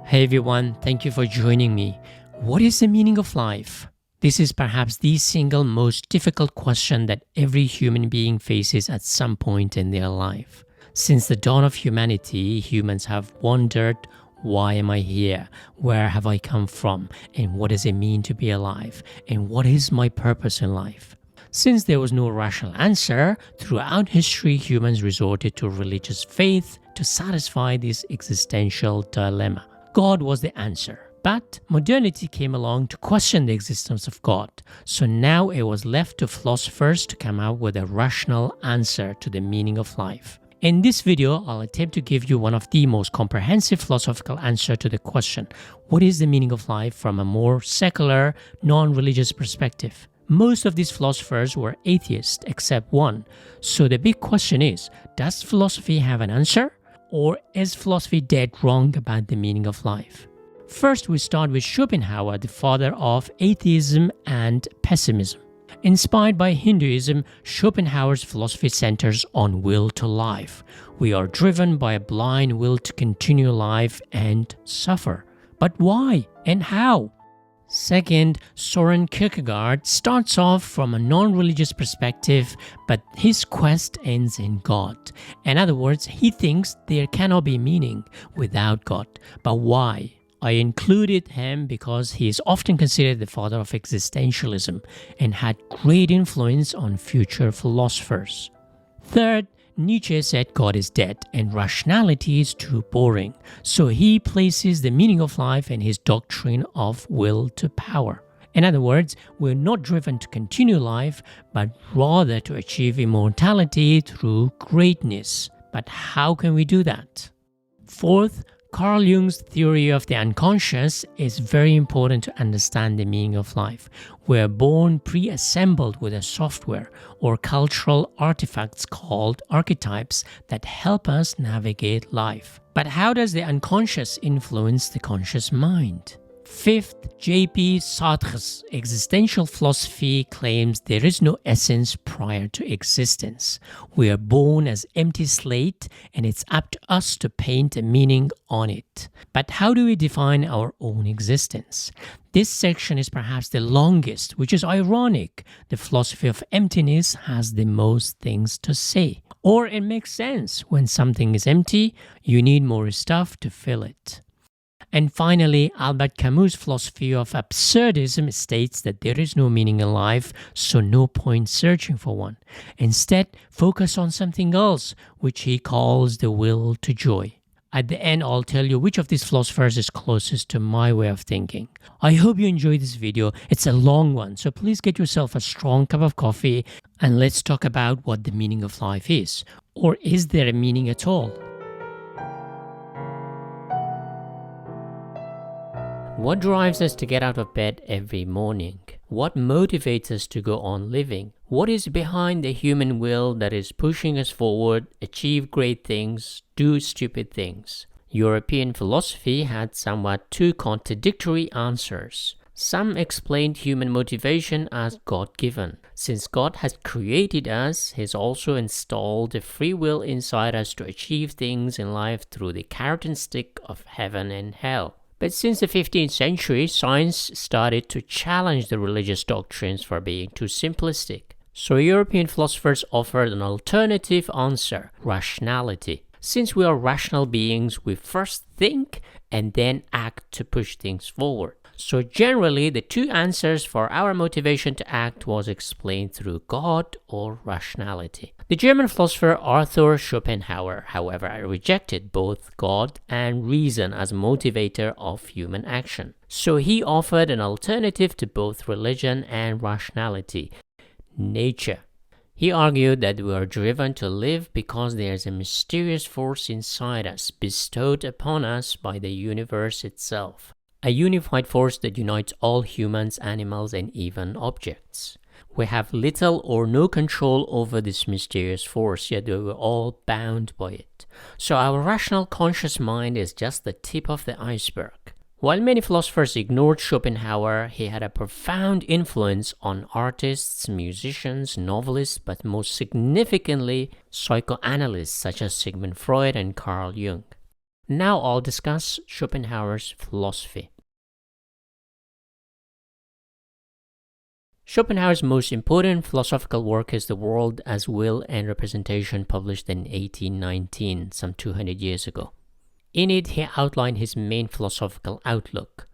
Hey everyone, thank you for joining me. What is the meaning of life? This is perhaps the single most difficult question that every human being faces at some point in their life. Since the dawn of humanity, humans have wondered, why am I here? Where have I come from? And what does it mean to be alive? And what is my purpose in life? Since there was no rational answer, throughout history humans resorted to religious faith to satisfy this existential dilemma. God was the answer. But modernity came along to question the existence of God. So now it was left to philosophers to come out with a rational answer to the meaning of life. In this video, I'll attempt to give you one of the most comprehensive philosophical answers to the question, what is the meaning of life from a more secular, non-religious perspective? Most of these philosophers were atheists except one. So the big question is, does philosophy have an answer? Or is philosophy dead wrong about the meaning of life? First, we start with Schopenhauer, the father of atheism and pessimism. Inspired by Hinduism, Schopenhauer's philosophy centers on will to life. We are driven by a blind will to continue life and suffer. But why and how? Second, Søren Kierkegaard starts off from a non-religious perspective, but his quest ends in God. In other words, he thinks there cannot be meaning without God. But why? I included him because he is often considered the father of existentialism and had great influence on future philosophers. Third, Nietzsche said God is dead and rationality is too boring, so he places the meaning of life in his doctrine of will to power. In other words, we're not driven to continue life, but rather to achieve immortality through greatness. But how can we do that? Fourth, Carl Jung's theory of the unconscious is very important to understand the meaning of life. We're born pre-assembled with a software or cultural artifacts called archetypes that help us navigate life. But how does the unconscious influence the conscious mind? Fifth, J.P. Sartre's existential philosophy claims there is no essence prior to existence. We are born as empty slate and it's up to us to paint a meaning on it. But how do we define our own existence? This section is perhaps the longest, which is ironic. The philosophy of emptiness has the most things to say. Or it makes sense. When something is empty, you need more stuff to fill it. And finally, Albert Camus' philosophy of absurdism states that there is no meaning in life, so no point searching for one. Instead, focus on something else, which he calls the will to joy. At the end, I'll tell you which of these philosophers is closest to my way of thinking. I hope you enjoyed this video. It's a long one, so please get yourself a strong cup of coffee and let's talk about what the meaning of life is. Or is there a meaning at all? What drives us to get out of bed every morning? What motivates us to go on living? What is behind the human will that is pushing us forward, achieve great things, do stupid things? European philosophy had somewhat two contradictory answers. Some explained human motivation as God-given. Since God has created us, He's also installed the free will inside us to achieve things in life through the carrot and stick of heaven and hell. But since the 15th century, science started to challenge the religious doctrines for being too simplistic. So European philosophers offered an alternative answer, rationality. Since we are rational beings, we first think and then act to push things forward. So generally, the two answers for our motivation to act was explained through God or rationality. The German philosopher Arthur Schopenhauer, however, rejected both God and reason as motivator of human action. So he offered an alternative to both religion and rationality, nature. He argued that we are driven to live because there is a mysterious force inside us, bestowed upon us by the universe itself. A unified force that unites all humans, animals, and even objects. We have little or no control over this mysterious force, yet we are all bound by it. So our rational conscious mind is just the tip of the iceberg. While many philosophers ignored Schopenhauer, he had a profound influence on artists, musicians, novelists, but most significantly, psychoanalysts such as Sigmund Freud and Carl Jung. Now I'll discuss Schopenhauer's philosophy. Schopenhauer's most important philosophical work is The World as Will and Representation, published in 1819, some 200 years ago. In it, he outlined his main philosophical outlook.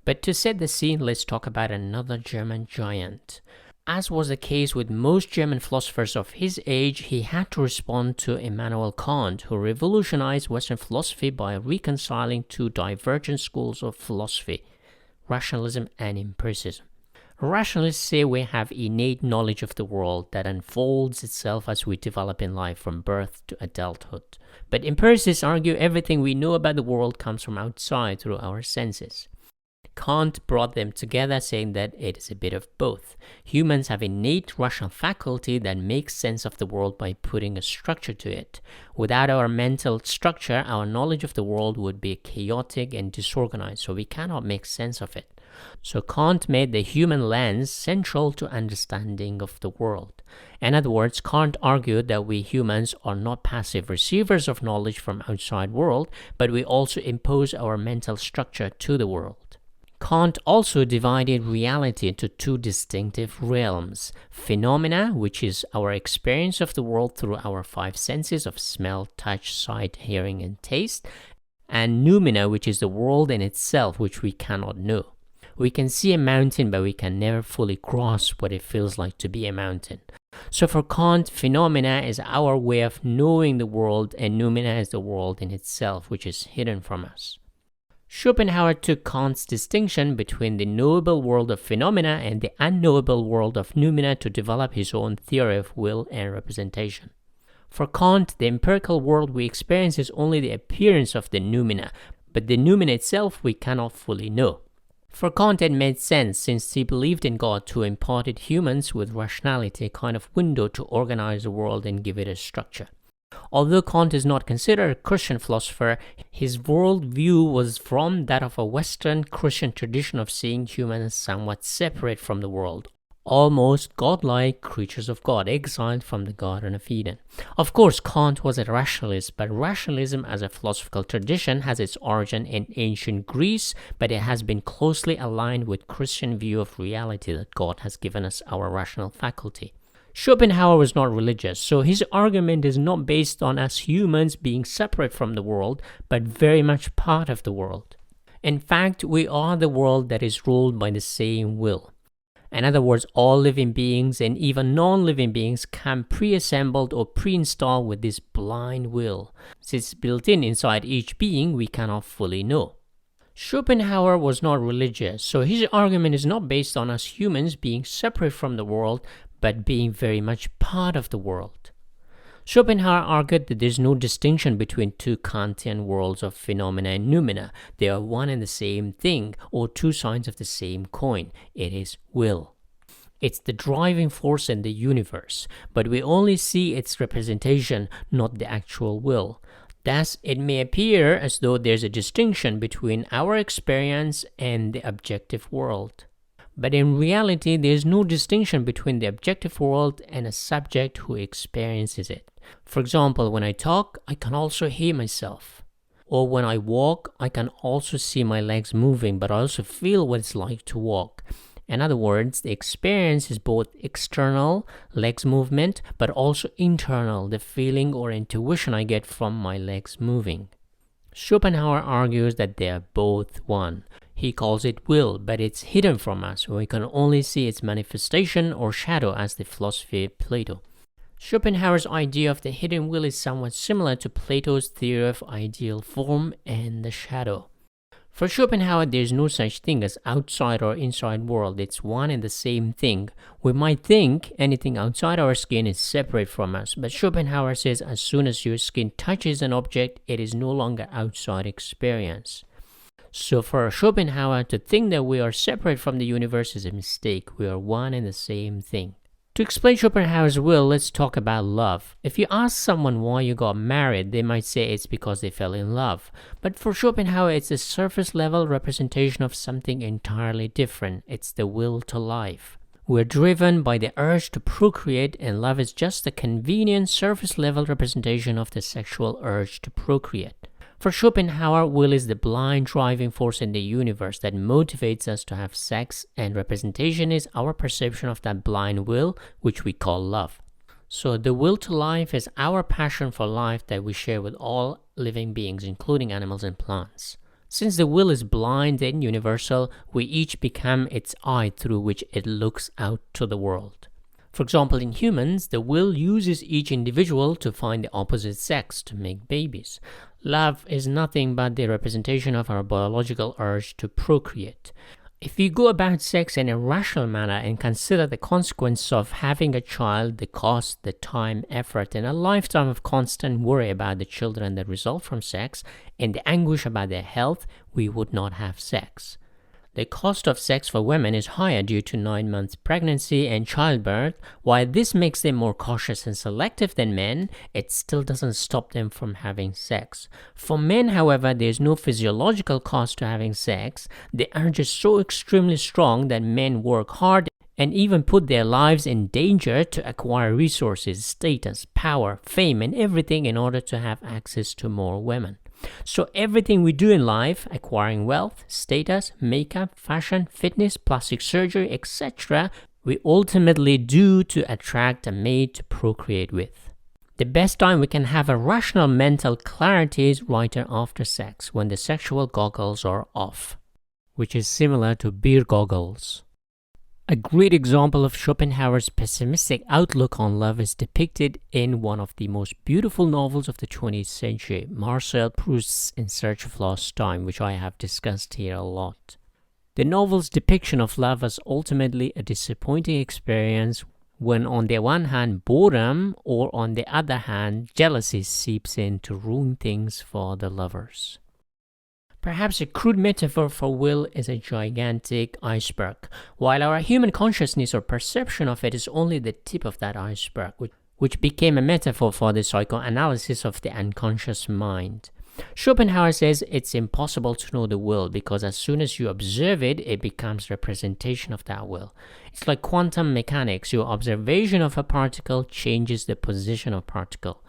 But to set the scene, let's talk about another German giant. As was the case with most German philosophers of his age, he had to respond to Immanuel Kant, who revolutionized Western philosophy by reconciling two divergent schools of philosophy, rationalism and empiricism. Rationalists say we have innate knowledge of the world that unfolds itself as we develop in life from birth to adulthood. But empiricists argue everything we know about the world comes from outside through our senses. Kant brought them together, saying that it is a bit of both. Humans have innate rational faculty that makes sense of the world by putting a structure to it. Without our mental structure, our knowledge of the world would be chaotic and disorganized, so we cannot make sense of it. So Kant made the human lens central to understanding of the world. In other words, Kant argued that we humans are not passive receivers of knowledge from outside world, but we also impose our mental structure to the world. Kant also divided reality into two distinctive realms: phenomena, which is our experience of the world through our five senses of smell, touch, sight, hearing, and taste, and numina, which is the world in itself, which we cannot know. We can see a mountain, but we can never fully grasp what it feels like to be a mountain. So for Kant, phenomena is our way of knowing the world, and numina is the world in itself, which is hidden from us. Schopenhauer took Kant's distinction between the knowable world of phenomena and the unknowable world of numina to develop his own theory of will and representation. For Kant, the empirical world we experience is only the appearance of the numina, but the numina itself we cannot fully know. For Kant, it made sense since he believed in God, who imparted humans with rationality, a kind of window to organize the world and give it a structure. Although Kant is not considered a Christian philosopher, his worldview was from that of a Western Christian tradition of seeing humans somewhat separate from the world, almost godlike creatures of God, exiled from the Garden of Eden. Of course, Kant was a rationalist, but rationalism as a philosophical tradition has its origin in ancient Greece, but it has been closely aligned with Christian view of reality that God has given us our rational faculty. Schopenhauer was not religious, so his argument is not based on us humans being separate from the world, but very much part of the world. In fact, we are the world that is ruled by the same will. In other words, all living beings and even non-living beings come pre-assembled or pre-installed with this blind will. Since it's built inside each being, we cannot fully know. Schopenhauer was not religious, so his argument is not based on us humans being separate from the world, but being very much part of the world. Schopenhauer argued that there is no distinction between two Kantian worlds of phenomena and numina. They are one and the same thing, or two sides of the same coin. It is will. It's the driving force in the universe, but we only see its representation, not the actual will. Thus, it may appear as though there's a distinction between our experience and the objective world. But in reality, there is no distinction between the objective world and a subject who experiences it. For example, when I talk, I can also hear myself. Or when I walk, I can also see my legs moving, but I also feel what it's like to walk. In other words, the experience is both external, legs movement, but also internal, the feeling or intuition I get from my legs moving. Schopenhauer argues that they are both one. He calls it will, but it's hidden from us, we can only see its manifestation or shadow as the philosophy of Plato. Schopenhauer's idea of the hidden will is somewhat similar to Plato's theory of ideal form and the shadow. For Schopenhauer, there is no such thing as outside or inside world, it's one and the same thing. We might think anything outside our skin is separate from us, but Schopenhauer says as soon as your skin touches an object, it is no longer outside experience. So for Schopenhauer, to think that we are separate from the universe is a mistake. We are one and the same thing. To explain Schopenhauer's will, let's talk about love. If you ask someone why you got married, they might say it's because they fell in love. But for Schopenhauer, it's a surface-level representation of something entirely different. It's the will to life. We're driven by the urge to procreate, and love is just a convenient surface-level representation of the sexual urge to procreate. For Schopenhauer, will is the blind driving force in the universe that motivates us to have sex, and representation is our perception of that blind will, which we call love. So the will to life is our passion for life that we share with all living beings, including animals and plants. Since the will is blind and universal, we each become its eye through which it looks out to the world. For example, in humans, the will uses each individual to find the opposite sex to make babies. Love is nothing but the representation of our biological urge to procreate. If we go about sex in a rational manner and consider the consequence of having a child, the cost, the time, effort, and a lifetime of constant worry about the children that result from sex, and the anguish about their health, we would not have sex. The cost of sex for women is higher due to 9 months pregnancy and childbirth. While this makes them more cautious and selective than men, it still doesn't stop them from having sex. For men, however, there is no physiological cost to having sex. The urge is so extremely strong that men work hard and even put their lives in danger to acquire resources, status, power, fame, and everything in order to have access to more women. So everything we do in life, acquiring wealth, status, makeup, fashion, fitness, plastic surgery, etc., we ultimately do to attract a mate to procreate with. The best time we can have a rational mental clarity is right after sex, when the sexual goggles are off, which is similar to beer goggles. A great example of Schopenhauer's pessimistic outlook on love is depicted in one of the most beautiful novels of the 20th century, Marcel Proust's In Search of Lost Time, which I have discussed here a lot. The novel's depiction of love is ultimately a disappointing experience when on the one hand boredom, or on the other hand jealousy seeps in to ruin things for the lovers. Perhaps a crude metaphor for will is a gigantic iceberg, while our human consciousness or perception of it is only the tip of that iceberg, which became a metaphor for the psychoanalysis of the unconscious mind. Schopenhauer says it's impossible to know the will because as soon as you observe it, it becomes representation of that will. It's like quantum mechanics. Your observation of a particle changes the position of particle.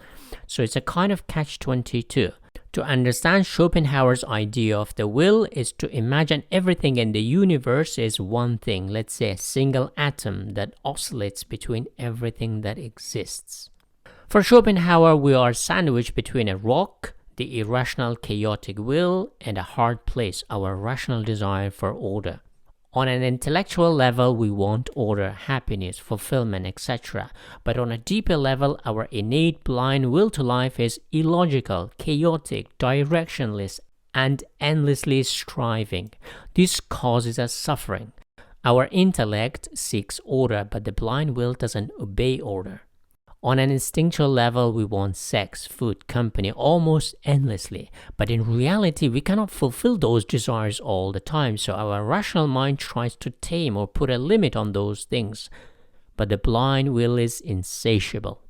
So it's a kind of catch-22. To understand Schopenhauer's idea of the will is to imagine everything in the universe is one thing, let's say a single atom that oscillates between everything that exists. For Schopenhauer, we are sandwiched between a rock, the irrational chaotic will, and a hard place, our rational desire for order. On an intellectual level, we want order, happiness, fulfillment, etc. But on a deeper level, our innate blind will to life is illogical, chaotic, directionless, and endlessly striving. This causes us suffering. Our intellect seeks order, but the blind will doesn't obey order. On an instinctual level, we want sex, food, company almost endlessly. But in reality, we cannot fulfill those desires all the time, so our rational mind tries to tame or put a limit on those things. But the blind will is insatiable.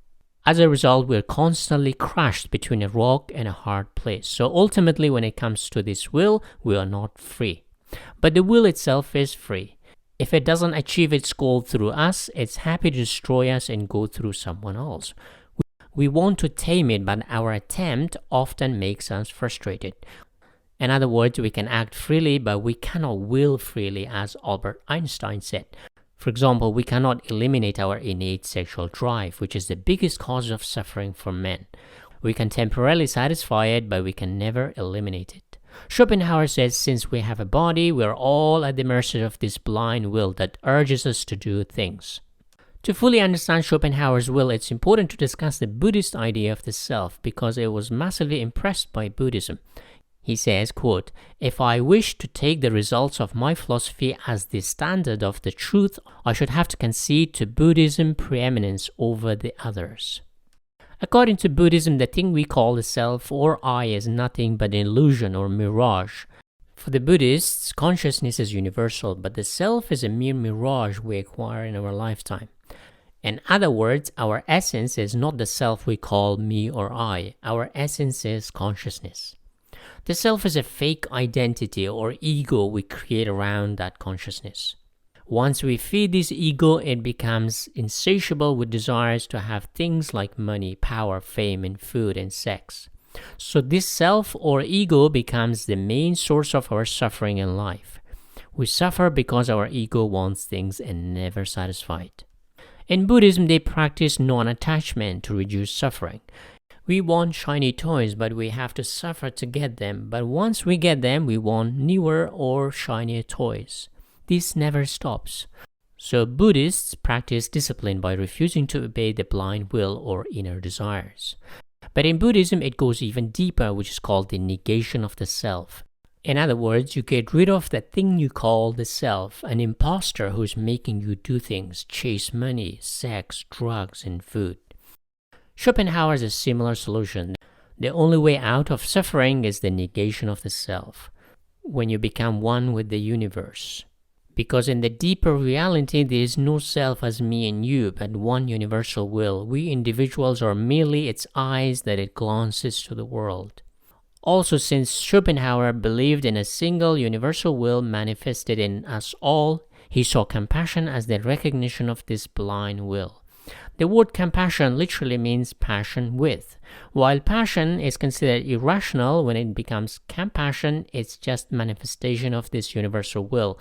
As a result, we're constantly crushed between a rock and a hard place. So ultimately, when it comes to this will, we are not free. But the will itself is free. If it doesn't achieve its goal through us, it's happy to destroy us and go through someone else. We want to tame it, but our attempt often makes us frustrated. In other words, we can act freely, but we cannot will freely, as Albert Einstein said. For example, we cannot eliminate our innate sexual drive, which is the biggest cause of suffering for men. We can temporarily satisfy it, but we can never eliminate it. Schopenhauer says since we have a body, we are all at the mercy of this blind will that urges us to do things. To fully understand Schopenhauer's will, it's important to discuss the Buddhist idea of the self because it was massively impressed by Buddhism. He says, quote, "If I wish to take the results of my philosophy as the standard of the truth, I should have to concede to Buddhism preeminence over the others." According to Buddhism, the thing we call the self or I is nothing but an illusion or mirage. For the Buddhists, consciousness is universal, but the self is a mere mirage we acquire in our lifetime. In other words, our essence is not the self we call me or I. Our essence is consciousness. The self is a fake identity or ego we create around that consciousness. Once we feed this ego, it becomes insatiable with desires to have things like money, power, fame, and food and sex. So this self or ego becomes the main source of our suffering in life. We suffer because our ego wants things and never satisfied. In Buddhism, they practice non-attachment to reduce suffering. We want shiny toys, but we have to suffer to get them. But once we get them, we want newer or shinier toys. This never stops. So Buddhists practice discipline by refusing to obey the blind will or inner desires. But in Buddhism, it goes even deeper, which is called the negation of the self. In other words, you get rid of that thing you call the self, an imposter who's making you do things, chase money, sex, drugs, and food. Schopenhauer has a similar solution. The only way out of suffering is the negation of the self, when you become one with the universe. Because in the deeper reality, there is no self as me and you, but one universal will. We individuals are merely its eyes that it glances to the world. Also, since Schopenhauer believed in a single universal will manifested in us all, he saw compassion as the recognition of this blind will. The word compassion literally means passion with. While passion is considered irrational, when it becomes compassion, it's just manifestation of this universal will.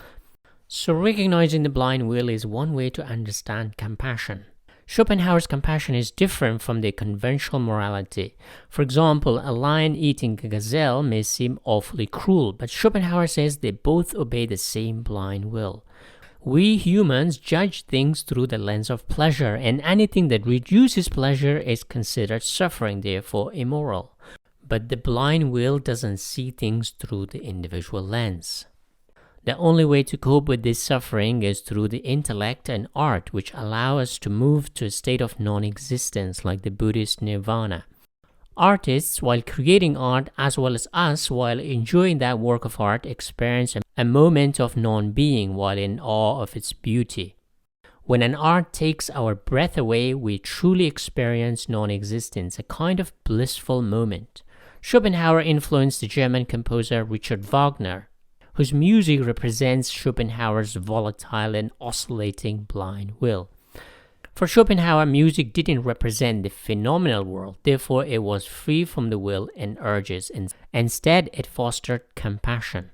So recognizing the blind will is one way to understand compassion. Schopenhauer's compassion is different from the conventional morality. For example, a lion eating a gazelle may seem awfully cruel, but Schopenhauer says they both obey the same blind will. We humans judge things through the lens of pleasure, and anything that reduces pleasure is considered suffering, therefore immoral. But the blind will doesn't see things through the individual lens. The only way to cope with this suffering is through the intellect and art, which allow us to move to a state of non-existence like the Buddhist nirvana. Artists, while creating art, as well as us, while enjoying that work of art, experience a moment of non-being while in awe of its beauty. When an art takes our breath away, we truly experience non-existence, a kind of blissful moment. Schopenhauer influenced the German composer Richard Wagner, whose music represents Schopenhauer's volatile and oscillating blind will. For Schopenhauer, music didn't represent the phenomenal world, therefore it was free from the will and urges, and instead it fostered compassion.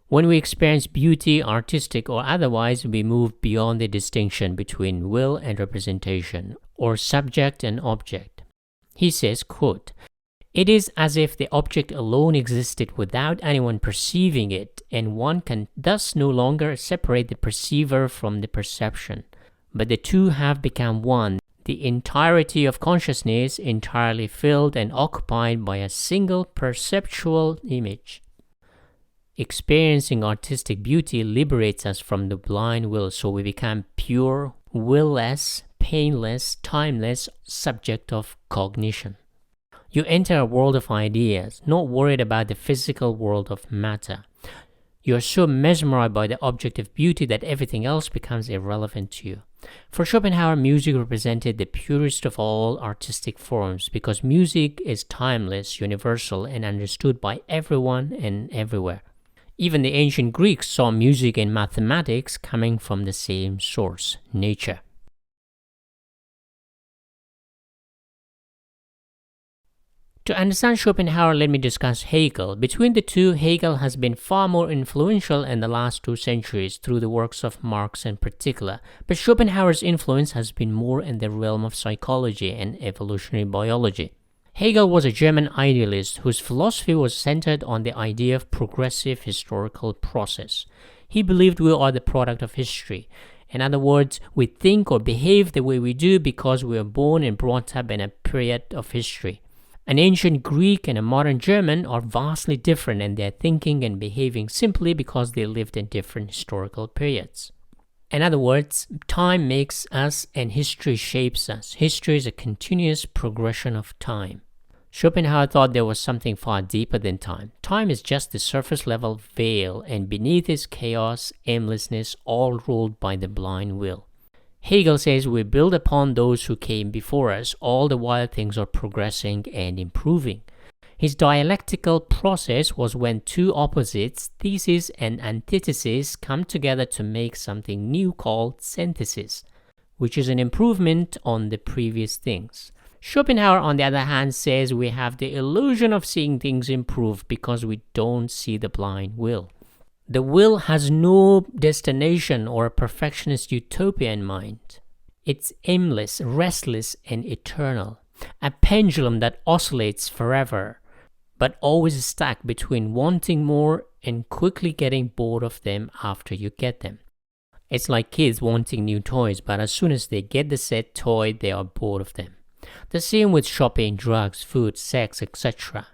When we experience beauty, artistic or otherwise, we move beyond the distinction between will and representation, or subject and object. He says, quote, "It is as if the object alone existed without anyone perceiving it, and one can thus no longer separate the perceiver from the perception. But the two have become one, the entirety of consciousness entirely filled and occupied by a single perceptual image." Experiencing artistic beauty liberates us from the blind will, so we become pure, will-less, painless, timeless subject of cognition. You enter a world of ideas, not worried about the physical world of matter. You are so mesmerized by the object of beauty that everything else becomes irrelevant to you. For Schopenhauer, music represented the purest of all artistic forms because music is timeless, universal, and understood by everyone and everywhere. Even the ancient Greeks saw music and mathematics coming from the same source, nature. To understand Schopenhauer, let me discuss Hegel. Between the two, Hegel has been far more influential in the last 2 centuries through the works of Marx in particular, but Schopenhauer's influence has been more in the realm of psychology and evolutionary biology. Hegel was a German idealist whose philosophy was centered on the idea of progressive historical process. He believed we are the product of history. In other words, we think or behave the way we do because we are born and brought up in a period of history. An ancient Greek and a modern German are vastly different in their thinking and behaving simply because they lived in different historical periods. In other words, time makes us and history shapes us. History is a continuous progression of time. Schopenhauer thought there was something far deeper than time. Time is just the surface level veil, and beneath is chaos, aimlessness, all ruled by the blind will. Hegel says we build upon those who came before us, all the while things are progressing and improving. His dialectical process was when two opposites, thesis and antithesis, come together to make something new called synthesis, which is an improvement on the previous things. Schopenhauer, on the other hand, says we have the illusion of seeing things improve because we don't see the blind will. The will has no destination or a perfectionist utopia in mind. It's aimless, restless, and eternal. A pendulum that oscillates forever, but always stuck between wanting more and quickly getting bored of them after you get them. It's like kids wanting new toys, but as soon as they get the said toy, they are bored of them. The same with shopping, drugs, food, sex, etc.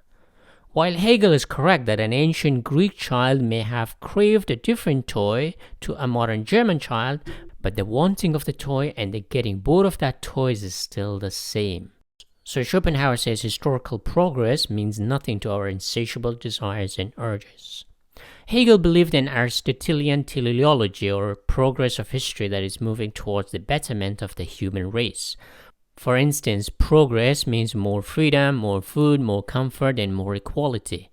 While Hegel is correct that an ancient Greek child may have craved a different toy to a modern German child, but the wanting of the toy and the getting bored of that toy is still the same. So Schopenhauer says historical progress means nothing to our insatiable desires and urges. Hegel believed in Aristotelian teleology, or progress of history that is moving towards the betterment of the human race. For instance, progress means more freedom, more food, more comfort, and more equality.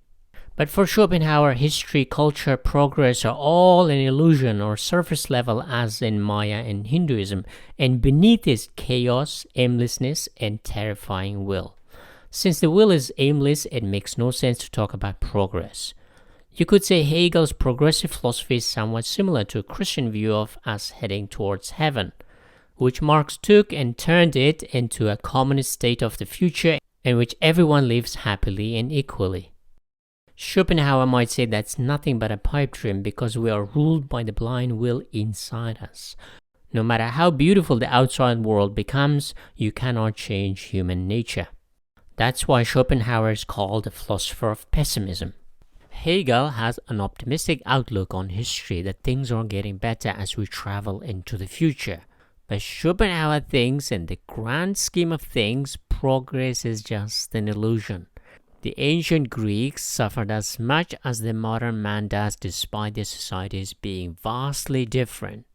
But for Schopenhauer, history, culture, progress are all an illusion or surface level as in Maya and Hinduism, and beneath is chaos, aimlessness, and terrifying will. Since the will is aimless, it makes no sense to talk about progress. You could say Hegel's progressive philosophy is somewhat similar to a Christian view of us heading towards heaven, which Marx took and turned it into a communist state of the future in which everyone lives happily and equally. Schopenhauer might say that's nothing but a pipe dream because we are ruled by the blind will inside us. No matter how beautiful the outside world becomes, you cannot change human nature. That's why Schopenhauer is called a philosopher of pessimism. Hegel has an optimistic outlook on history that things are getting better as we travel into the future. But Schopenhauer thinks in the grand scheme of things, progress is just an illusion. The ancient Greeks suffered as much as the modern man does despite their societies being vastly different.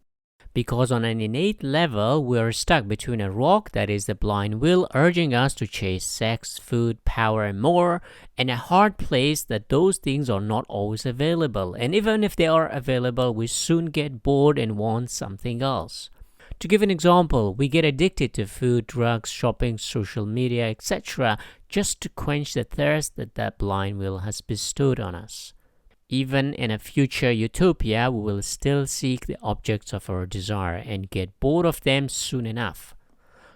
Because on an innate level, we are stuck between a rock, that is the blind will, urging us to chase sex, food, power, and more, and a hard place that those things are not always available. And even if they are available, we soon get bored and want something else. To give an example, we get addicted to food, drugs, shopping, social media, etc. just to quench the thirst that that blind will has bestowed on us. Even in a future utopia, we will still seek the objects of our desire and get bored of them soon enough.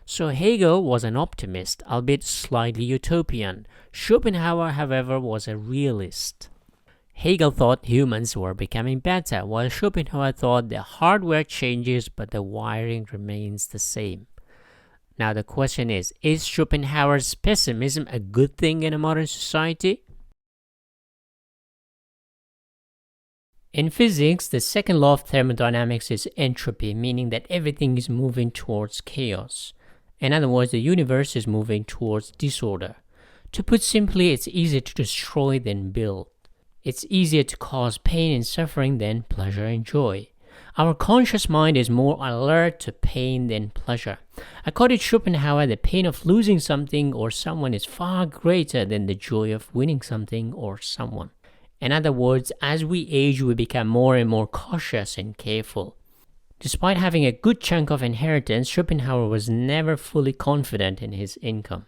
So Hegel was an optimist, albeit slightly utopian. Schopenhauer, however, was a realist. Hegel thought humans were becoming better, while Schopenhauer thought the hardware changes but the wiring remains the same. Now the question is Schopenhauer's pessimism a good thing in a modern society? In physics, the second law of thermodynamics is entropy, meaning that everything is moving towards chaos. In other words, the universe is moving towards disorder. To put simply, it's easier to destroy than build. It's easier to cause pain and suffering than pleasure and joy. Our conscious mind is more alert to pain than pleasure. According to Schopenhauer, the pain of losing something or someone is far greater than the joy of winning something or someone. In other words, as we age, we become more and more cautious and careful. Despite having a good chunk of inheritance, Schopenhauer was never fully confident in his income.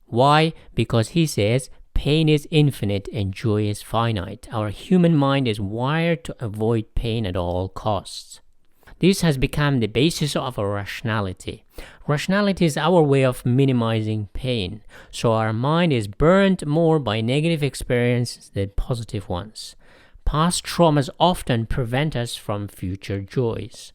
Why? Because he says, pain is infinite and joy is finite. Our human mind is wired to avoid pain at all costs. This has become the basis of our rationality. Rationality is our way of minimizing pain, so our mind is burned more by negative experiences than positive ones. Past traumas often prevent us from future joys.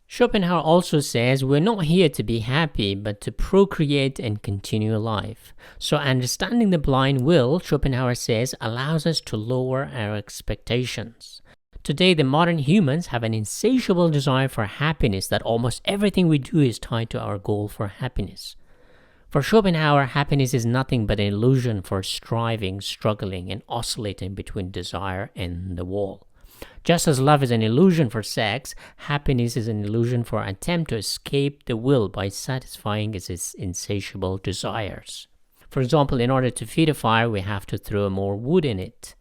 Schopenhauer also says we're not here to be happy, but to procreate and continue life. So understanding the blind will, Schopenhauer says, allows us to lower our expectations. Today, the modern humans have an insatiable desire for happiness that almost everything we do is tied to our goal for happiness. For Schopenhauer, happiness is nothing but an illusion for striving, struggling, and oscillating between desire and the wall. Just as love is an illusion for sex, happiness is an illusion for an attempt to escape the will by satisfying its insatiable desires. For example, in order to feed a fire, we have to throw more wood in it.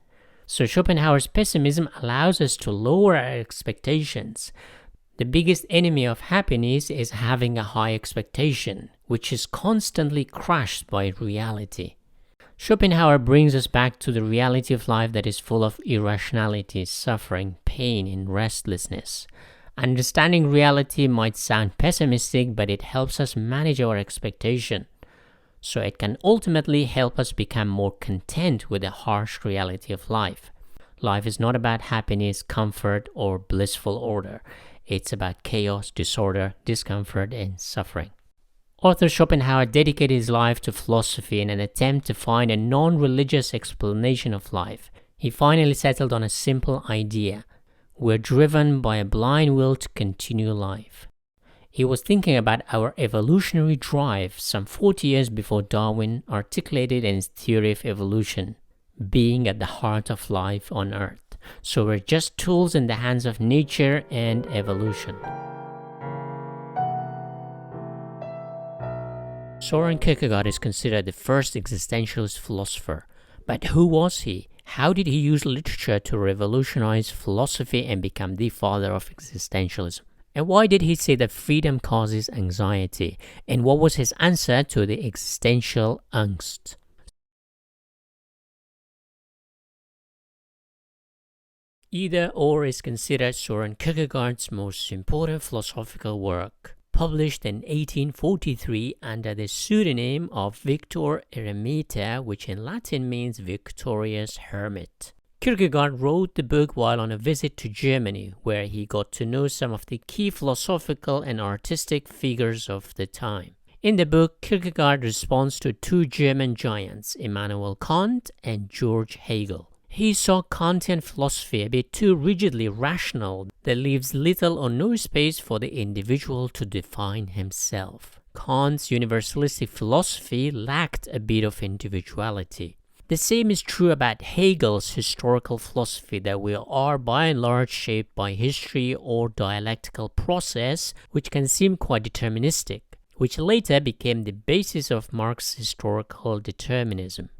So Schopenhauer's pessimism allows us to lower our expectations. The biggest enemy of happiness is having a high expectation, which is constantly crushed by reality. Schopenhauer brings us back to the reality of life that is full of irrationality, suffering, pain, and restlessness. Understanding reality might sound pessimistic, but it helps us manage our expectation. So it can ultimately help us become more content with the harsh reality of life. Life is not about happiness, comfort, or blissful order. It's about chaos, disorder, discomfort, and suffering. Arthur Schopenhauer dedicated his life to philosophy in an attempt to find a non-religious explanation of life. He finally settled on a simple idea: we're driven by a blind will to continue life. He was thinking about our evolutionary drive some 40 years before Darwin articulated in his theory of evolution, being at the heart of life on Earth. So we're just tools in the hands of nature and evolution. Soren Kierkegaard is considered the first existentialist philosopher. But who was he? How did he use literature to revolutionize philosophy and become the father of existentialism? And why did he say that freedom causes anxiety? And what was his answer to the existential angst? Either Or is considered Soren Kierkegaard's most important philosophical work. Published in 1843 under the pseudonym of Victor Eremita, which in Latin means victorious hermit. Kierkegaard wrote the book while on a visit to Germany, where he got to know some of the key philosophical and artistic figures of the time. In the book, Kierkegaard responds to two German giants, Immanuel Kant and George Hegel. He saw Kantian philosophy a bit too rigidly rational that leaves little or no space for the individual to define himself. Kant's universalistic philosophy lacked a bit of individuality. The same is true about Hegel's historical philosophy, that we are by and large shaped by history or dialectical process, which can seem quite deterministic, which later became the basis of Marx's historical determinism.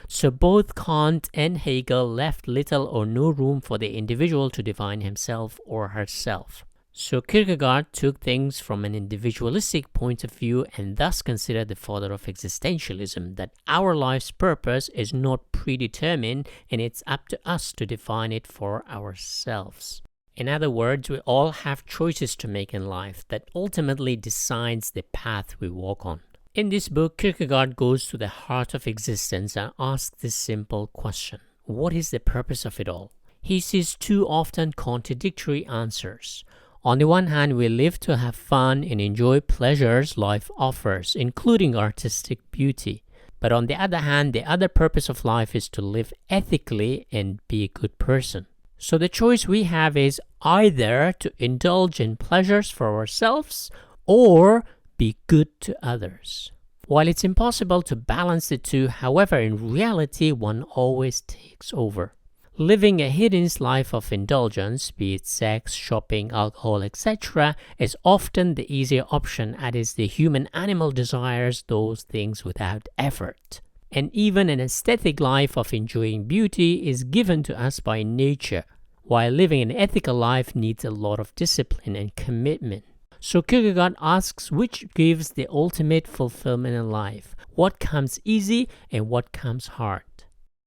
So both Kant and Hegel left little or no room for the individual to define himself or herself. So Kierkegaard took things from an individualistic point of view and thus considered the father of existentialism, that our life's purpose is not predetermined and it's up to us to define it for ourselves. In other words, we all have choices to make in life that ultimately decides the path we walk on. In this book, Kierkegaard goes to the heart of existence and asks this simple question: what is the purpose of it all? He sees two often contradictory answers. On the one hand, we live to have fun and enjoy pleasures life offers, including artistic beauty. But on the other hand, the other purpose of life is to live ethically and be a good person. So the choice we have is either to indulge in pleasures for ourselves or be good to others. While it's impossible to balance the two, however, in reality, one always takes over. Living a hedonist life of indulgence, be it sex, shopping, alcohol, etc., is often the easier option, as the human animal desires those things without effort. And even an aesthetic life of enjoying beauty is given to us by nature, while living an ethical life needs a lot of discipline and commitment. So Kierkegaard asks which gives the ultimate fulfillment in life, what comes easy and what comes hard.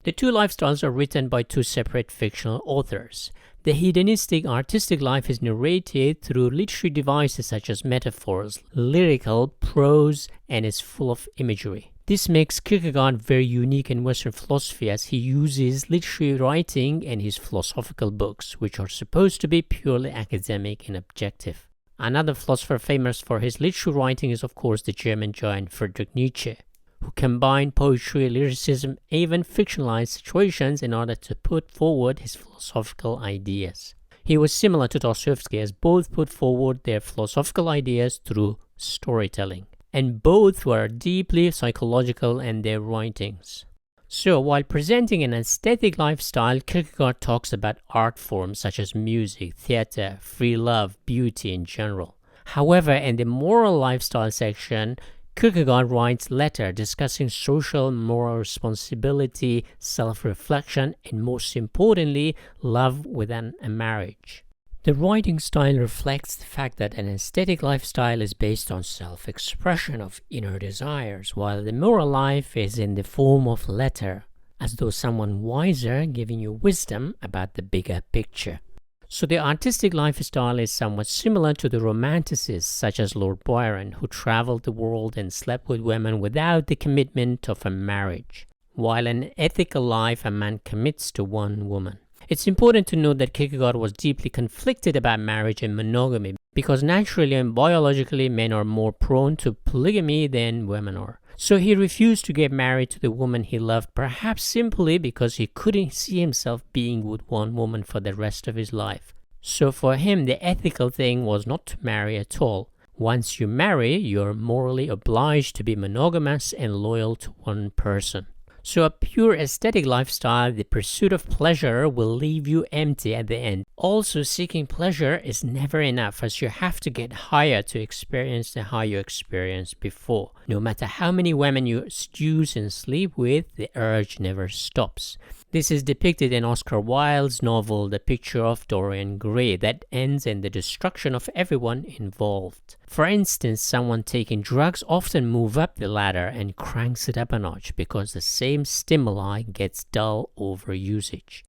The two lifestyles are written by two separate fictional authors. The hedonistic artistic life is narrated through literary devices such as metaphors, lyrical, prose, and is full of imagery. This makes Kierkegaard very unique in Western philosophy, as he uses literary writing in his philosophical books, which are supposed to be purely academic and objective. Another philosopher famous for his literary writing is, of course, the German giant Friedrich Nietzsche, who combined poetry, lyricism, even fictionalized situations in order to put forward his philosophical ideas. He was similar to Dostoevsky, as both put forward their philosophical ideas through storytelling, and both were deeply psychological in their writings. So, while presenting an aesthetic lifestyle, Kierkegaard talks about art forms such as music, theater, free love, beauty in general. However, in the moral lifestyle section, Kierkegaard writes letters discussing social moral responsibility, self-reflection, and most importantly, love within a marriage. The writing style reflects the fact that an aesthetic lifestyle is based on self-expression of inner desires, while the moral life is in the form of letter, as though someone wiser giving you wisdom about the bigger picture. So the artistic lifestyle is somewhat similar to the romanticists such as Lord Byron, who traveled the world and slept with women without the commitment of a marriage, while in an ethical life a man commits to one woman. It's important to note that Kierkegaard was deeply conflicted about marriage and monogamy because naturally and biologically men are more prone to polygamy than women are. So he refused to get married to the woman he loved, perhaps simply because he couldn't see himself being with one woman for the rest of his life. So for him, the ethical thing was not to marry at all. Once you marry, you're morally obliged to be monogamous and loyal to one person. So a pure aesthetic lifestyle, the pursuit of pleasure, will leave you empty at the end. Also, seeking pleasure is never enough, as you have to get higher to experience the high you experienced before. No matter how many women you seduce and sleep with, the urge never stops. This is depicted in Oscar Wilde's novel The Picture of Dorian Gray that ends in the destruction of everyone involved. For instance, someone taking drugs often move up the ladder and cranks it up a notch because the same stimuli gets dull over usage.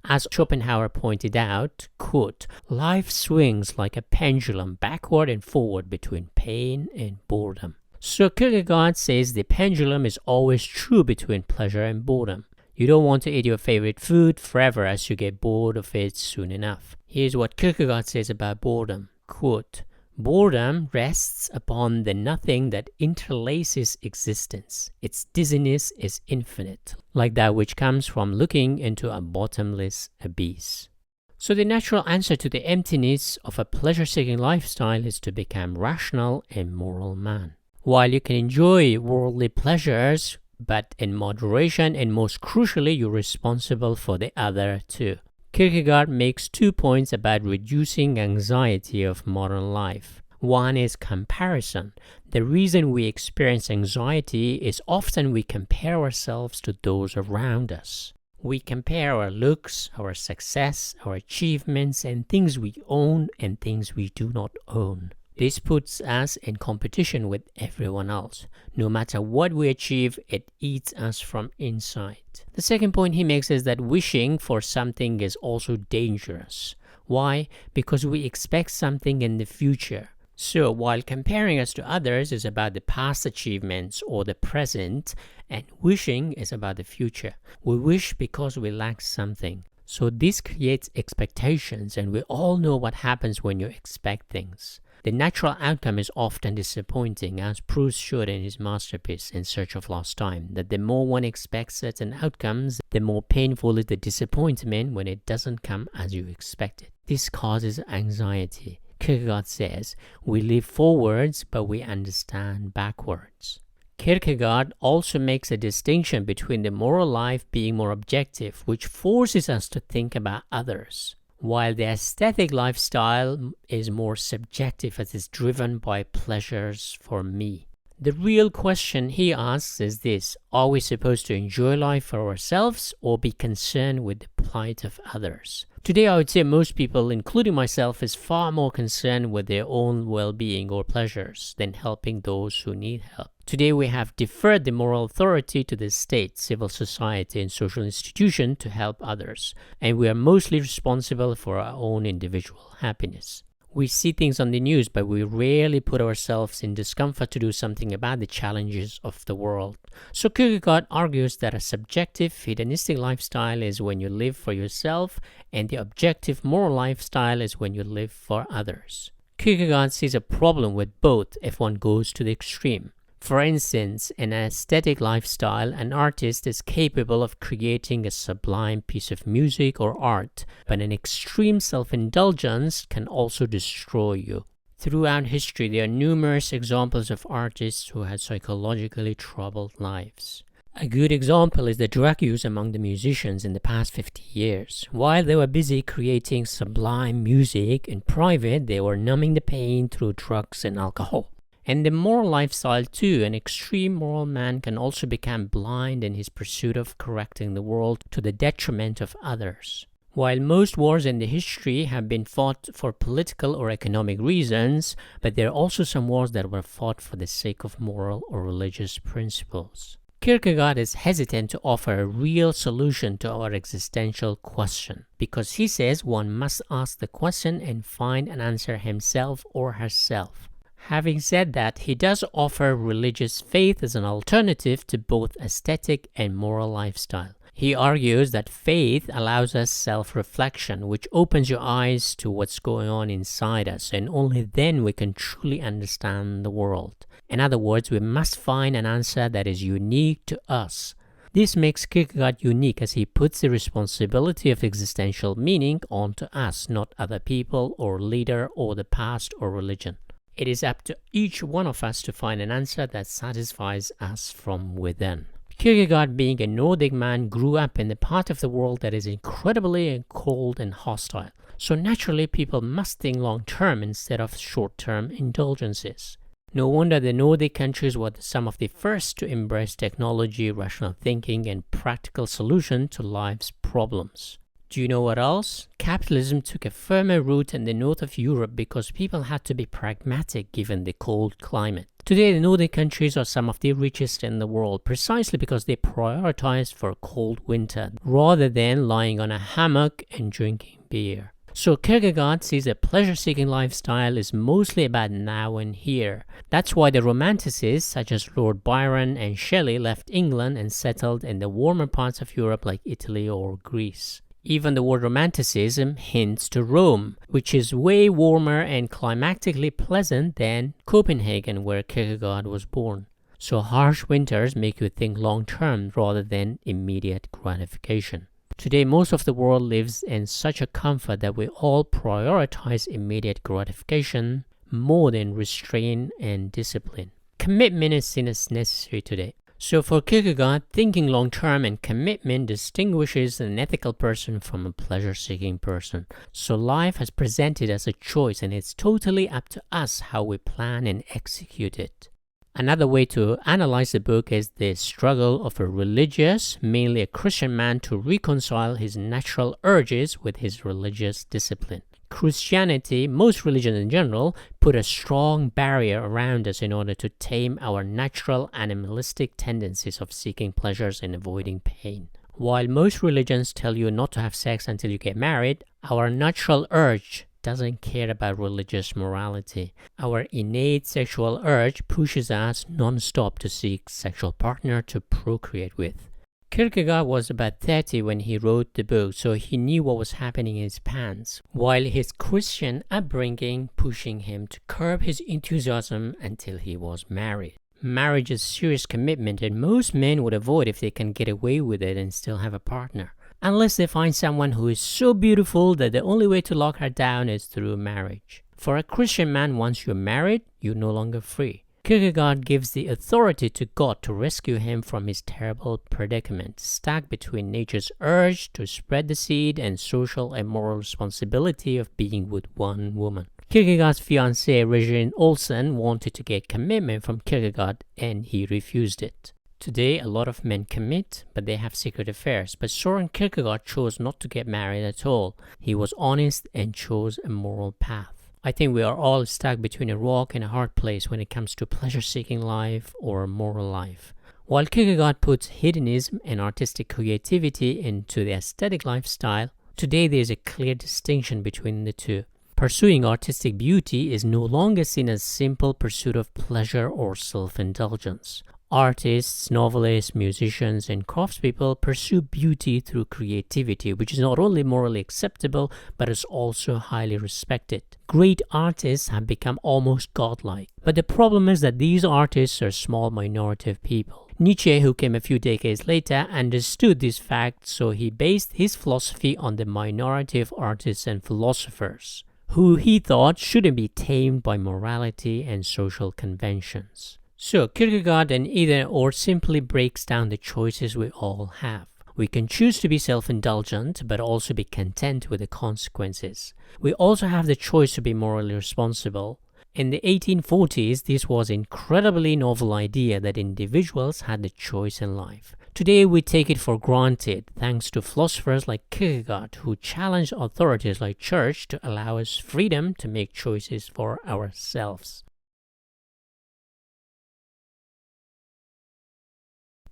As Schopenhauer pointed out, quote, life swings like a pendulum backward and forward between pain and boredom. So Kierkegaard says the pendulum is always true between pleasure and boredom. You don't want to eat your favorite food forever as you get bored of it soon enough. Here's what Kierkegaard says about boredom. Quote, boredom rests upon the nothing that interlaces existence. Its dizziness is infinite, like that which comes from looking into a bottomless abyss. So the natural answer to the emptiness of a pleasure-seeking lifestyle is to become rational and moral man. While you can enjoy worldly pleasures, but in moderation, and most crucially, you're responsible for the other too. Kierkegaard makes 2 points about reducing anxiety of modern life. One is comparison. The reason we experience anxiety is often we compare ourselves to those around us. We compare our looks, our success, our achievements, and things we own and things we do not own. This puts us in competition with everyone else. No matter what we achieve, it eats us from inside. The second point he makes is that wishing for something is also dangerous. Why? Because we expect something in the future. So while comparing us to others is about the past achievements or the present, and wishing is about the future. We wish because we lack something. So this creates expectations, and we all know what happens when you expect things. The natural outcome is often disappointing, as Proust showed in his masterpiece In Search of Lost Time, that the more one expects certain outcomes, the more painful is the disappointment when it doesn't come as you expected. This causes anxiety. Kierkegaard says, we live forwards, but we understand backwards. Kierkegaard also makes a distinction between the moral life being more objective, which forces us to think about others, while the aesthetic lifestyle is more subjective as it's driven by pleasures for me. The real question he asks is this: are we supposed to enjoy life for ourselves or be concerned with the plight of others? Today I would say most people, including myself, is far more concerned with their own well-being or pleasures than helping those who need help. Today we have deferred the moral authority to the state, civil society, and social institution to help others, and we are mostly responsible for our own individual happiness. We see things on the news, but we rarely put ourselves in discomfort to do something about the challenges of the world. So Kierkegaard argues that a subjective hedonistic lifestyle is when you live for yourself, and the objective moral lifestyle is when you live for others. Kierkegaard sees a problem with both if one goes to the extreme. For instance, in an aesthetic lifestyle, an artist is capable of creating a sublime piece of music or art, but an extreme self-indulgence can also destroy you. Throughout history, there are numerous examples of artists who had psychologically troubled lives. A good example is the drug use among the musicians in the past 50 years. While they were busy creating sublime music, in private they were numbing the pain through drugs and alcohol. And the moral lifestyle too, an extreme moral man can also become blind in his pursuit of correcting the world to the detriment of others. While most wars in the history have been fought for political or economic reasons, but there are also some wars that were fought for the sake of moral or religious principles. Kierkegaard is hesitant to offer a real solution to our existential question, because he says one must ask the question and find an answer himself or herself. Having said that, he does offer religious faith as an alternative to both aesthetic and moral lifestyle. He argues that faith allows us self-reflection, which opens your eyes to what's going on inside us, and only then we can truly understand the world. In other words, we must find an answer that is unique to us. This makes Kierkegaard unique as he puts the responsibility of existential meaning onto us, not other people or leader or the past or religion. It is up to each one of us to find an answer that satisfies us from within. Kierkegaard, being a Nordic man, grew up in the part of the world that is incredibly cold and hostile. So naturally, people must think long-term instead of short-term indulgences. No wonder the Nordic countries were some of the first to embrace technology, rational thinking, and practical solutions to life's problems. Do you know what else? Capitalism took a firmer root in the north of Europe because people had to be pragmatic given the cold climate. Today, the Nordic countries are some of the richest in the world precisely because they prioritized for a cold winter rather than lying on a hammock and drinking beer. So Kierkegaard sees a pleasure-seeking lifestyle is mostly about now and here. That's why the Romanticists such as Lord Byron and Shelley left England and settled in the warmer parts of Europe like Italy or Greece. Even the word romanticism hints to Rome, which is way warmer and climatically pleasant than Copenhagen, where Kierkegaard was born. So harsh winters make you think long-term rather than immediate gratification. Today, most of the world lives in such a comfort that we all prioritize immediate gratification more than restraint and discipline. Commitment is seen as necessary today. So for Kierkegaard, thinking long-term and commitment distinguishes an ethical person from a pleasure-seeking person. So life has presented as a choice, and it's totally up to us how we plan and execute it. Another way to analyze the book is the struggle of a religious, mainly a Christian man, to reconcile his natural urges with his religious discipline. Christianity, most religions in general, put a strong barrier around us in order to tame our natural animalistic tendencies of seeking pleasures and avoiding pain. While most religions tell you not to have sex until you get married, our natural urge doesn't care about religious morality. Our innate sexual urge pushes us non-stop to seek sexual partner to procreate with. Kierkegaard was about 30 when he wrote the book, so he knew what was happening in his pants, while his Christian upbringing pushing him to curb his enthusiasm until he was married. Marriage is serious commitment, and most men would avoid if they can get away with it and still have a partner, unless they find someone who is so beautiful that the only way to lock her down is through marriage. For a Christian man, once you're married, you're no longer free. Kierkegaard gives the authority to God to rescue him from his terrible predicament, stuck between nature's urge to spread the seed and social and moral responsibility of being with one woman. Kierkegaard's fiancée Regine Olsen wanted to get commitment from Kierkegaard, and he refused it. Today, a lot of men commit, but they have secret affairs. But Søren Kierkegaard chose not to get married at all. He was honest and chose a moral path. I think we are all stuck between a rock and a hard place when it comes to pleasure-seeking life or moral life. While Kierkegaard puts hedonism and artistic creativity into the aesthetic lifestyle, today there is a clear distinction between the two. Pursuing artistic beauty is no longer seen as simple pursuit of pleasure or self-indulgence. Artists, novelists, musicians, and craftspeople pursue beauty through creativity, which is not only morally acceptable, but is also highly respected. Great artists have become almost godlike. But the problem is that these artists are a small minority of people. Nietzsche, who came a few decades later, understood this fact, so he based his philosophy on the minority of artists and philosophers, who he thought shouldn't be tamed by morality and social conventions. So Kierkegaard and either or simply breaks down the choices we all have. We can choose to be self-indulgent, but also be content with the consequences. We also have the choice to be morally responsible. In the 1840s, this was an incredibly novel idea that individuals had the choice in life. Today we take it for granted thanks to philosophers like Kierkegaard who challenge authorities like church to allow us freedom to make choices for ourselves.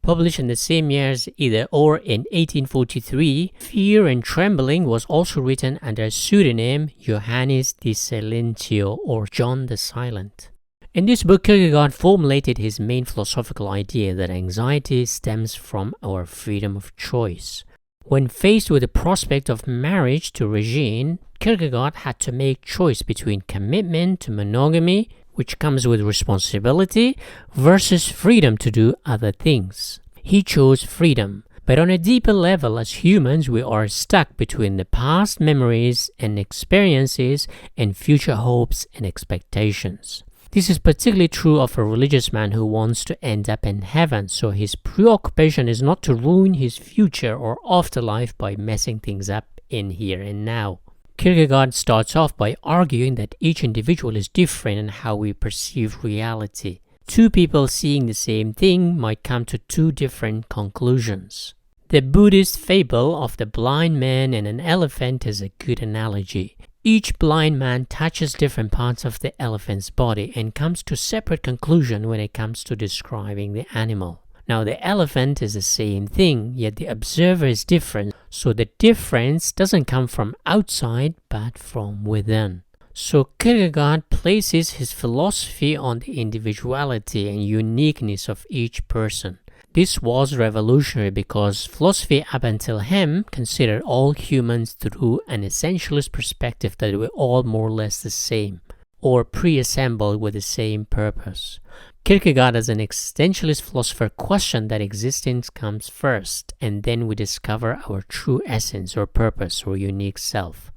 Published in the same year as Either Or in 1843, Fear and Trembling was also written under a pseudonym Johannes di Silentio or John the Silent. In this book, Kierkegaard formulated his main philosophical idea that anxiety stems from our freedom of choice. When faced with the prospect of marriage to Regine, Kierkegaard had to make choice between commitment to monogamy, which comes with responsibility, versus freedom to do other things. He chose freedom, but on a deeper level as humans we are stuck between the past memories and experiences and future hopes and expectations. This is particularly true of a religious man who wants to end up in heaven, so his preoccupation is not to ruin his future or afterlife by messing things up in here and now. Kierkegaard starts off by arguing that each individual is different in how we perceive reality. Two people seeing the same thing might come to two different conclusions. The Buddhist fable of the blind man and an elephant is a good analogy. Each blind man touches different parts of the elephant's body and comes to separate conclusions when it comes to describing the animal. Now the elephant is the same thing, yet the observer is different, so the difference doesn't come from outside but from within. So Kierkegaard places his philosophy on the individuality and uniqueness of each person. This was revolutionary because philosophy up until him considered all humans through an essentialist perspective that we're all more or less the same, or pre-assembled with the same purpose. Kierkegaard as an existentialist philosopher questioned that existence comes first, and then we discover our true essence or purpose or unique self.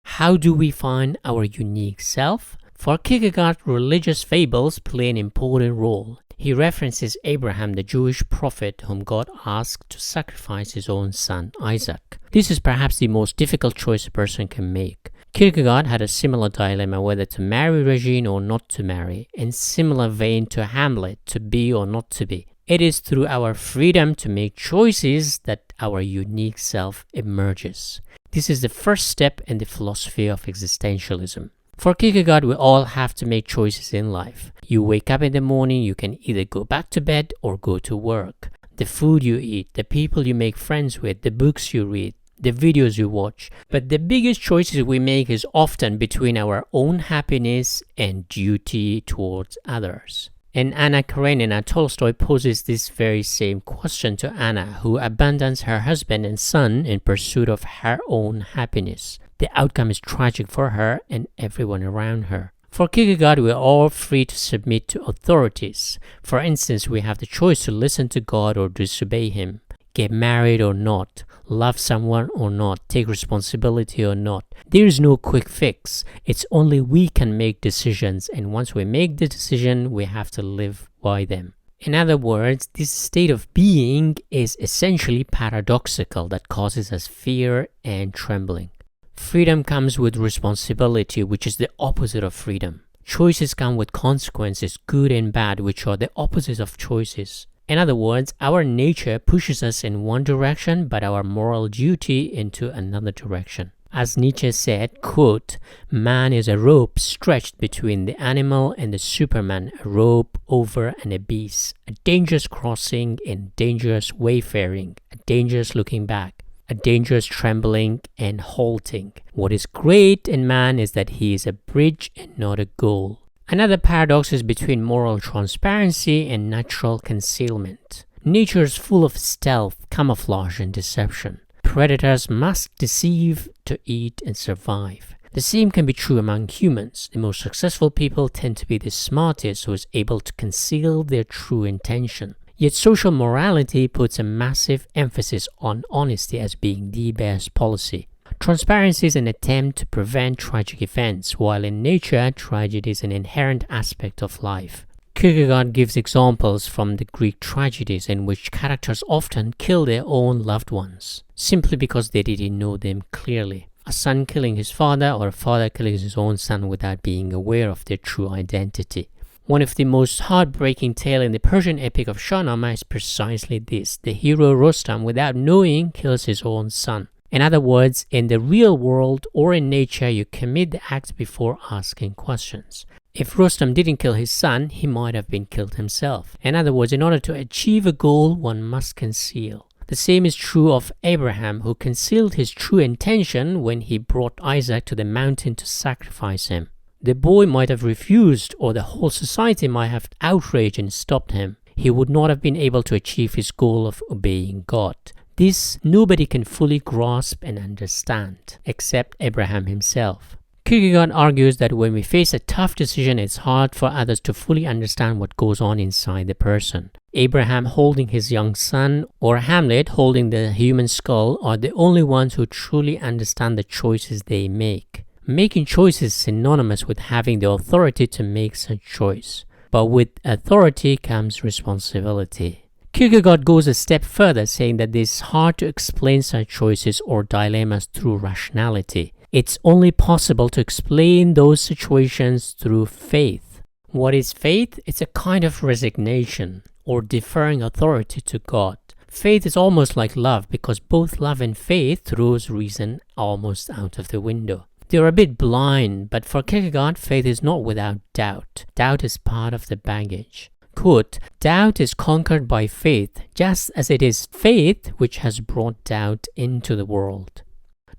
How do we find our unique self? For Kierkegaard, religious fables play an important role. He references Abraham, the Jewish prophet whom God asked to sacrifice his own son, Isaac. This is perhaps the most difficult choice a person can make. Kierkegaard had a similar dilemma whether to marry Regine or not to marry, in similar vein to Hamlet, to be or not to be. It is through our freedom to make choices that our unique self emerges. This is the first step in the philosophy of existentialism. For Kierkegaard, we all have to make choices in life. You wake up in the morning, you can either go back to bed or go to work. The food you eat, the people you make friends with, the books you read, the videos you watch. But the biggest choices we make is often between our own happiness and duty towards others. And Anna Karenina Tolstoy poses this very same question to Anna, who abandons her husband and son in pursuit of her own happiness. The outcome is tragic for her and everyone around her. For Kierkegaard, we are all free to submit to authorities. For instance, we have the choice to listen to God or disobey Him, get married or not, love someone or not, take responsibility or not. There is no quick fix. It's only we can make decisions, and once we make the decision, we have to live by them. In other words, this state of being is essentially paradoxical that causes us fear and trembling. Freedom comes with responsibility, which is the opposite of freedom. Choices come with consequences, good and bad, which are the opposites of choices. In other words, our nature pushes us in one direction, but our moral duty into another direction. As Nietzsche said, quote, "Man is a rope stretched between the animal and the Superman, a rope over an abyss, a dangerous crossing and dangerous wayfaring, a dangerous looking back, a dangerous trembling and halting. What is great in man is that he is a bridge and not a goal." Another paradox is between moral transparency and natural concealment. Nature is full of stealth, camouflage, and deception. Predators must deceive to eat and survive. The same can be true among humans. The most successful people tend to be the smartest who is able to conceal their true intention. Yet social morality puts a massive emphasis on honesty as being the best policy. Transparency is an attempt to prevent tragic events, while in nature, tragedy is an inherent aspect of life. Kierkegaard gives examples from the Greek tragedies in which characters often kill their own loved ones, simply because they didn't know them clearly. A son killing his father or a father killing his own son without being aware of their true identity. One of the most heartbreaking tales in the Persian epic of Shahnameh is precisely this. The hero Rostam, without knowing, kills his own son. In other words, in the real world or in nature, you commit the act before asking questions. If Rostam didn't kill his son, he might have been killed himself. In other words, in order to achieve a goal, one must conceal. The same is true of Abraham, who concealed his true intention when he brought Isaac to the mountain to sacrifice him. The boy might have refused, or the whole society might have outraged and stopped him. He would not have been able to achieve his goal of obeying God. This nobody can fully grasp and understand, except Abraham himself. Kierkegaard argues that when we face a tough decision, it's hard for others to fully understand what goes on inside the person. Abraham holding his young son, or Hamlet holding the human skull, are the only ones who truly understand the choices they make. Making choices is synonymous with having the authority to make such choice. But with authority comes responsibility. Kierkegaard goes a step further, saying that it is hard to explain such choices or dilemmas through rationality. It's only possible to explain those situations through faith. What is faith? It's a kind of resignation or deferring authority to God. Faith is almost like love, because both love and faith throws reason almost out of the window. They're a bit blind, but for Kierkegaard, faith is not without doubt. Doubt is part of the baggage. Quote, doubt is conquered by faith, just as it is faith which has brought doubt into the world.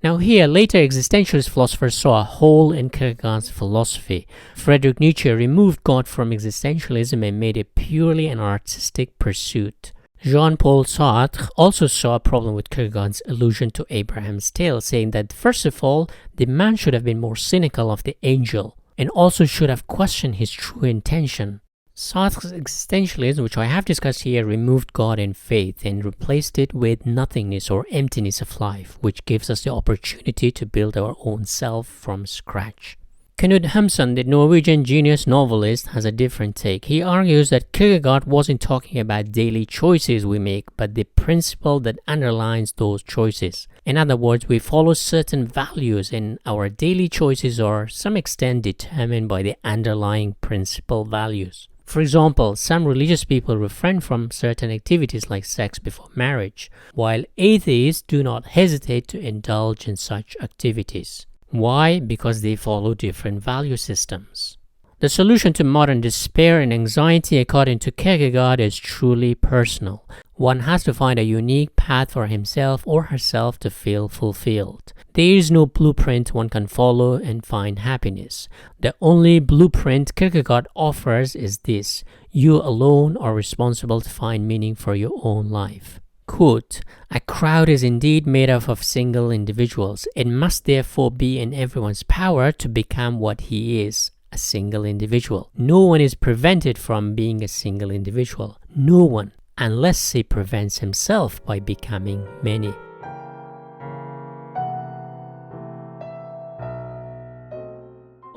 Now here, later existentialist philosophers saw a hole in Kierkegaard's philosophy. Friedrich Nietzsche removed God from existentialism and made it purely an artistic pursuit. Jean-Paul Sartre also saw a problem with Kierkegaard's allusion to Abraham's tale, saying that first of all, the man should have been more cynical of the angel, and also should have questioned his true intention. Sartre's existentialism, which I have discussed here, removed God and faith and replaced it with nothingness or emptiness of life, which gives us the opportunity to build our own self from scratch. Knut Hamsun, the Norwegian genius novelist, has a different take. He argues that Kierkegaard wasn't talking about daily choices we make, but the principle that underlines those choices. In other words, we follow certain values, and our daily choices are, to some extent, determined by the underlying principal values. For example, some religious people refrain from certain activities like sex before marriage, while atheists do not hesitate to indulge in such activities. Why? Because they follow different value systems. The solution to modern despair and anxiety, according to Kierkegaard, is truly personal. One has to find a unique path for himself or herself to feel fulfilled. There is no blueprint one can follow and find happiness. The only blueprint Kierkegaard offers is this: you alone are responsible to find meaning for your own life. Quote, a crowd is indeed made up of single individuals. It must therefore be in everyone's power to become what he is, a single individual. No one is prevented from being a single individual. No one, unless he prevents himself by becoming many.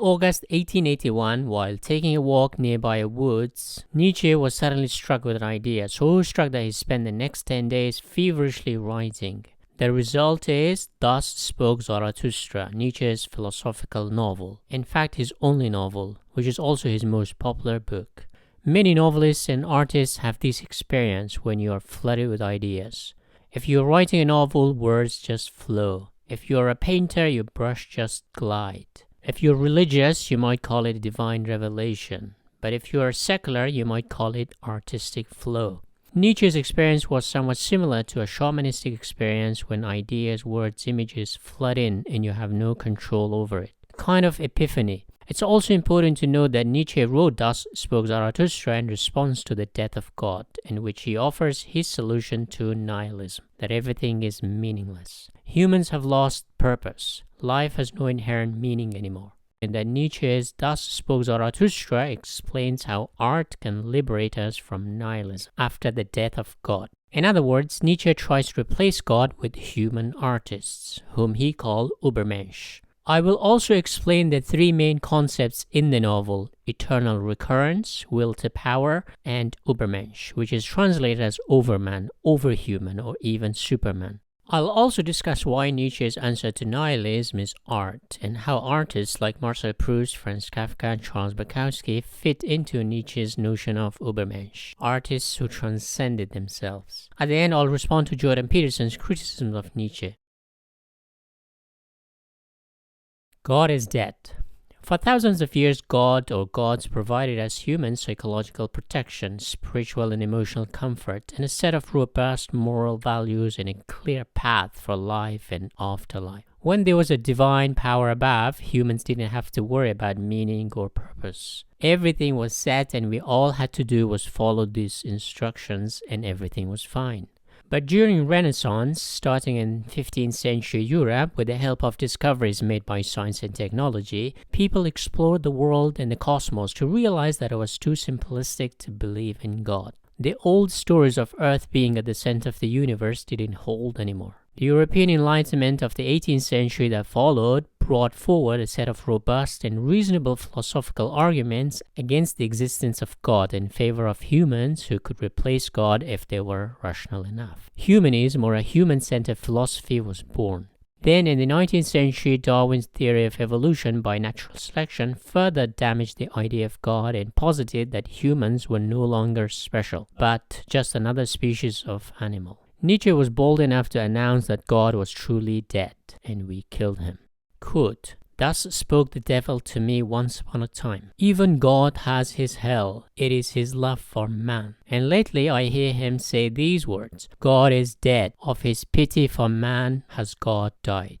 August 1881, while taking a walk nearby a woods, Nietzsche was suddenly struck with an idea, so struck that he spent the next 10 days feverishly writing. The result is Thus Spoke Zarathustra, Nietzsche's philosophical novel. In fact, his only novel, which is also his most popular book. Many novelists and artists have this experience when you are flooded with ideas. If you are writing a novel, words just flow. If you are a painter, your brush just glide. If you're religious, you might call it divine revelation. But if you are secular, you might call it artistic flow. Nietzsche's experience was somewhat similar to a shamanistic experience when ideas, words, images flood in and you have no control over it. Kind of epiphany. It's also important to note that Nietzsche wrote Thus Spoke Zarathustra in response to the death of God, in which he offers his solution to nihilism, that everything is meaningless. Humans have lost purpose. Life has no inherent meaning anymore. And that Nietzsche's Thus Spoke Zarathustra explains how art can liberate us from nihilism after the death of God. In other words, Nietzsche tries to replace God with human artists, whom he called Ubermensch. I will also explain the three main concepts in the novel: eternal recurrence, will to power, and Ubermensch, which is translated as overman, overhuman, or even superman. I'll also discuss why Nietzsche's answer to nihilism is art, and how artists like Marcel Proust, Franz Kafka, and Charles Bukowski fit into Nietzsche's notion of Ubermensch, artists who transcended themselves. At the end, I'll respond to Jordan Peterson's criticism of Nietzsche. God is dead. For thousands of years, God or gods provided us humans psychological protection, spiritual and emotional comfort, and a set of robust moral values and a clear path for life and afterlife. When there was a divine power above, humans didn't have to worry about meaning or purpose. Everything was set and we all had to do was follow these instructions and everything was fine. But during Renaissance, starting in 15th century Europe, with the help of discoveries made by science and technology, people explored the world and the cosmos to realize that it was too simplistic to believe in God. The old stories of Earth being at the center of the universe didn't hold anymore. The European Enlightenment of the 18th century that followed brought forward a set of robust and reasonable philosophical arguments against the existence of God in favor of humans who could replace God if they were rational enough. Humanism, or a human-centered philosophy, was born. Then in the 19th century, Darwin's theory of evolution by natural selection further damaged the idea of God and posited that humans were no longer special, but just another species of animal. Nietzsche was bold enough to announce that God was truly dead, and we killed him. Quote, "Thus spoke the devil to me once upon a time. Even God has his hell. It is his love for man. And lately I hear him say these words, God is dead. Of his pity for man has God died."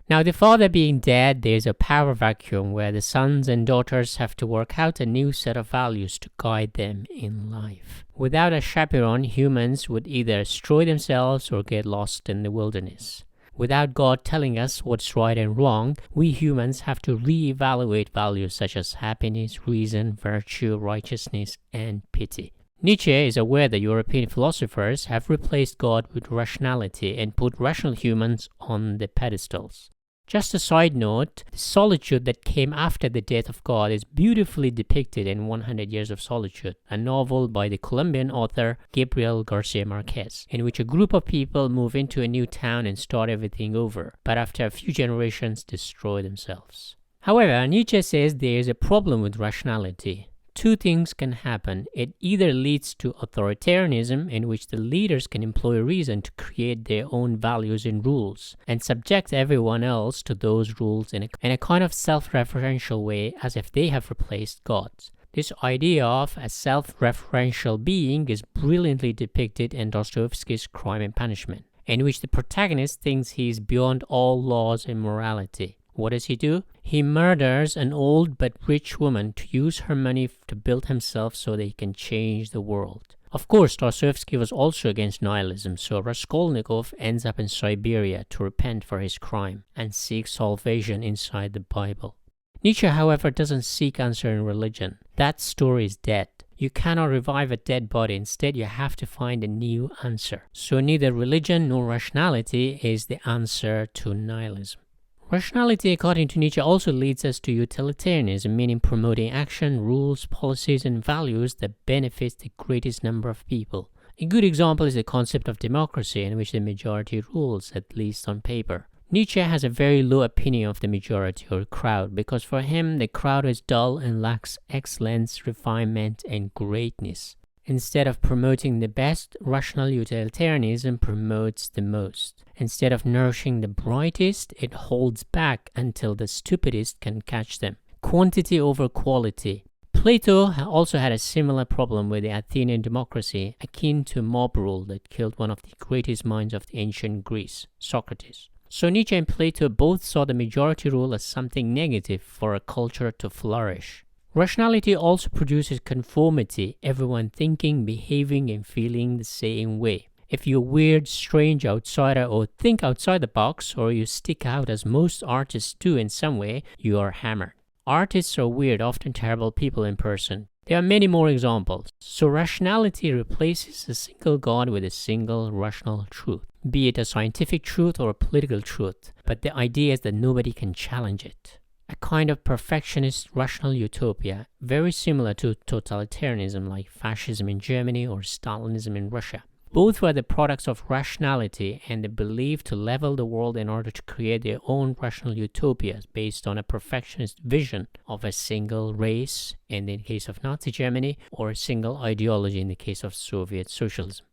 Now, the father being dead, there is a power vacuum where the sons and daughters have to work out a new set of values to guide them in life. Without a chaperone, humans would either destroy themselves or get lost in the wilderness. Without God telling us what's right and wrong, we humans have to re-evaluate values such as happiness, reason, virtue, righteousness, and pity. Nietzsche is aware that European philosophers have replaced God with rationality and put rational humans on the pedestals. Just a side note, the solitude that came after the death of God is beautifully depicted in 100 Years of Solitude, a novel by the Colombian author Gabriel Garcia Marquez, in which a group of people move into a new town and start everything over, but after a few generations destroy themselves. However, Nietzsche says there is a problem with rationality. Two things can happen. It either leads to authoritarianism, in which the leaders can employ reason to create their own values and rules, and subject everyone else to those rules in a kind of self-referential way, as if they have replaced God. This idea of a self-referential being is brilliantly depicted in Dostoevsky's Crime and Punishment, in which the protagonist thinks he is beyond all laws and morality. What does he do? He murders an old but rich woman to use her money to build himself so that he can change the world. Of course, Dostoevsky was also against nihilism, so Raskolnikov ends up in Siberia to repent for his crime and seek salvation inside the Bible. Nietzsche, however, doesn't seek answer in religion. That story is dead. You cannot revive a dead body. Instead, you have to find a new answer. So neither religion nor rationality is the answer to nihilism. Rationality, according to Nietzsche, also leads us to utilitarianism, meaning promoting action, rules, policies, and values that benefit the greatest number of people. A good example is the concept of democracy, in which the majority rules, at least on paper. Nietzsche has a very low opinion of the majority or crowd, because for him the crowd is dull and lacks excellence, refinement, and greatness. Instead of promoting the best, rational utilitarianism promotes the most. Instead of nourishing the brightest, it holds back until the stupidest can catch them. Quantity over quality. Plato also had a similar problem with the Athenian democracy, akin to mob rule that killed one of the greatest minds of the ancient Greece, Socrates. So Nietzsche and Plato both saw the majority rule as something negative for a culture to flourish. Rationality also produces conformity, everyone thinking, behaving, and feeling the same way. If you're weird, strange, outsider, or think outside the box, or you stick out as most artists do in some way, you are hammered. Artists are weird, often terrible people in person. There are many more examples. So rationality replaces a single God with a single rational truth, be it a scientific truth or a political truth, but the idea is that nobody can challenge it. A kind of perfectionist rational utopia, very similar to totalitarianism like fascism in Germany or Stalinism in Russia. Both were the products of rationality and the belief to level the world in order to create their own rational utopias based on a perfectionist vision of a single race, in the case of Nazi Germany, or a single ideology in the case of Soviet socialism.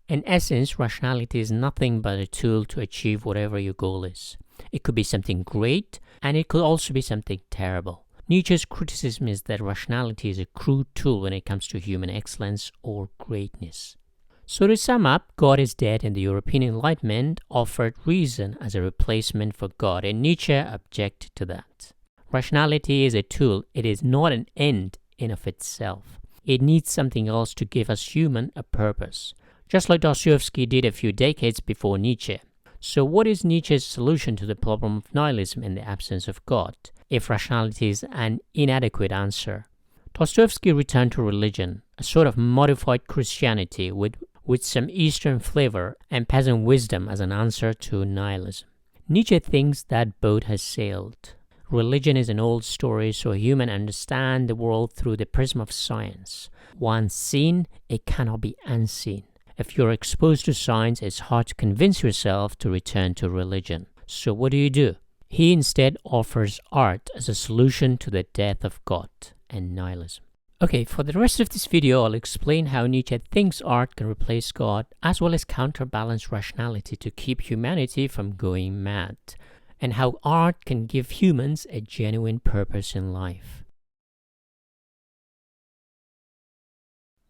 In essence, rationality is nothing but a tool to achieve whatever your goal is. It could be something great, and it could also be something terrible. Nietzsche's criticism is that rationality is a crude tool when it comes to human excellence or greatness. So to sum up, God is dead and the European Enlightenment offered reason as a replacement for God, and Nietzsche objected to that. Rationality is a tool, it is not an end in of itself. It needs something else to give us human a purpose, just like Dostoevsky did a few decades before Nietzsche. So what is Nietzsche's solution to the problem of nihilism in the absence of God, if rationality is an inadequate answer? Dostoevsky returned to religion, a sort of modified Christianity with some Eastern flavor and peasant wisdom as an answer to nihilism. Nietzsche thinks that boat has sailed. Religion is an old story, so humans understand the world through the prism of science. Once seen, it cannot be unseen. If you're exposed to science, it's hard to convince yourself to return to religion. So what do? He instead offers art as a solution to the death of God and nihilism. Okay, for the rest of this video, I'll explain how Nietzsche thinks art can replace God, as well as counterbalance rationality to keep humanity from going mad, and how art can give humans a genuine purpose in life.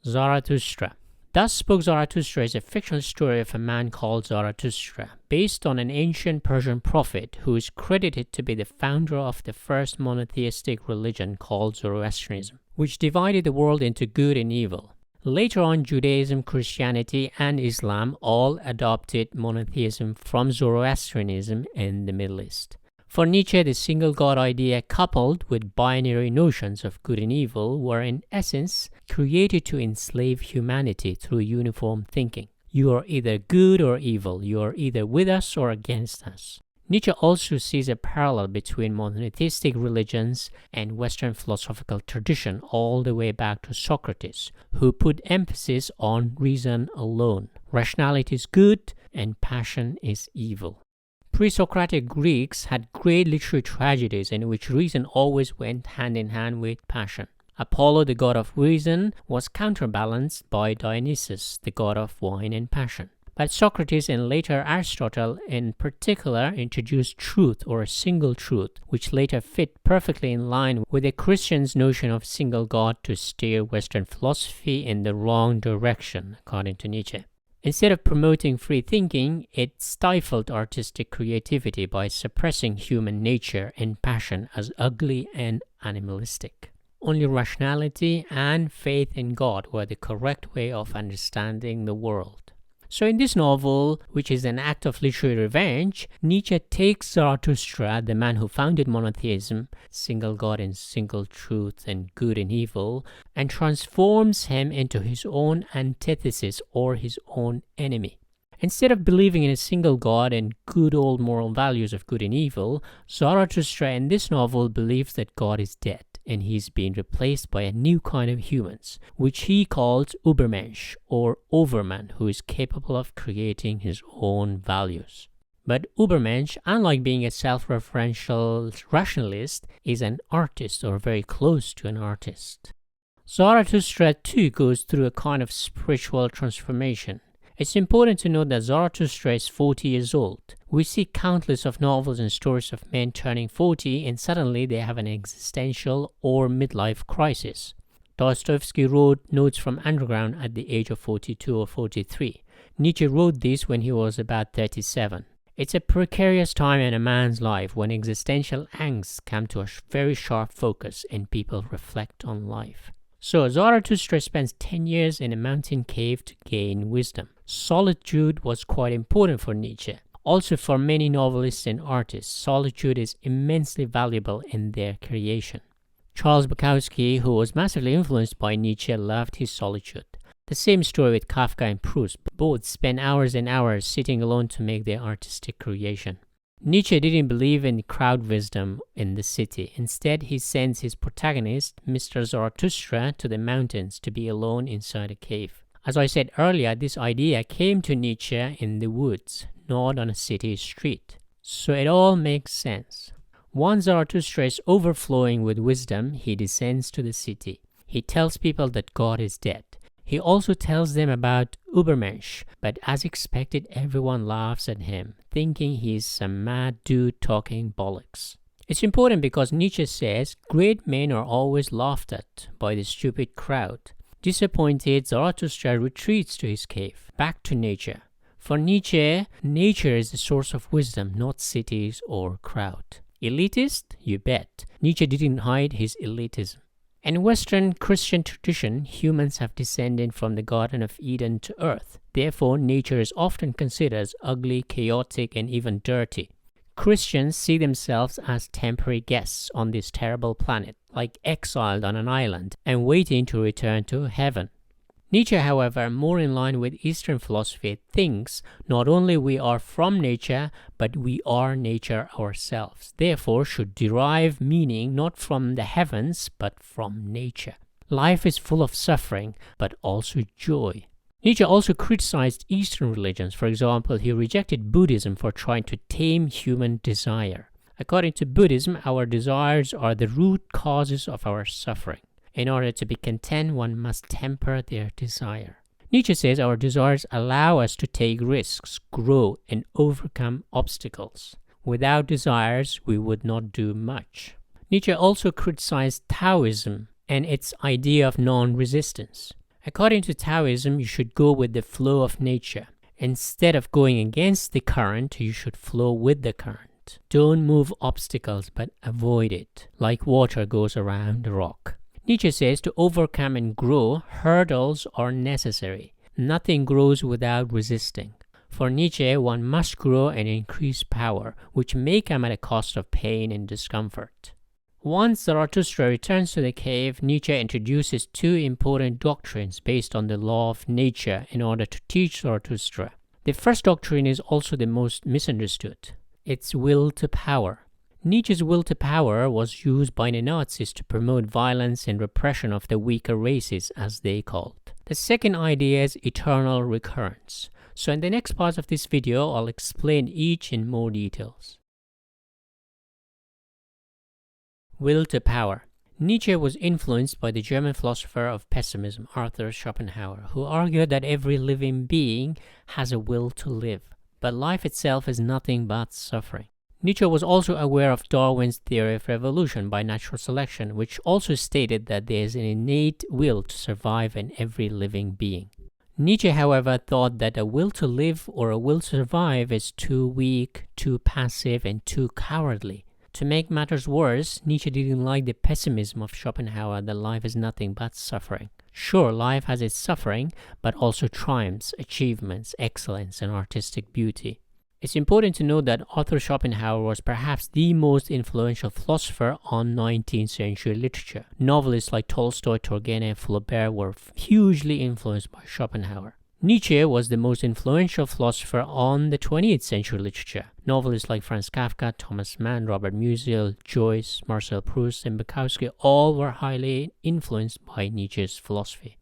Zarathustra. Thus Spoke Zarathustra is a fictional story of a man called Zarathustra, based on an ancient Persian prophet who is credited to be the founder of the first monotheistic religion called Zoroastrianism, which divided the world into good and evil. Later on, Judaism, Christianity, and Islam all adopted monotheism from Zoroastrianism in the Middle East. For Nietzsche, the single God idea coupled with binary notions of good and evil were in essence created to enslave humanity through uniform thinking. You are either good or evil, you are either with us or against us. Nietzsche also sees a parallel between monotheistic religions and Western philosophical tradition all the way back to Socrates, who put emphasis on reason alone. Rationality is good and passion is evil. Pre-Socratic Greeks had great literary tragedies in which reason always went hand in hand with passion. Apollo, the god of reason, was counterbalanced by Dionysus, the god of wine and passion. But Socrates and later Aristotle in particular introduced truth or a single truth, which later fit perfectly in line with the Christian's notion of single God to steer Western philosophy in the wrong direction, according to Nietzsche. Instead of promoting free thinking, it stifled artistic creativity by suppressing human nature and passion as ugly and animalistic. Only rationality and faith in God were the correct way of understanding the world. So in this novel, which is an act of literary revenge, Nietzsche takes Zarathustra, the man who founded monotheism, single God and single truth and good and evil, and transforms him into his own antithesis or his own enemy. Instead of believing in a single God and good old moral values of good and evil, Zarathustra in this novel believes that God is dead and he's being replaced by a new kind of humans, which he calls Ubermensch or overman, who is capable of creating his own values. But Ubermensch, unlike being a self-referential rationalist, is an artist or very close to an artist. Zarathustra too goes through a kind of spiritual transformation. It's important to note that Zarathustra is 40 years old. We see countless of novels and stories of men turning 40 and suddenly they have an existential or midlife crisis. Dostoevsky wrote Notes from Underground at the age of 42 or 43. Nietzsche wrote this when he was about 37. It's a precarious time in a man's life when existential angst come to a very sharp focus and people reflect on life. So Zarathustra spends 10 years in a mountain cave to gain wisdom. Solitude was quite important for Nietzsche. Also for many novelists and artists, solitude is immensely valuable in their creation. Charles Bukowski, who was massively influenced by Nietzsche, loved his solitude. The same story with Kafka and Proust. Both spent hours and hours sitting alone to make their artistic creation. Nietzsche didn't believe in crowd wisdom in the city. Instead, he sends his protagonist, Mr. Zarathustra, to the mountains to be alone inside a cave. As I said earlier, this idea came to Nietzsche in the woods, not on a city street. So it all makes sense. Once Zarathustra is overflowing with wisdom, he descends to the city. He tells people that God is dead. He also tells them about Ubermensch, but as expected, everyone laughs at him, thinking he's some mad dude talking bollocks. It's important because Nietzsche says great men are always laughed at by the stupid crowd. Disappointed, Zarathustra retreats to his cave, back to nature. For Nietzsche, nature is the source of wisdom, not cities or crowd. Elitist? You bet. Nietzsche didn't hide his elitism. In Western Christian tradition, humans have descended from the Garden of Eden to Earth. Therefore, nature is often considered as ugly, chaotic, and even dirty. Christians see themselves as temporary guests on this terrible planet, like exiled on an island and waiting to return to heaven. Nietzsche, however, more in line with Eastern philosophy, thinks not only we are from nature, but we are nature ourselves, therefore should derive meaning not from the heavens, but from nature. Life is full of suffering, but also joy. Nietzsche also criticized Eastern religions. For example, he rejected Buddhism for trying to tame human desire. According to Buddhism, our desires are the root causes of our suffering. In order to be content, one must temper their desire. Nietzsche says our desires allow us to take risks, grow, and overcome obstacles. Without desires, we would not do much. Nietzsche also criticized Taoism and its idea of non-resistance. According to Taoism, you should go with the flow of nature. Instead of going against the current, you should flow with the current. Don't move obstacles, but avoid it, like water goes around a rock. Nietzsche says to overcome and grow, hurdles are necessary. Nothing grows without resisting. For Nietzsche, one must grow and increase power, which may come at a cost of pain and discomfort. Once Zarathustra returns to the cave, Nietzsche introduces two important doctrines based on the law of nature in order to teach Zarathustra. The first doctrine is also the most misunderstood. It's will to power. Nietzsche's will to power was used by the Nazis to promote violence and repression of the weaker races, as they called. The second idea is eternal recurrence. So in the next part of this video, I'll explain each in more details. Will to power. Nietzsche was influenced by the German philosopher of pessimism, Arthur Schopenhauer, who argued that every living being has a will to live, but life itself is nothing but suffering. Nietzsche was also aware of Darwin's theory of evolution by natural selection, which also stated that there is an innate will to survive in every living being. Nietzsche, however, thought that a will to live or a will to survive is too weak, too passive, and too cowardly. To make matters worse, Nietzsche didn't like the pessimism of Schopenhauer that life is nothing but suffering. Sure, life has its suffering, but also triumphs, achievements, excellence, and artistic beauty. It's important to note that Arthur Schopenhauer was perhaps the most influential philosopher on 19th century literature. Novelists like Tolstoy, Turgenev, Flaubert were hugely influenced by Schopenhauer. Nietzsche was the most influential philosopher on the 20th century literature. Novelists like Franz Kafka, Thomas Mann, Robert Musil, Joyce, Marcel Proust, and Bukowski all were highly influenced by Nietzsche's philosophy.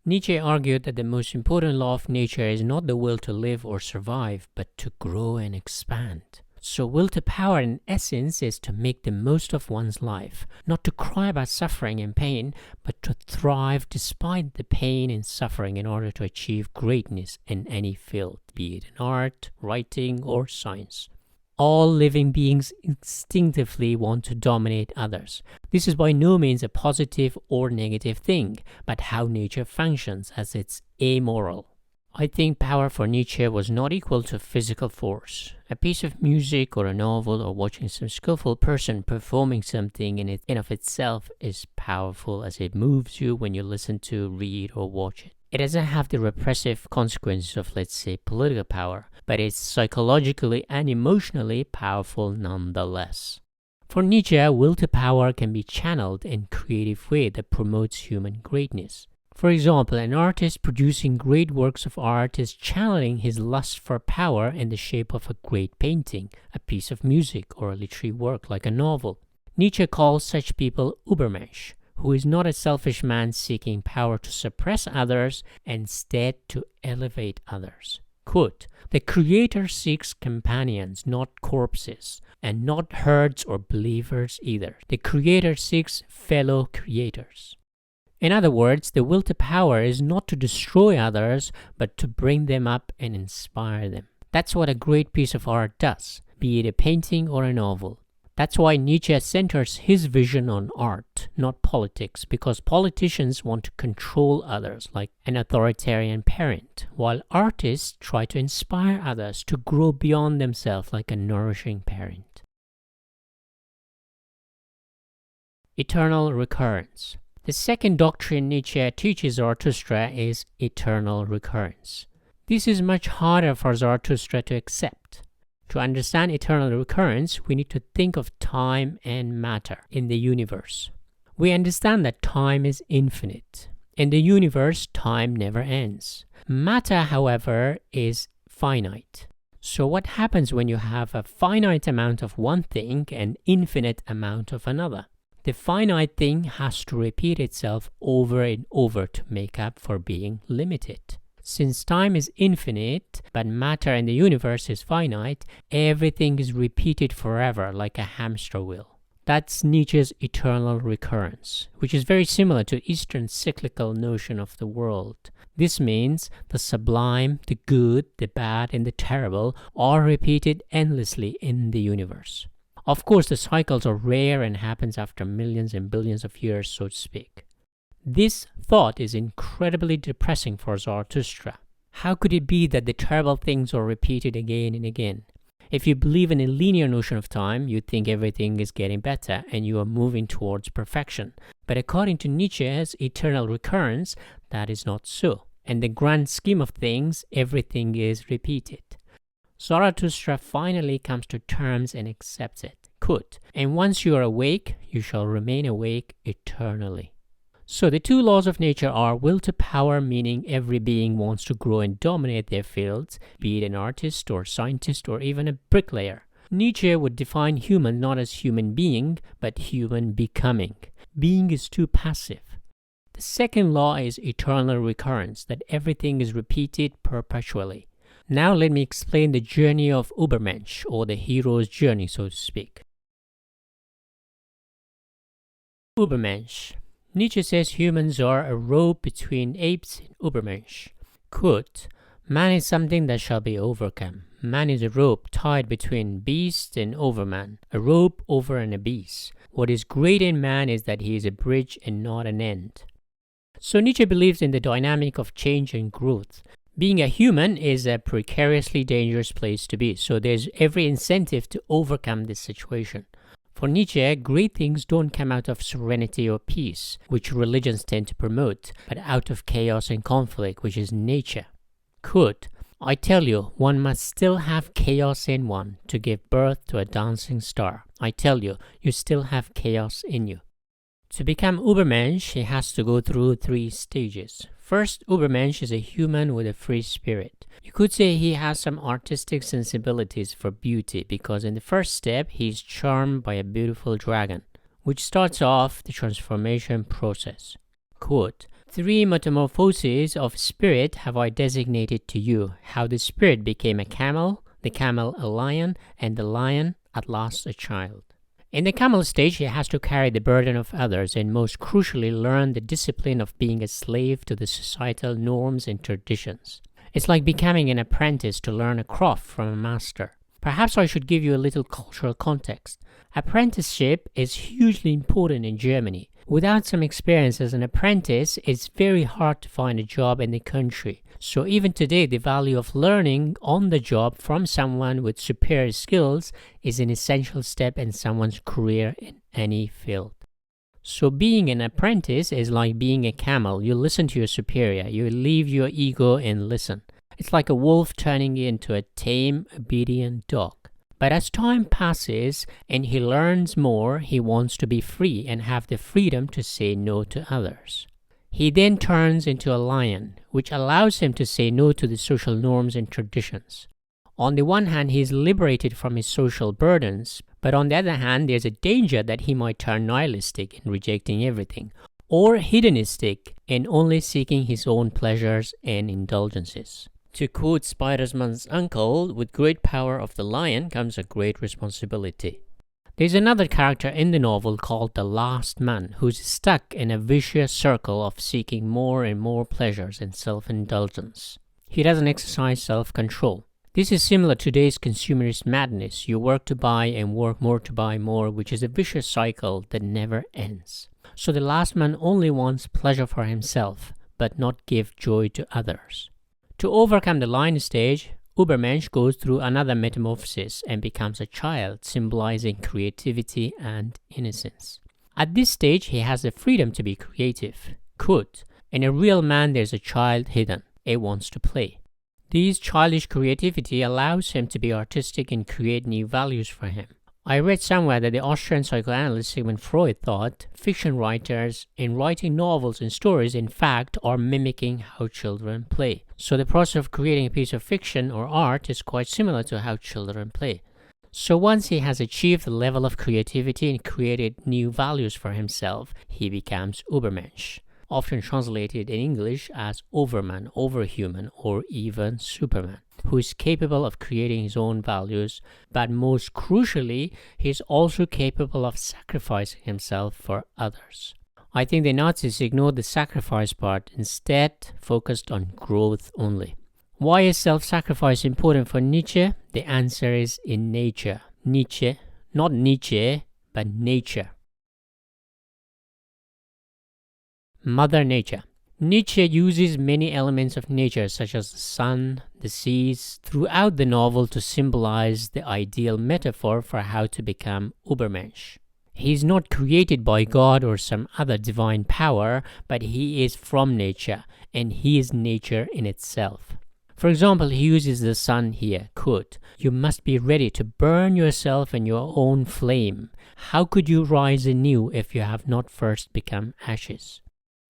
Nietzsche argued that the most important law of nature is not the will to live or survive, but to grow and expand. So will to power in essence is to make the most of one's life, not to cry about suffering and pain, but to thrive despite the pain and suffering in order to achieve greatness in any field, be it in art, writing, or science. All living beings instinctively want to dominate others. This is by no means a positive or negative thing, but how nature functions, as it's amoral. I think power for Nietzsche was not equal to physical force. A piece of music or a novel or watching some skillful person performing something in and of itself is powerful, as it moves you when you listen to, read, or watch it. It doesn't have the repressive consequences of, let's say, political power, but it's psychologically and emotionally powerful nonetheless. For Nietzsche, will to power can be channeled in a creative way that promotes human greatness. For example, an artist producing great works of art is channeling his lust for power in the shape of a great painting, a piece of music, or a literary work like a novel. Nietzsche calls such people Ubermensch, who is not a selfish man seeking power to suppress others, instead to elevate others. Quote, "The Creator seeks companions, not corpses, and not herds or believers either. The Creator seeks fellow creators." In other words, the will to power is not to destroy others, but to bring them up and inspire them. That's what a great piece of art does, be it a painting or a novel. That's why Nietzsche centers his vision on art, not politics, because politicians want to control others like an authoritarian parent, while artists try to inspire others to grow beyond themselves like a nourishing parent. Eternal recurrence. The second doctrine Nietzsche teaches Zarathustra is eternal recurrence. This is much harder for Zarathustra to accept. To understand eternal recurrence, we need to think of time and matter in the universe. We understand that time is infinite. In the universe, time never ends. Matter, however, is finite. So what happens when you have a finite amount of one thing and infinite amount of another? The finite thing has to repeat itself over and over to make up for being limited. Since time is infinite, but matter in the universe is finite, everything is repeated forever like a hamster wheel. That's Nietzsche's eternal recurrence, which is very similar to Eastern cyclical notion of the world. This means the sublime, the good, the bad, and the terrible are repeated endlessly in the universe. Of course, the cycles are rare and happens after millions and billions of years, so to speak. This thought is incredibly depressing for Zarathustra. How could it be that the terrible things are repeated again and again? If you believe in a linear notion of time, you think everything is getting better and you are moving towards perfection. But according to Nietzsche's eternal recurrence, that is not so. In the grand scheme of things, everything is repeated. Zarathustra finally comes to terms and accepts it. Quote, "And once you are awake, you shall remain awake eternally." So the two laws of nature are will to power, meaning every being wants to grow and dominate their fields, be it an artist or scientist or even a bricklayer. Nietzsche would define human not as human being, but human becoming. Being is too passive. The second law is eternal recurrence, that everything is repeated perpetually. Now let me explain the journey of Ubermensch, or the hero's journey, so to speak. Ubermensch. Nietzsche says humans are a rope between apes and Ubermensch. Quote, "Man is something that shall be overcome. Man is a rope tied between beast and overman, a rope over an abyss. What is great in man is that he is a bridge and not an end." So Nietzsche believes in the dynamic of change and growth. Being a human is a precariously dangerous place to be, so there's every incentive to overcome this situation. For Nietzsche, great things don't come out of serenity or peace, which religions tend to promote, but out of chaos and conflict, which is nature. Quote, "I tell you, one must still have chaos in one to give birth to a dancing star. I tell you, you still have chaos in you." To become Ubermensch, he has to go through 3 stages. First, Ubermensch is a human with a free spirit. You could say he has some artistic sensibilities for beauty because in the first step, he is charmed by a beautiful dragon, which starts off the transformation process. Quote, "3 metamorphoses of spirit have I designated to you, how the spirit became a camel, the camel a lion, and the lion at last a child." In the camel stage, he has to carry the burden of others and most crucially learn the discipline of being a slave to the societal norms and traditions. It's like becoming an apprentice to learn a craft from a master. Perhaps I should give you a little cultural context. Apprenticeship is hugely important in Germany. Without some experience as an apprentice, it's very hard to find a job in the country. So even today, the value of learning on the job from someone with superior skills is an essential step in someone's career in any field. So being an apprentice is like being a camel. You listen to your superior, you leave your ego and listen. It's like a wolf turning into a tame, obedient dog. But as time passes and he learns more, he wants to be free and have the freedom to say no to others. He then turns into a lion, which allows him to say no to the social norms and traditions. On the one hand, he is liberated from his social burdens, but on the other hand, there's a danger that he might turn nihilistic in rejecting everything, or hedonistic in only seeking his own pleasures and indulgences. To quote Spider-Man's uncle, with great power of the lion comes a great responsibility. There's another character in the novel called the last man, who's stuck in a vicious circle of seeking more and more pleasures and self-indulgence. He doesn't exercise self-control. This is similar to today's consumerist madness. You work to buy and work more to buy more, which is a vicious cycle that never ends. So the last man only wants pleasure for himself, but not give joy to others. To overcome the lion stage, Ubermensch goes through another metamorphosis and becomes a child, symbolizing creativity and innocence. At this stage, he has the freedom to be creative. Could. In a real man, there's a child hidden. It wants to play. This childish creativity allows him to be artistic and create new values for him. I read somewhere that the Austrian psychoanalyst Sigmund Freud thought fiction writers, in writing novels and stories, in fact, are mimicking how children play. So the process of creating a piece of fiction or art is quite similar to how children play. So once he has achieved the level of creativity and created new values for himself, he becomes Ubermensch, often translated in English as overman, overhuman, or even superman, who is capable of creating his own values, but most crucially, he is also capable of sacrificing himself for others. I think the Nazis ignored the sacrifice part, instead focused on growth only. Why is self-sacrifice important for Nietzsche? The answer is in nature. Nietzsche, not Nietzsche, but nature. Mother Nature. Nietzsche uses many elements of nature such as the sun, the seas, throughout the novel to symbolize the ideal metaphor for how to become Ubermensch. He is not created by God or some other divine power, but he is from nature, and he is nature in itself. For example, he uses the sun here. Could. You must be ready to burn yourself in your own flame. How could you rise anew if you have not first become ashes?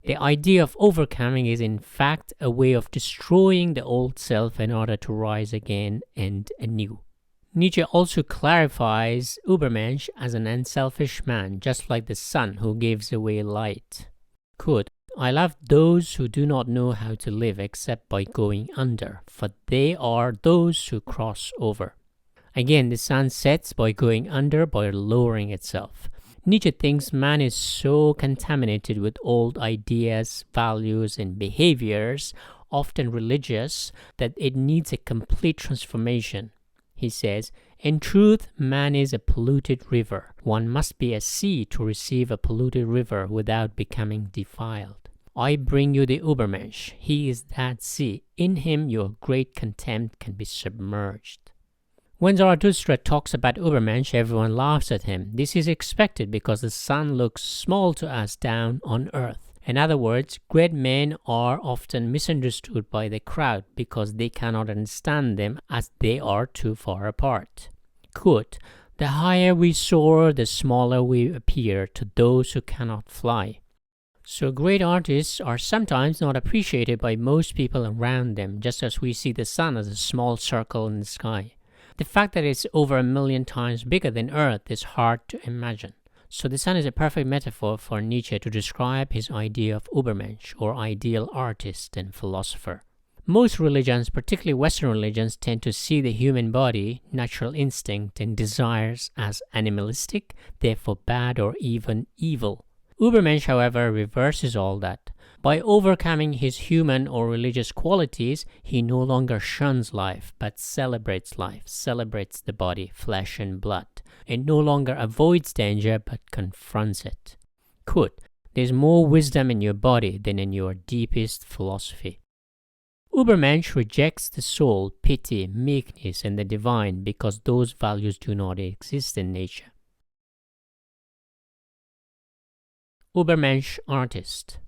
The idea of overcoming is in fact a way of destroying the old self in order to rise again and anew. Nietzsche also clarifies Ubermensch as an unselfish man, just like the sun who gives away light. Could. I love those who do not know how to live except by going under, for they are those who cross over. Again, the sun sets by going under, by lowering itself. Nietzsche thinks man is so contaminated with old ideas, values, and behaviors, often religious, that it needs a complete transformation. He says, in truth, man is a polluted river. One must be a sea to receive a polluted river without becoming defiled. I bring you the Ubermensch. He is that sea. In him your great contempt can be submerged. When Zarathustra talks about Ubermensch, everyone laughs at him. This is expected because the sun looks small to us down on earth. In other words, great men are often misunderstood by the crowd because they cannot understand them as they are too far apart. Quote, the higher we soar, the smaller we appear to those who cannot fly. So great artists are sometimes not appreciated by most people around them, just as we see the sun as a small circle in the sky. The fact that it's over 1 million times bigger than Earth is hard to imagine. So the sun is a perfect metaphor for Nietzsche to describe his idea of Ubermensch, or ideal artist and philosopher. Most religions, particularly Western religions, tend to see the human body, natural instinct, and desires as animalistic, therefore bad or even evil. Ubermensch, however, reverses all that. By overcoming his human or religious qualities, he no longer shuns life, but celebrates life, celebrates the body, flesh and blood, and no longer avoids danger, but confronts it. Quote, there's more wisdom in your body than in your deepest philosophy. Ubermensch rejects the soul, pity, meekness, and the divine because those values do not exist in nature. Ubermensch artist.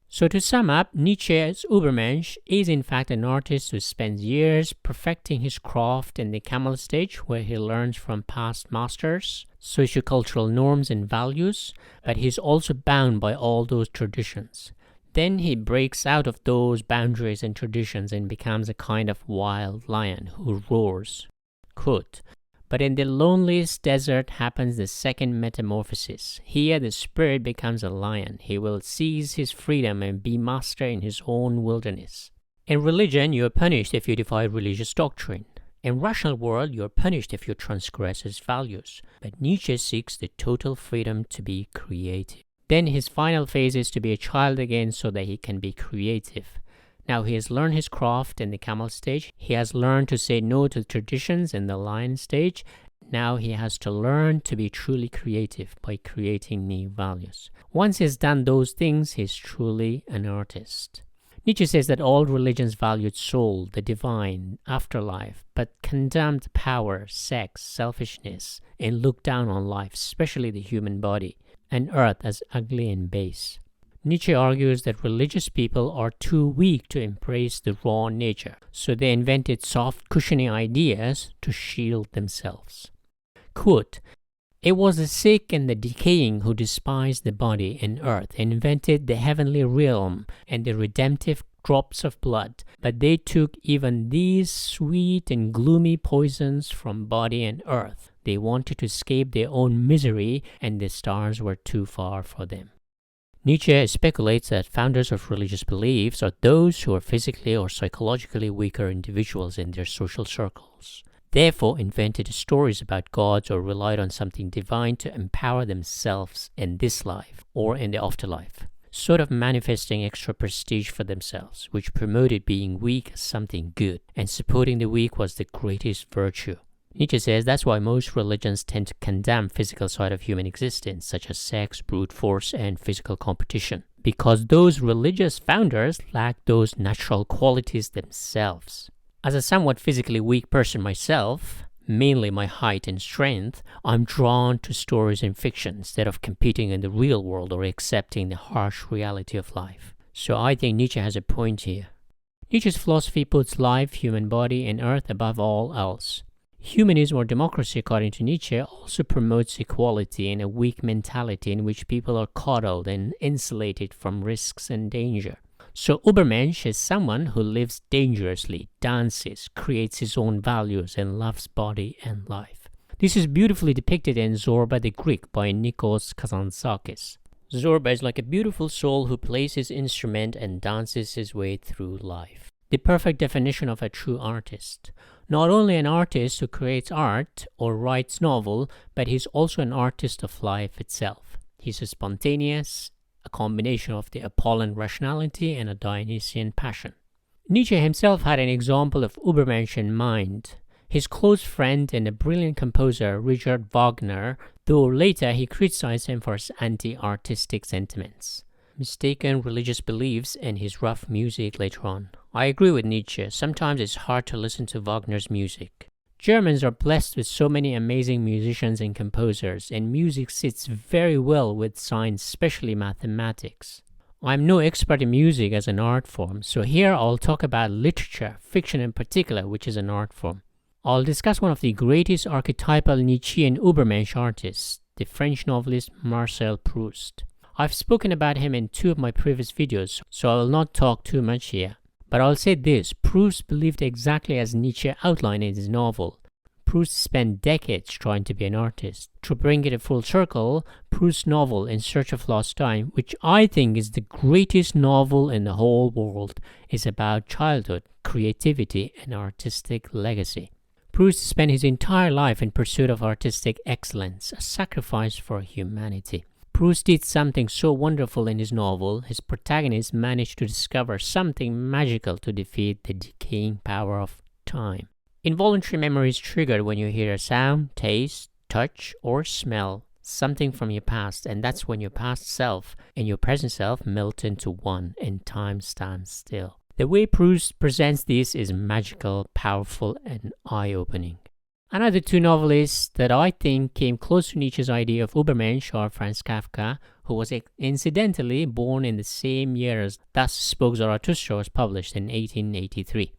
So to sum up, Nietzsche's Ubermensch is in fact an artist who spends years perfecting his craft in the Camus stage, where he learns from past masters, sociocultural norms and values, but he's also bound by all those traditions. Then he breaks out of those boundaries and traditions and becomes a kind of wild lion who roars. Quote, "But in the loneliest desert happens the second metamorphosis. Here the spirit becomes a lion. He will seize his freedom and be master in his own wilderness. In religion, you are punished if you defy religious doctrine. In rational world, you are punished if you transgress its values. But Nietzsche seeks the total freedom to be creative. Then his final phase is to be a child again so that he can be creative. Now he has learned his craft in the camel stage. He has learned to say no to traditions in the lion stage. Now he has to learn to be truly creative by creating new values. Once he has done those things, he is truly an artist." Nietzsche says that all religions valued soul, the divine, afterlife, but condemned power, sex, selfishness, and looked down on life, especially the human body, and earth as ugly and base. Nietzsche argues that religious people are too weak to embrace the raw nature, so they invented soft, cushiony ideas to shield themselves. Quote, "It was the sick and the decaying who despised the body and earth, invented the heavenly realm and the redemptive drops of blood, but they took even these sweet and gloomy poisons from body and earth. They wanted to escape their own misery, and the stars were too far for them." Nietzsche speculates that founders of religious beliefs are those who are physically or psychologically weaker individuals in their social circles, therefore invented stories about gods or relied on something divine to empower themselves in this life or in the afterlife, sort of manifesting extra prestige for themselves, which promoted being weak as something good, and supporting the weak was the greatest virtue. Nietzsche says that's why most religions tend to condemn physical side of human existence, such as sex, brute force, and physical competition, because those religious founders lack those natural qualities themselves. As a somewhat physically weak person myself, mainly my height and strength, I'm drawn to stories and fiction instead of competing in the real world or accepting the harsh reality of life. So I think Nietzsche has a point here. Nietzsche's philosophy puts life, human body, and earth above all else. Humanism or democracy, according to Nietzsche, also promotes equality and a weak mentality in which people are coddled and insulated from risks and danger. So Ubermensch is someone who lives dangerously, dances, creates his own values, and loves body and life. This is beautifully depicted in Zorba the Greek by Nikos Kazantzakis. Zorba is like a beautiful soul who plays his instrument and dances his way through life. The perfect definition of a true artist. Not only an artist who creates art or writes novel, but he's also an artist of life itself. He's a spontaneous, a combination of the Apollon rationality and a Dionysian passion. Nietzsche himself had an example of Ubermensch in mind. His close friend and a brilliant composer, Richard Wagner, though later he criticized him for his anti-artistic sentiments, mistaken religious beliefs, and his rough music later on. I agree with Nietzsche. Sometimes it's hard to listen to Wagner's music. Germans are blessed with so many amazing musicians and composers, and music sits very well with science, especially mathematics. I'm no expert in music as an art form, so here I'll talk about literature, fiction in particular, which is an art form. I'll discuss one of the greatest archetypal Nietzschean Ubermensch artists, the French novelist Marcel Proust. I've spoken about him in 2 of my previous videos, so I will not talk too much here. But I'll say this, Proust believed exactly as Nietzsche outlined in his novel. Proust spent decades trying to be an artist. To bring it a full circle, Proust's novel In Search of Lost Time, which I think is the greatest novel in the whole world, is about childhood, creativity, and artistic legacy. Proust spent his entire life in pursuit of artistic excellence, a sacrifice for humanity. Proust did something so wonderful in his novel, his protagonist managed to discover something magical to defeat the decaying power of time. Involuntary memory is triggered when you hear a sound, taste, touch, or smell something from your past, and that's when your past self and your present self melt into one and time stands still. The way Proust presents this is magical, powerful, and eye-opening. Another 2 novelists that I think came close to Nietzsche's idea of Ubermensch are Franz Kafka, who was incidentally born in the same year as Thus Spoke Zarathustra was published in 1883.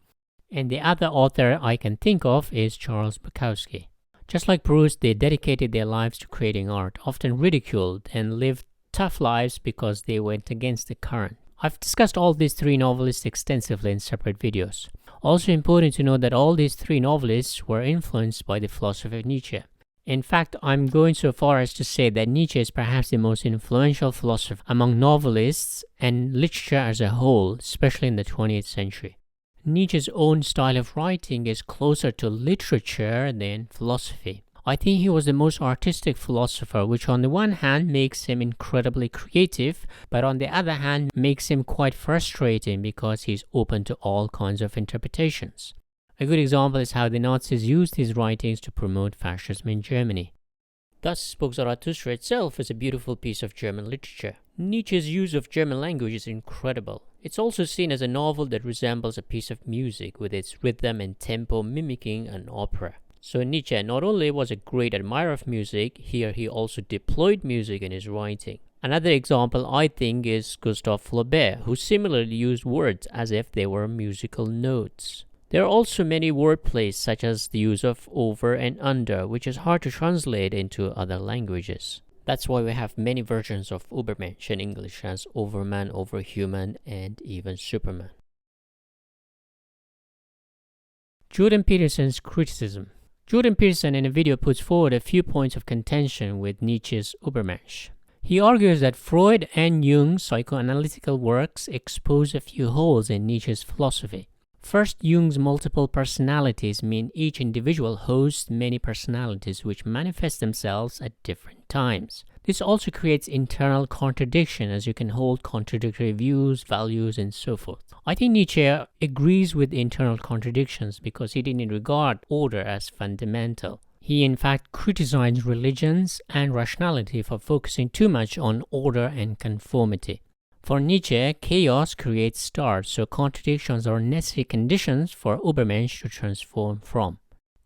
And the other author I can think of is Charles Bukowski. Just like Proust, they dedicated their lives to creating art, often ridiculed, and lived tough lives because they went against the current. I've discussed all these 3 novelists extensively in separate videos. Also important to note that all these three novelists were influenced by the philosophy of Nietzsche. In fact, I'm going so far as to say that Nietzsche is perhaps the most influential philosopher among novelists and literature as a whole, especially in the 20th century. Nietzsche's own style of writing is closer to literature than philosophy. I think he was the most artistic philosopher, which on the one hand makes him incredibly creative, but on the other hand makes him quite frustrating because he's open to all kinds of interpretations. A good example is how the Nazis used his writings to promote fascism in Germany. Thus spoke Zarathustra itself is a beautiful piece of German literature. Nietzsche's use of German language is incredible. It's also seen as a novel that resembles a piece of music with its rhythm and tempo mimicking an opera. So Nietzsche not only was a great admirer of music, here he also deployed music in his writing. Another example I think is Gustave Flaubert, who similarly used words as if they were musical notes. There are also many wordplays such as the use of over and under, which is hard to translate into other languages. That's why we have many versions of Ubermensch in English as Overman, Overhuman, and even Superman. Jordan Peterson's criticism. Jordan Peterson in a video puts forward a few points of contention with Nietzsche's Ubermensch. He argues that Freud and Jung's psychoanalytical works expose a few holes in Nietzsche's philosophy. First, Jung's multiple personalities mean each individual hosts many personalities which manifest themselves at different times. This also creates internal contradiction as you can hold contradictory views, values, and so forth. I think Nietzsche agrees with internal contradictions because he didn't regard order as fundamental. He in fact criticized religions and rationality for focusing too much on order and conformity. For Nietzsche, chaos creates stars, so contradictions are necessary conditions for Ubermensch to transform from.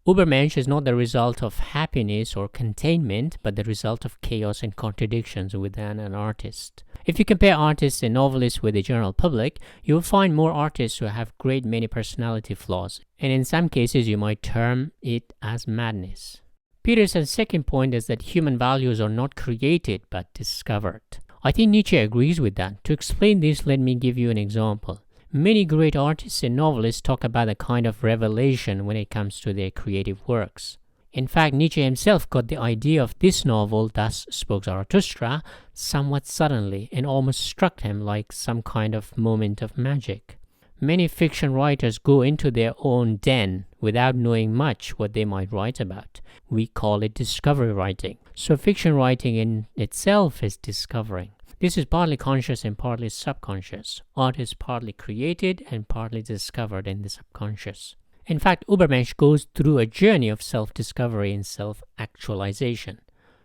Ubermensch is not the result of happiness or containment, but the result of chaos and contradictions within an artist. If you compare artists and novelists with the general public, you will find more artists who have great many personality flaws, and in some cases you might term it as madness. Peterson's second point is that human values are not created but discovered. I think Nietzsche agrees with that. To explain this, let me give you an example. Many great artists and novelists talk about a kind of revelation when it comes to their creative works. In fact, Nietzsche himself got the idea of this novel, Thus Spoke Zarathustra, somewhat suddenly and almost struck him like some kind of moment of magic. Many fiction writers go into their own den without knowing much what they might write about. We call it discovery writing. So fiction writing in itself is discovering. This is partly conscious and partly subconscious. Art is partly created and partly discovered in the subconscious. In fact, Ubermensch goes through a journey of self-discovery and self-actualization.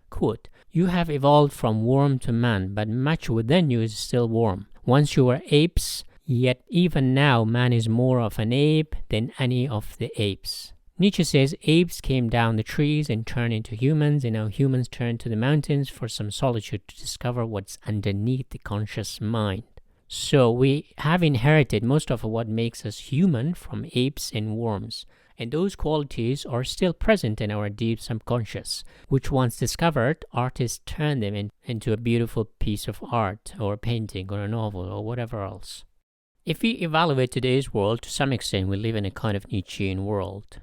Quote, "You have evolved from worm to man, but much within you is still worm. Once you were apes, yet even now man is more of an ape than any of the apes." Nietzsche says apes came down the trees and turned into humans, and now humans turn to the mountains for some solitude to discover what's underneath the conscious mind. So we have inherited most of what makes us human from apes and worms, and those qualities are still present in our deep subconscious, which once discovered, artists turn them into a beautiful piece of art, or a painting, or a novel, or whatever else. If we evaluate today's world, to some extent we live in a kind of Nietzschean world.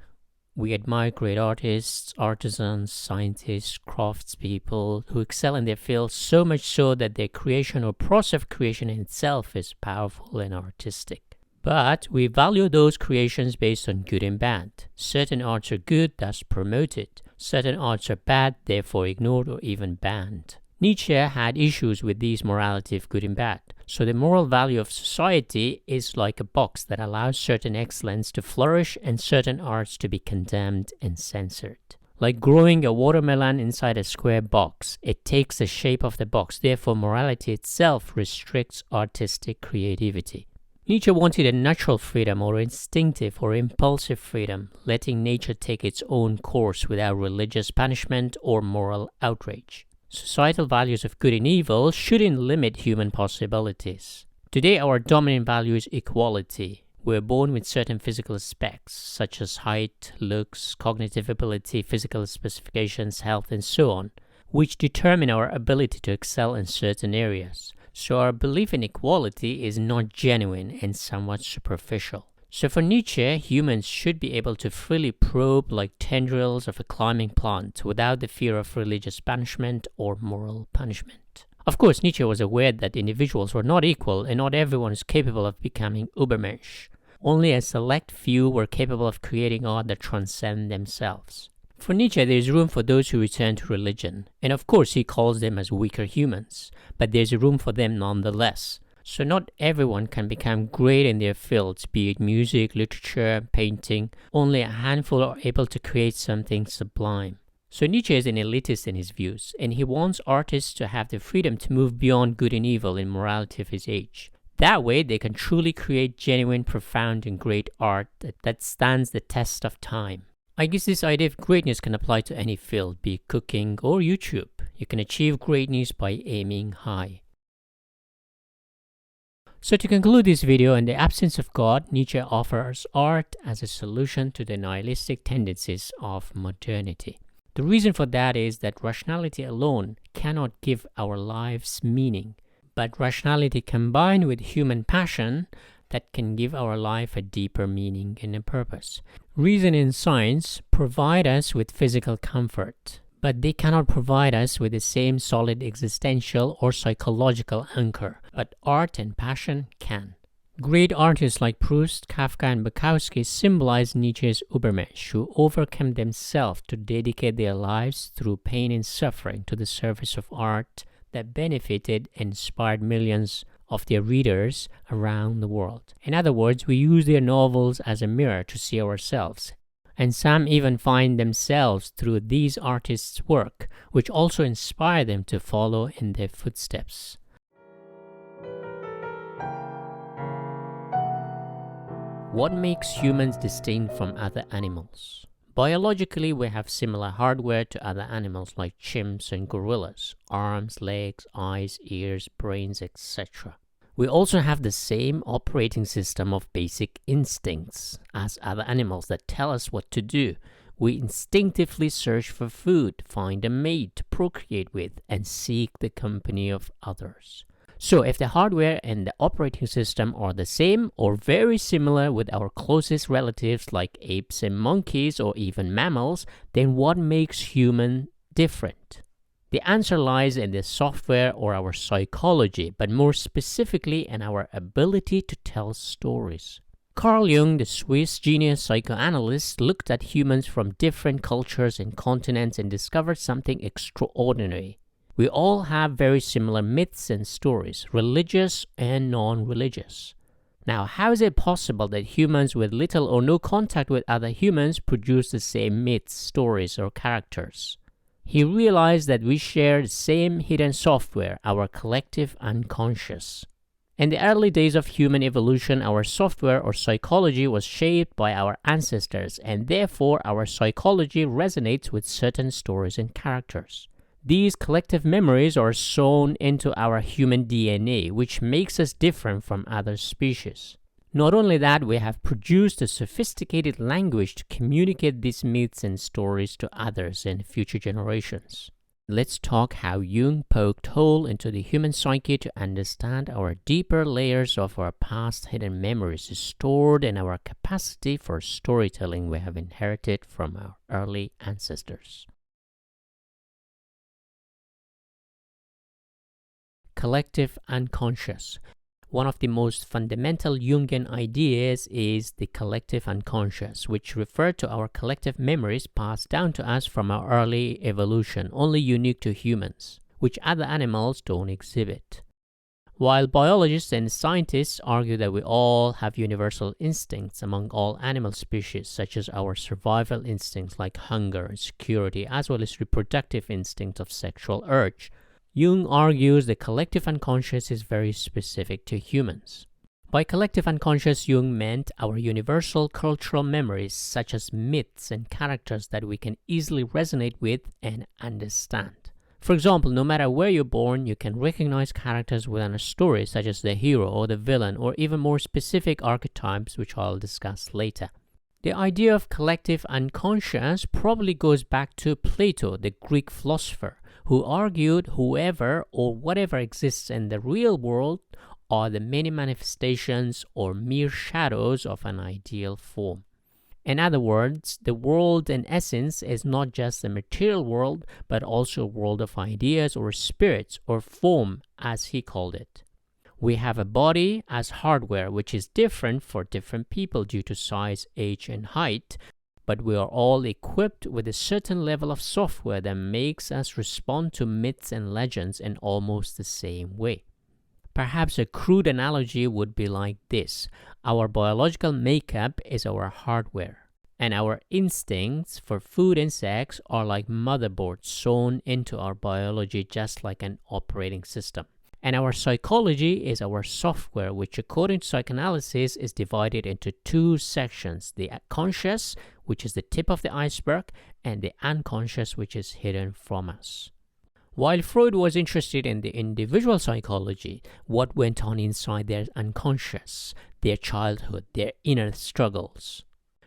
We admire great artists, artisans, scientists, craftspeople who excel in their field so much so that their creation or process of creation in itself is powerful and artistic. But we value those creations based on good and bad. Certain arts are good, thus promoted. Certain arts are bad, therefore ignored or even banned. Nietzsche had issues with these morality of good and bad. So the moral value of society is like a box that allows certain excellence to flourish and certain arts to be condemned and censored. Like growing a watermelon inside a square box, it takes the shape of the box, therefore morality itself restricts artistic creativity. Nietzsche wanted a natural freedom or instinctive or impulsive freedom, letting nature take its own course without religious punishment or moral outrage. Societal values of good and evil shouldn't limit human possibilities. Today, our dominant value is equality. We're born with certain physical specs, such as height, looks, cognitive ability, physical specifications, health, and so on, which determine our ability to excel in certain areas. So our belief in equality is not genuine and somewhat superficial. So for Nietzsche, humans should be able to freely probe like tendrils of a climbing plant without the fear of religious banishment or moral punishment. Of course, Nietzsche was aware that individuals were not equal and not everyone is capable of becoming Ubermensch. Only a select few were capable of creating art that transcend themselves. For Nietzsche, there is room for those who return to religion, and of course he calls them as weaker humans, but there is room for them nonetheless. So not everyone can become great in their fields, be it music, literature, painting. Only a handful are able to create something sublime. So Nietzsche is an elitist in his views, and he wants artists to have the freedom to move beyond good and evil in morality of his age. That way, they can truly create genuine, profound, and great art that stands the test of time. I guess this idea of greatness can apply to any field, be it cooking or YouTube. You can achieve greatness by aiming high. So to conclude this video, in the absence of God, Nietzsche offers art as a solution to the nihilistic tendencies of modernity. The reason for that is that rationality alone cannot give our lives meaning, but rationality combined with human passion that can give our life a deeper meaning and a purpose. Reason and science provide us with physical comfort, but they cannot provide us with the same solid existential or psychological anchor, but art and passion can. Great artists like Proust, Kafka, and Bukowski symbolize Nietzsche's Ubermensch, who overcome themselves to dedicate their lives through pain and suffering to the service of art that benefited and inspired millions of their readers around the world. In other words, we use their novels as a mirror to see ourselves. And some even find themselves through these artists' work, which also inspire them to follow in their footsteps. What makes humans distinct from other animals? Biologically, we have similar hardware to other animals like chimps and gorillas: arms, legs, eyes, ears, brains, etc. We also have the same operating system of basic instincts as other animals that tell us what to do. We instinctively search for food, find a mate to procreate with, and seek the company of others. So if the hardware and the operating system are the same or very similar with our closest relatives like apes and monkeys or even mammals, then what makes human different? The answer lies in the software or our psychology, but more specifically in our ability to tell stories. Carl Jung, the Swiss genius psychoanalyst, looked at humans from different cultures and continents and discovered something extraordinary. We all have very similar myths and stories, religious and non-religious. Now, how is it possible that humans with little or no contact with other humans produce the same myths, stories, or characters? He realized that we share the same hidden software, our collective unconscious. In the early days of human evolution, our software or psychology was shaped by our ancestors, and therefore our psychology resonates with certain stories and characters. These collective memories are sewn into our human DNA, which makes us different from other species. Not only that, we have produced a sophisticated language to communicate these myths and stories to others and future generations. Let's talk how Jung poked hole into the human psyche to understand our deeper layers of our past hidden memories stored in our capacity for storytelling we have inherited from our early ancestors. Collective unconscious. One of the most fundamental Jungian ideas is the collective unconscious, which refer to our collective memories passed down to us from our early evolution, only unique to humans, which other animals don't exhibit. While biologists and scientists argue that we all have universal instincts among all animal species, such as our survival instincts like hunger and security, as well as reproductive instincts of sexual urge, Jung argues the collective unconscious is very specific to humans. By collective unconscious, Jung meant our universal cultural memories, such as myths and characters that we can easily resonate with and understand. For example, no matter where you're born, you can recognize characters within a story, such as the hero or the villain, or even more specific archetypes, which I'll discuss later. The idea of collective unconscious probably goes back to Plato, the Greek philosopher, who argued whoever or whatever exists in the real world are the many manifestations or mere shadows of an ideal form. In other words, the world in essence is not just the material world, but also a world of ideas or spirits or form, as he called it. We have a body as hardware, which is different for different people due to size, age, and height, but we are all equipped with a certain level of software that makes us respond to myths and legends in almost the same way. Perhaps a crude analogy would be like this. Our biological makeup is our hardware, and our instincts for food and sex are like motherboards sewn into our biology, just like an operating system. And our psychology is our software, which according to psychoanalysis is divided into two sections: the conscious, which is the tip of the iceberg, and the unconscious, which is hidden from us. While Freud was interested in the individual psychology, what went on inside their unconscious, their childhood, their inner struggles,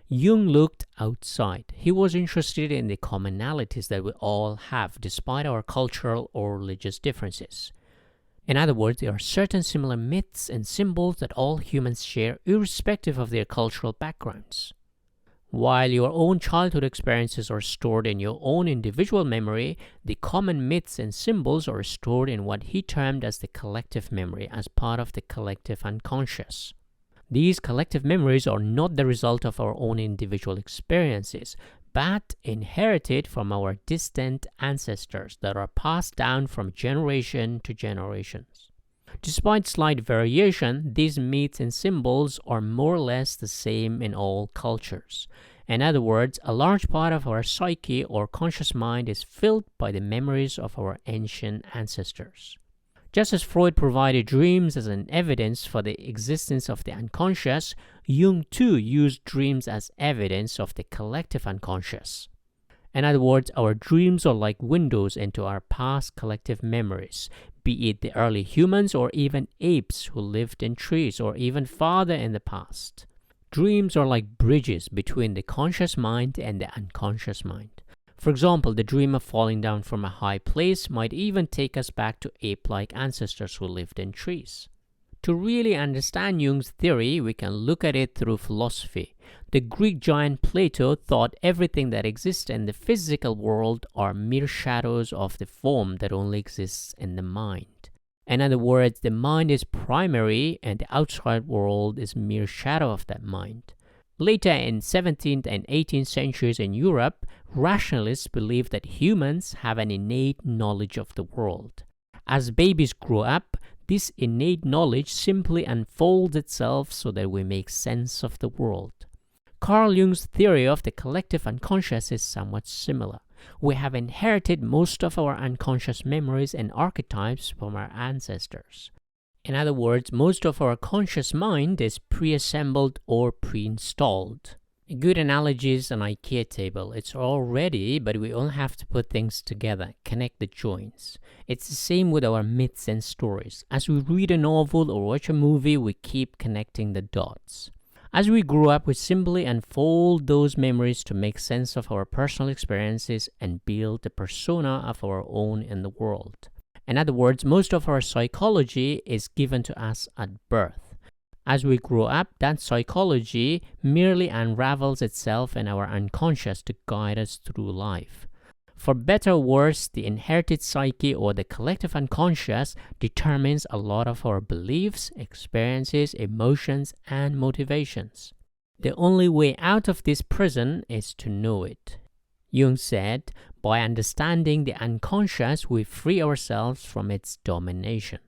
Jung looked outside. He was interested in the commonalities that we all have despite our cultural or religious differences. In other words, there are certain similar myths and symbols that all humans share irrespective of their cultural backgrounds. While your own childhood experiences are stored in your own individual memory, the common myths and symbols are stored in what he termed as the collective memory, as part of the collective unconscious. These collective memories are not the result of our own individual experiences, but inherited from our distant ancestors that are passed down from generation to generations. Despite slight variation, these myths and symbols are more or less the same in all cultures. In other words, a large part of our psyche or conscious mind is filled by the memories of our ancient ancestors. Just as Freud provided dreams as an evidence for the existence of the unconscious, Jung too used dreams as evidence of the collective unconscious. In other words, our dreams are like windows into our past collective memories, be it the early humans or even apes who lived in trees or even farther in the past. Dreams are like bridges between the conscious mind and the unconscious mind. For example, the dream of falling down from a high place might even take us back to ape-like ancestors who lived in trees. To really understand Jung's theory, we can look at it through philosophy. The Greek giant Plato thought everything that exists in the physical world are mere shadows of the form that only exists in the mind. In other words, the mind is primary and the outside world is mere shadow of that mind. Later in 17th and 18th centuries in Europe, rationalists believed that humans have an innate knowledge of the world. As babies grow up, this innate knowledge simply unfolds itself so that we make sense of the world. Carl Jung's theory of the collective unconscious is somewhat similar. We have inherited most of our unconscious memories and archetypes from our ancestors. In other words, most of our conscious mind is pre-assembled or pre-installed. A good analogy is an IKEA table. It's all ready, but we only have to put things together, connect the joints. It's the same with our myths and stories. As we read a novel or watch a movie, we keep connecting the dots. As we grow up, we simply unfold those memories to make sense of our personal experiences and build the persona of our own in the world. In other words, most of our psychology is given to us at birth. As we grow up, that psychology merely unravels itself in our unconscious to guide us through life. For better or worse, the inherited psyche or the collective unconscious determines a lot of our beliefs, experiences, emotions, and motivations. The only way out of this prison is to know it. Jung said, by understanding the unconscious, we free ourselves from its domination.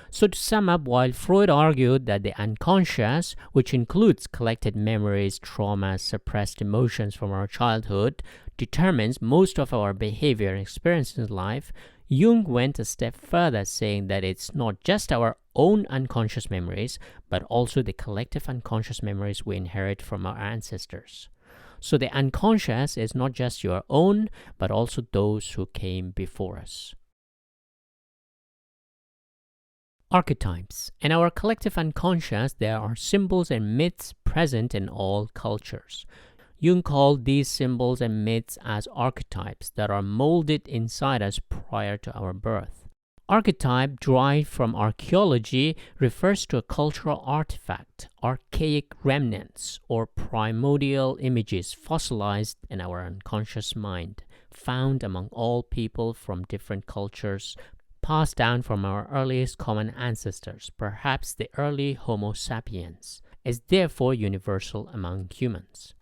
So to sum up, while Freud argued that the unconscious, which includes collected memories, traumas, suppressed emotions from our childhood, determines most of our behavior and experiences in life, Jung went a step further, saying that it's not just our own unconscious memories, but also the collective unconscious memories we inherit from our ancestors. So the unconscious is not just your own, but also those who came before us. Archetypes. In our collective unconscious, there are symbols and myths present in all cultures. Jung called these symbols and myths as archetypes that are molded inside us prior to our birth. Archetype, derived from archaeology, refers to a cultural artifact, archaic remnants, or primordial images fossilized in our unconscious mind, found among all people from different cultures, passed down from our earliest common ancestors, perhaps the early Homo sapiens, is therefore universal among humans.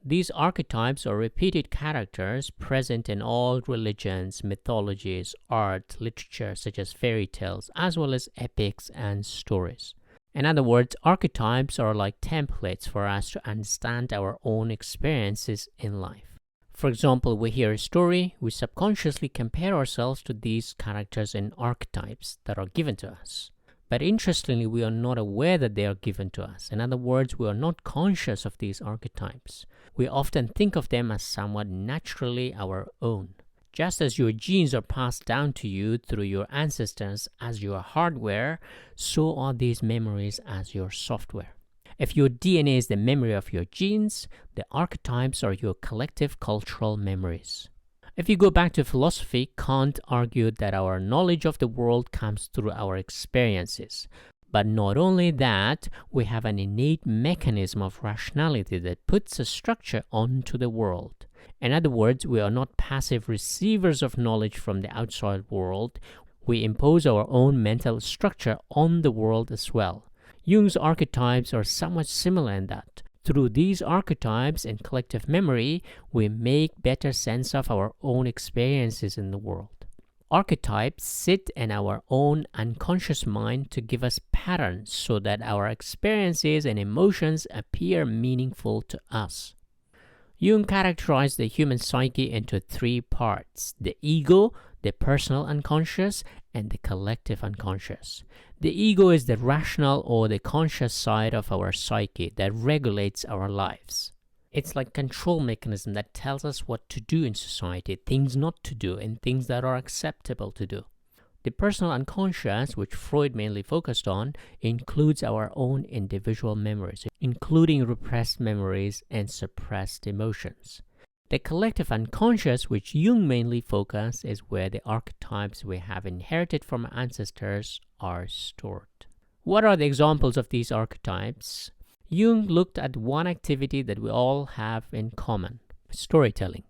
These archetypes are repeated characters present in all religions, mythologies, art, literature such as fairy tales, as well as epics and stories. In other words, archetypes are like templates for us to understand our own experiences in life. For example, we hear a story, we subconsciously compare ourselves to these characters and archetypes that are given to us. But interestingly, we are not aware that they are given to us. In other words, we are not conscious of these archetypes. We often think of them as somewhat naturally our own. Just as your genes are passed down to you through your ancestors as your hardware, so are these memories as your software. If your DNA is the memory of your genes, the archetypes are your collective cultural memories. If you go back to philosophy, Kant argued that our knowledge of the world comes through our experiences. But not only that, we have an innate mechanism of rationality that puts a structure onto the world. In other words, we are not passive receivers of knowledge from the outside world. We impose our own mental structure on the world as well. Jung's archetypes are somewhat similar in that. Through these archetypes and collective memory, we make better sense of our own experiences in the world. Archetypes sit in our own unconscious mind to give us patterns so that our experiences and emotions appear meaningful to us. Jung characterized the human psyche into three parts: the ego, the personal unconscious, and the collective unconscious. The ego is the rational or the conscious side of our psyche that regulates our lives. It's like a control mechanism that tells us what to do in society, things not to do, and things that are acceptable to do. The personal unconscious, which Freud mainly focused on, includes our own individual memories, including repressed memories and suppressed emotions. The collective unconscious, which Jung mainly focused, is where the archetypes we have inherited from our ancestors are stored. What are the examples of these archetypes? Jung looked at one activity that we all have in common: storytelling.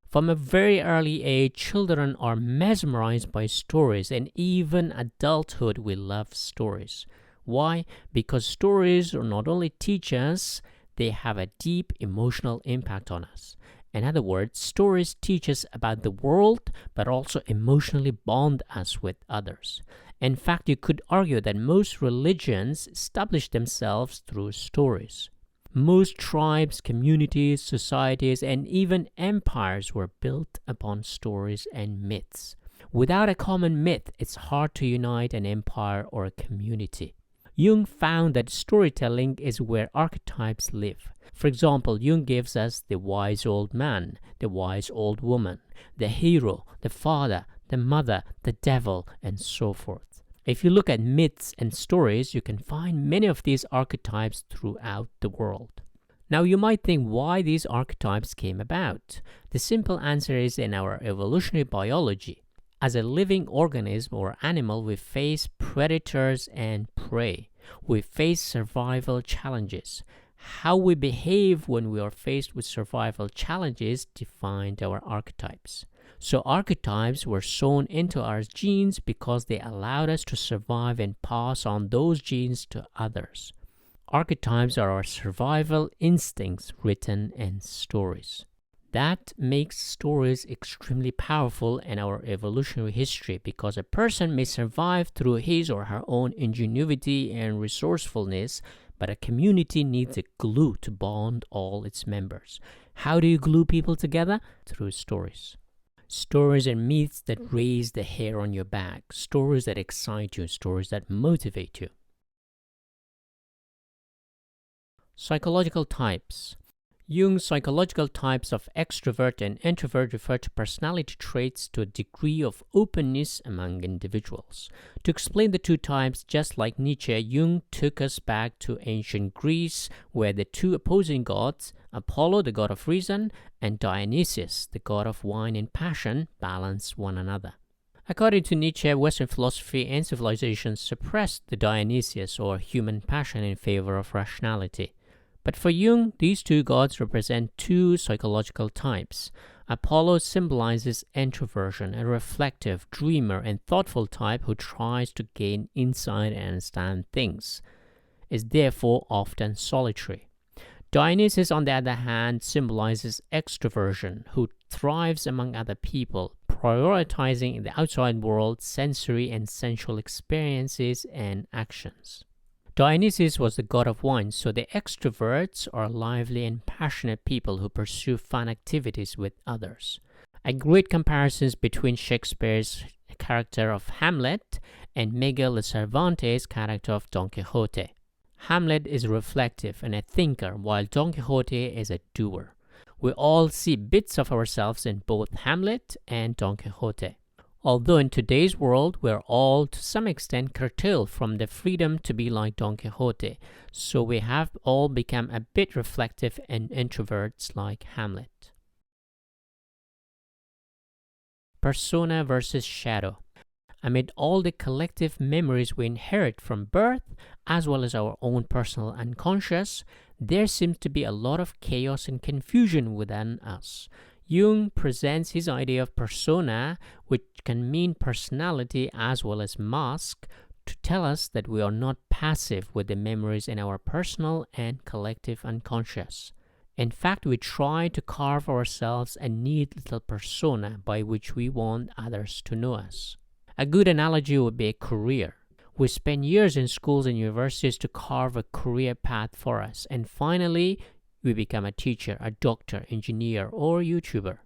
From a very early age, children are mesmerized by stories, and even adulthood we love stories. Why? Because stories not only teach us, they have a deep emotional impact on us. In other words, stories teach us about the world, but also emotionally bond us with others. In fact, you could argue that most religions establish themselves through stories. Most tribes, communities, societies, and even empires were built upon stories and myths. Without a common myth, it's hard to unite an empire or a community. Jung found that storytelling is where archetypes live. For example, Jung gives us the wise old man, the wise old woman, the hero, the father, the mother, the devil, and so forth. If you look at myths and stories, you can find many of these archetypes throughout the world. Now you might think why these archetypes came about. The simple answer is in our evolutionary biology. As a living organism or animal, we face predators and prey. We face survival challenges. How we behave when we are faced with survival challenges defined our archetypes. So archetypes were sewn into our genes because they allowed us to survive and pass on those genes to others. Archetypes are our survival instincts written in stories. That makes stories extremely powerful in our evolutionary history because a person may survive through his or her own ingenuity and resourcefulness, but a community needs a glue to bond all its members. How do you glue people together? Through stories. Stories and myths that raise the hair on your back, stories that excite you, stories that motivate you. Psychological types. Jung's psychological types of extrovert and introvert refer to personality traits to a degree of openness among individuals. To explain the two types, just like Nietzsche, Jung took us back to ancient Greece, where the two opposing gods, Apollo, the god of reason, and Dionysus, the god of wine and passion, balance one another. According to Nietzsche, Western philosophy and civilization suppressed the Dionysius or human passion in favor of rationality. But for Jung, these two gods represent two psychological types. Apollo symbolizes introversion, a reflective, dreamer, and thoughtful type who tries to gain insight and understand things, is therefore often solitary. Dionysus, on the other hand, symbolizes extroversion, who thrives among other people, prioritizing in the outside world sensory and sensual experiences and actions. Dionysus was the god of wine, so the extroverts are lively and passionate people who pursue fun activities with others. A great comparison is between Shakespeare's character of Hamlet and Miguel de Cervantes' character of Don Quixote. Hamlet is reflective and a thinker, while Don Quixote is a doer. We all see bits of ourselves in both Hamlet and Don Quixote. Although in today's world we're all to some extent curtailed from the freedom to be like Don Quixote, so we have all become a bit reflective and introverts like Hamlet. Persona versus shadow. Amid all the collective memories we inherit from birth, as well as our own personal unconscious, there seems to be a lot of chaos and confusion within us. Jung presents his idea of persona, which can mean personality as well as mask, to tell us that we are not passive with the memories in our personal and collective unconscious. In fact, we try to carve ourselves a neat little persona by which we want others to know us. A good analogy would be a career. We spend years in schools and universities to carve a career path for us, and finally, we become a teacher, a doctor, engineer, or YouTuber.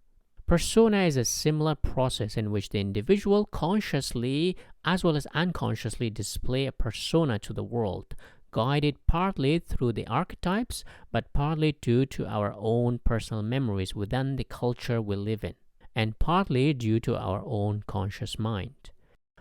Persona is a similar process in which the individual consciously as well as unconsciously display a persona to the world, guided partly through the archetypes, but partly due to our own personal memories within the culture we live in, and partly due to our own conscious mind.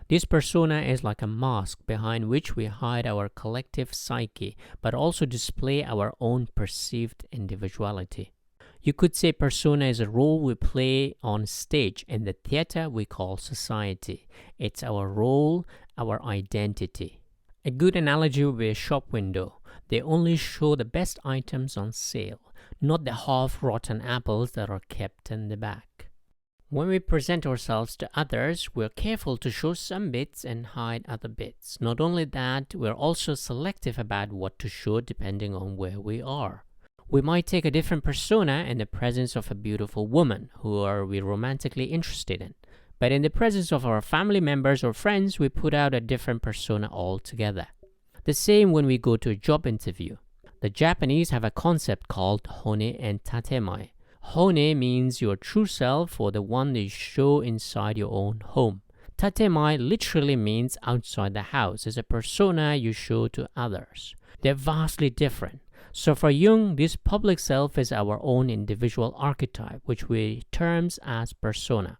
This persona is like a mask behind which we hide our collective psyche, but also display our own perceived individuality. You could say persona is a role we play on stage in the theater we call society. It's our role, our identity. A good analogy would be a shop window. They only show the best items on sale, not the half-rotten apples that are kept in the back. When we present ourselves to others, we're careful to show some bits and hide other bits. Not only that, we're also selective about what to show depending on where we are. We might take a different persona in the presence of a beautiful woman who are we romantically interested in. But in the presence of our family members or friends, we put out a different persona altogether. The same when we go to a job interview. The Japanese have a concept called hone and tatemai. Hone means your true self or the one that you show inside your own home. Tatemai literally means outside the house, is a persona you show to others. They're vastly different. So for Jung, this public self is our own individual archetype, which we terms as persona.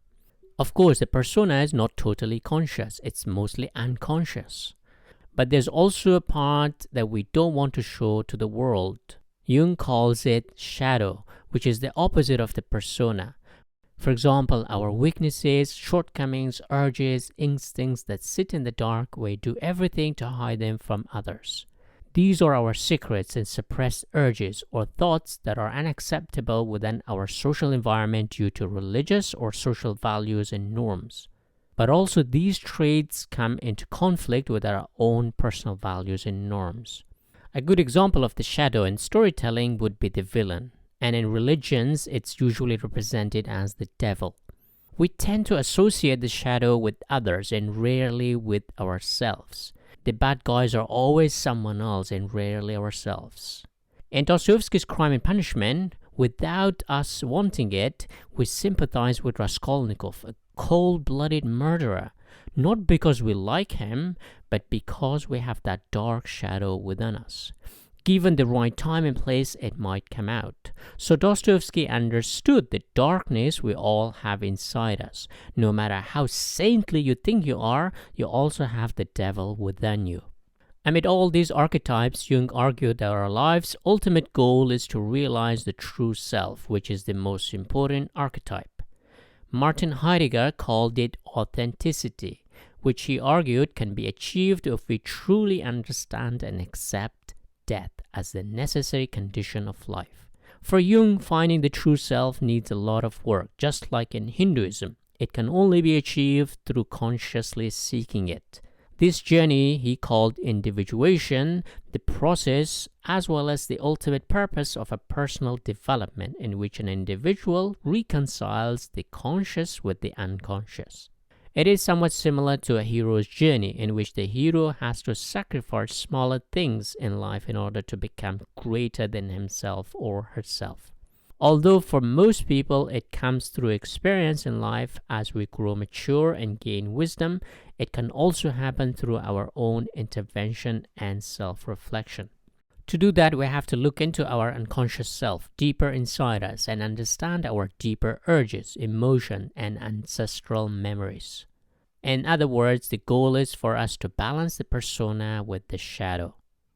Of course, the persona is not totally conscious, it's mostly unconscious. But there's also a part that we don't want to show to the world. Jung calls it shadow, which is the opposite of the persona. For example, our weaknesses, shortcomings, urges, instincts that sit in the dark, we do everything to hide them from others. These are our secrets and suppressed urges or thoughts that are unacceptable within our social environment due to religious or social values and norms. But also these traits come into conflict with our own personal values and norms. A good example of the shadow in storytelling would be the villain, and in religions it's usually represented as the devil. We tend to associate the shadow with others and rarely with ourselves. The bad guys are always someone else and rarely ourselves. In Dostoevsky's Crime and Punishment, without us wanting it, we sympathize with Raskolnikov, a cold-blooded murderer, not because we like him, but because we have that dark shadow within us. Given the right time and place, it might come out. So Dostoevsky understood the darkness we all have inside us. No matter how saintly you think you are, you also have the devil within you. Amid all these archetypes, Jung argued that our life's ultimate goal is to realize the true self, which is the most important archetype. Martin Heidegger called it authenticity, which he argued can be achieved if we truly understand and accept death as the necessary condition of life. For Jung, finding the true self needs a lot of work, just like in Hinduism. It can only be achieved through consciously seeking it. This journey he called individuation, the process as well as the ultimate purpose of a personal development in which an individual reconciles the conscious with the unconscious. It is somewhat similar to a hero's journey in which the hero has to sacrifice smaller things in life in order to become greater than himself or herself. Although for most people it comes through experience in life as we grow mature and gain wisdom, it can also happen through our own intervention and self-reflection. To do that, we have to look into our unconscious self deeper inside us and understand our deeper urges, emotion, and ancestral memories. In other words, the goal is for us to balance the persona with the shadow,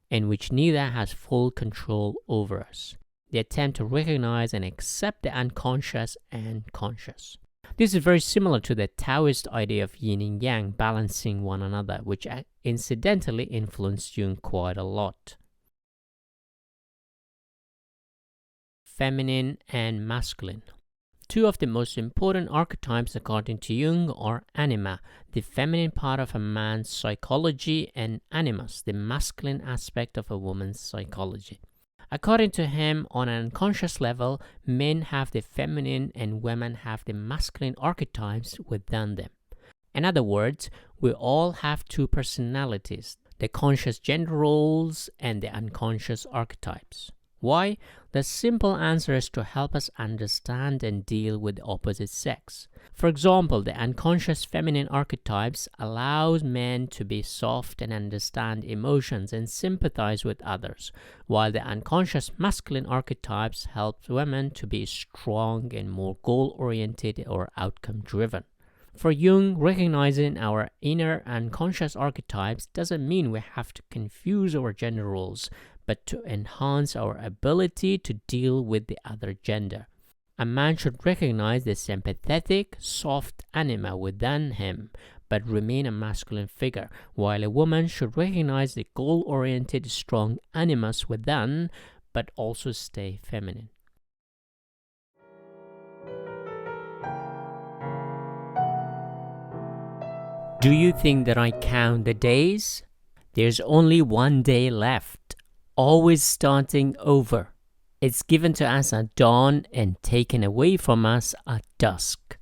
in which neither has full control over us. The attempt to recognize and accept the unconscious and conscious. This is very similar to the Taoist idea of yin and yang balancing one another, which incidentally influenced Jung quite a lot. Feminine and masculine. Two of the most important archetypes according to Jung are anima, the feminine part of a man's psychology, and animus, the masculine aspect of a woman's psychology. According to him, on an unconscious level, men have the feminine and women have the masculine archetypes within them. In other words, we all have two personalities, the conscious gender roles and the unconscious archetypes. Why? The simple answer is to help us understand and deal with the opposite sex. For example, the unconscious feminine archetypes allows men to be soft and understand emotions and sympathize with others, while the unconscious masculine archetypes help women to be strong and more goal-oriented or outcome-driven. For Jung, recognizing our inner unconscious archetypes doesn't mean we have to confuse our gender roles, but to enhance our ability to deal with the other gender. A man should recognize the sympathetic, soft anima within him, but remain a masculine figure, while a woman should recognize the goal-oriented, strong animus within, but also stay feminine. Do you think that I count the days? There's only one day left, always starting over. It's given to us at dawn and taken away from us at dusk.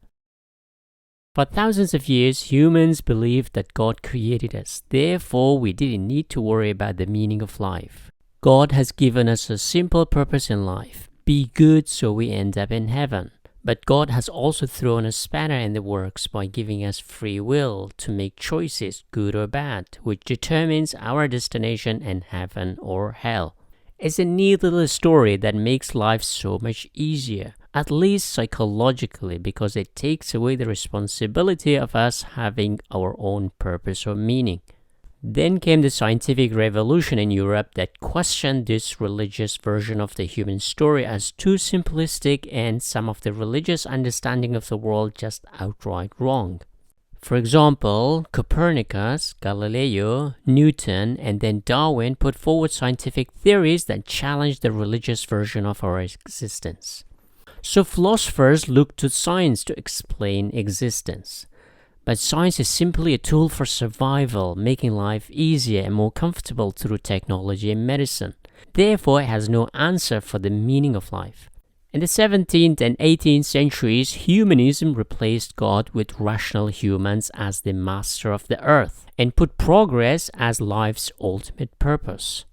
For thousands of years, humans believed that God created us. Therefore, we didn't need to worry about the meaning of life. God has given us a simple purpose in life. Be good so we end up in heaven. But God has also thrown a spanner in the works by giving us free will to make choices, good or bad, which determines our destination in heaven or hell. It's a neat little story that makes life so much easier, at least psychologically, because it takes away the responsibility of us having our own purpose or meaning. Then came the scientific revolution in Europe that questioned this religious version of the human story as too simplistic and some of the religious understanding of the world just outright wrong. For example, Copernicus, Galileo, Newton, and then Darwin put forward scientific theories that challenged the religious version of our existence. So philosophers looked to science to explain existence. But science is simply a tool for survival, making life easier and more comfortable through technology and medicine. Therefore, it has no answer for the meaning of life. In the 17th and 18th centuries, humanism replaced God with rational humans as the master of the earth and put progress as life's ultimate purpose.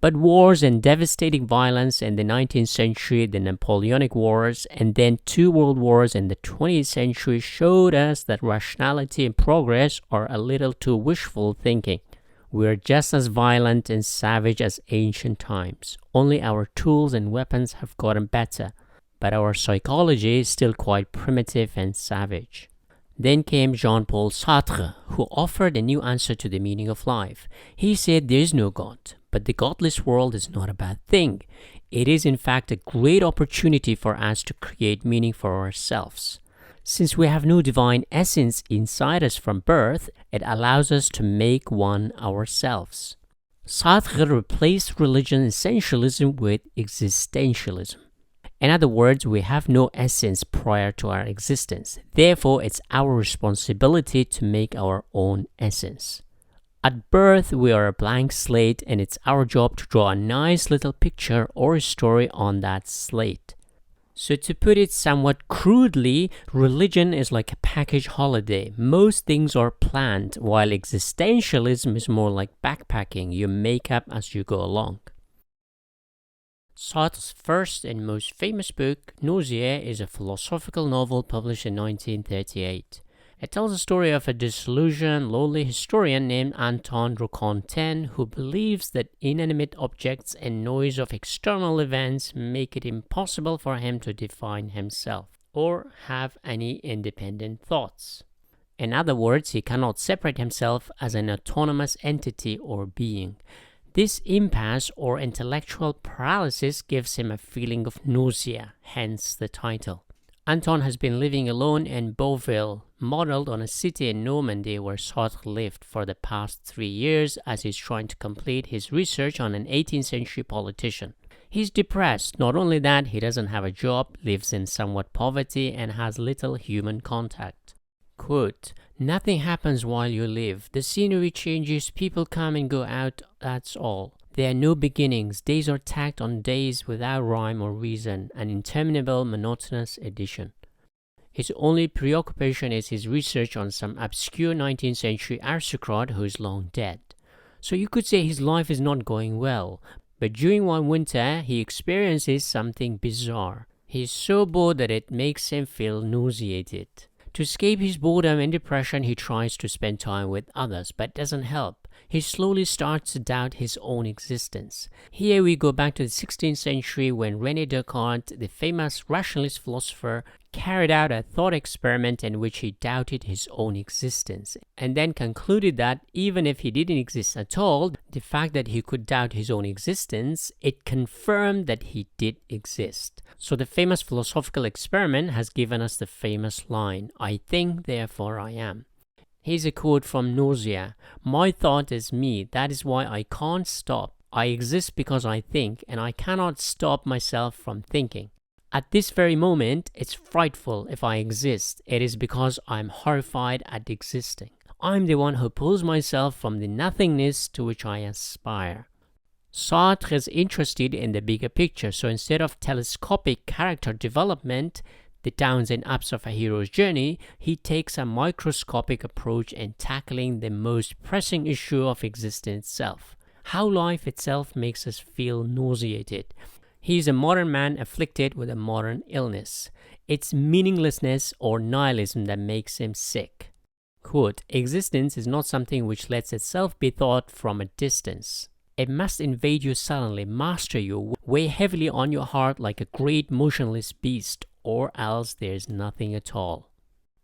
But wars and devastating violence in the 19th century, the Napoleonic Wars, and then 2 world wars in the 20th century showed us that rationality and progress are a little too wishful thinking. We are just as violent and savage as ancient times. Only our tools and weapons have gotten better, but our psychology is still quite primitive and savage. Then came Jean-Paul Sartre, who offered a new answer to the meaning of life. He said there is no God, but the godless world is not a bad thing. It is in fact a great opportunity for us to create meaning for ourselves. Since we have no divine essence inside us from birth, it allows us to make one ourselves. Sartre replaced religion essentialism with existentialism. In other words, we have no essence prior to our existence. Therefore, it's our responsibility to make our own essence. At birth, we are a blank slate, and it's our job to draw a nice little picture or a story on that slate. So to put it somewhat crudely, religion is like a package holiday. Most things are planned, while existentialism is more like backpacking. You make up as you go along. Sartre's first and most famous book, Nausea, is a philosophical novel published in 1938. It tells the story of a disillusioned, lonely historian named Anton Roquentin who believes that inanimate objects and noise of external events make it impossible for him to define himself or have any independent thoughts. In other words, he cannot separate himself as an autonomous entity or being. This impasse or intellectual paralysis gives him a feeling of nausea, hence the title. Anton has been living alone in Beauville, modeled on a city in Normandy where Sartre lived for the past 3 years as he's trying to complete his research on an 18th century politician. He's depressed. Not only that, he doesn't have a job, lives in somewhat poverty, and has little human contact. Quote, "Nothing happens while you live. The scenery changes, people come and go out, that's all. There are no beginnings. Days are tacked on days without rhyme or reason, an interminable, monotonous addition." His only preoccupation is his research on some obscure 19th century aristocrat who is long dead. So you could say his life is not going well, but during one winter he experiences something bizarre. He is so bored that it makes him feel nauseated. To escape his boredom and depression, he tries to spend time with others, but doesn't help. He slowly starts to doubt his own existence. Here we go back to the 16th century when René Descartes, the famous rationalist philosopher, carried out a thought experiment in which he doubted his own existence, and then concluded that even if he didn't exist at all, the fact that he could doubt his own existence, it confirmed that he did exist. So the famous philosophical experiment has given us the famous line, "I think, therefore I am." Here's a quote from Nausea. "My thought is me, that is why I can't stop. I exist because I think, and I cannot stop myself from thinking. At this very moment, it's frightful if I exist. It is because I'm horrified at existing. I'm the one who pulls myself from the nothingness to which I aspire." Sartre is interested in the bigger picture, so instead of telescopic character development, the downs and ups of a hero's journey, he takes a microscopic approach in tackling the most pressing issue of existence itself, how life itself makes us feel nauseated. He is a modern man afflicted with a modern illness. It's meaninglessness or nihilism that makes him sick. Quote, "Existence is not something which lets itself be thought from a distance. It must invade you suddenly, master you, weigh heavily on your heart like a great motionless beast, or else there's nothing at all."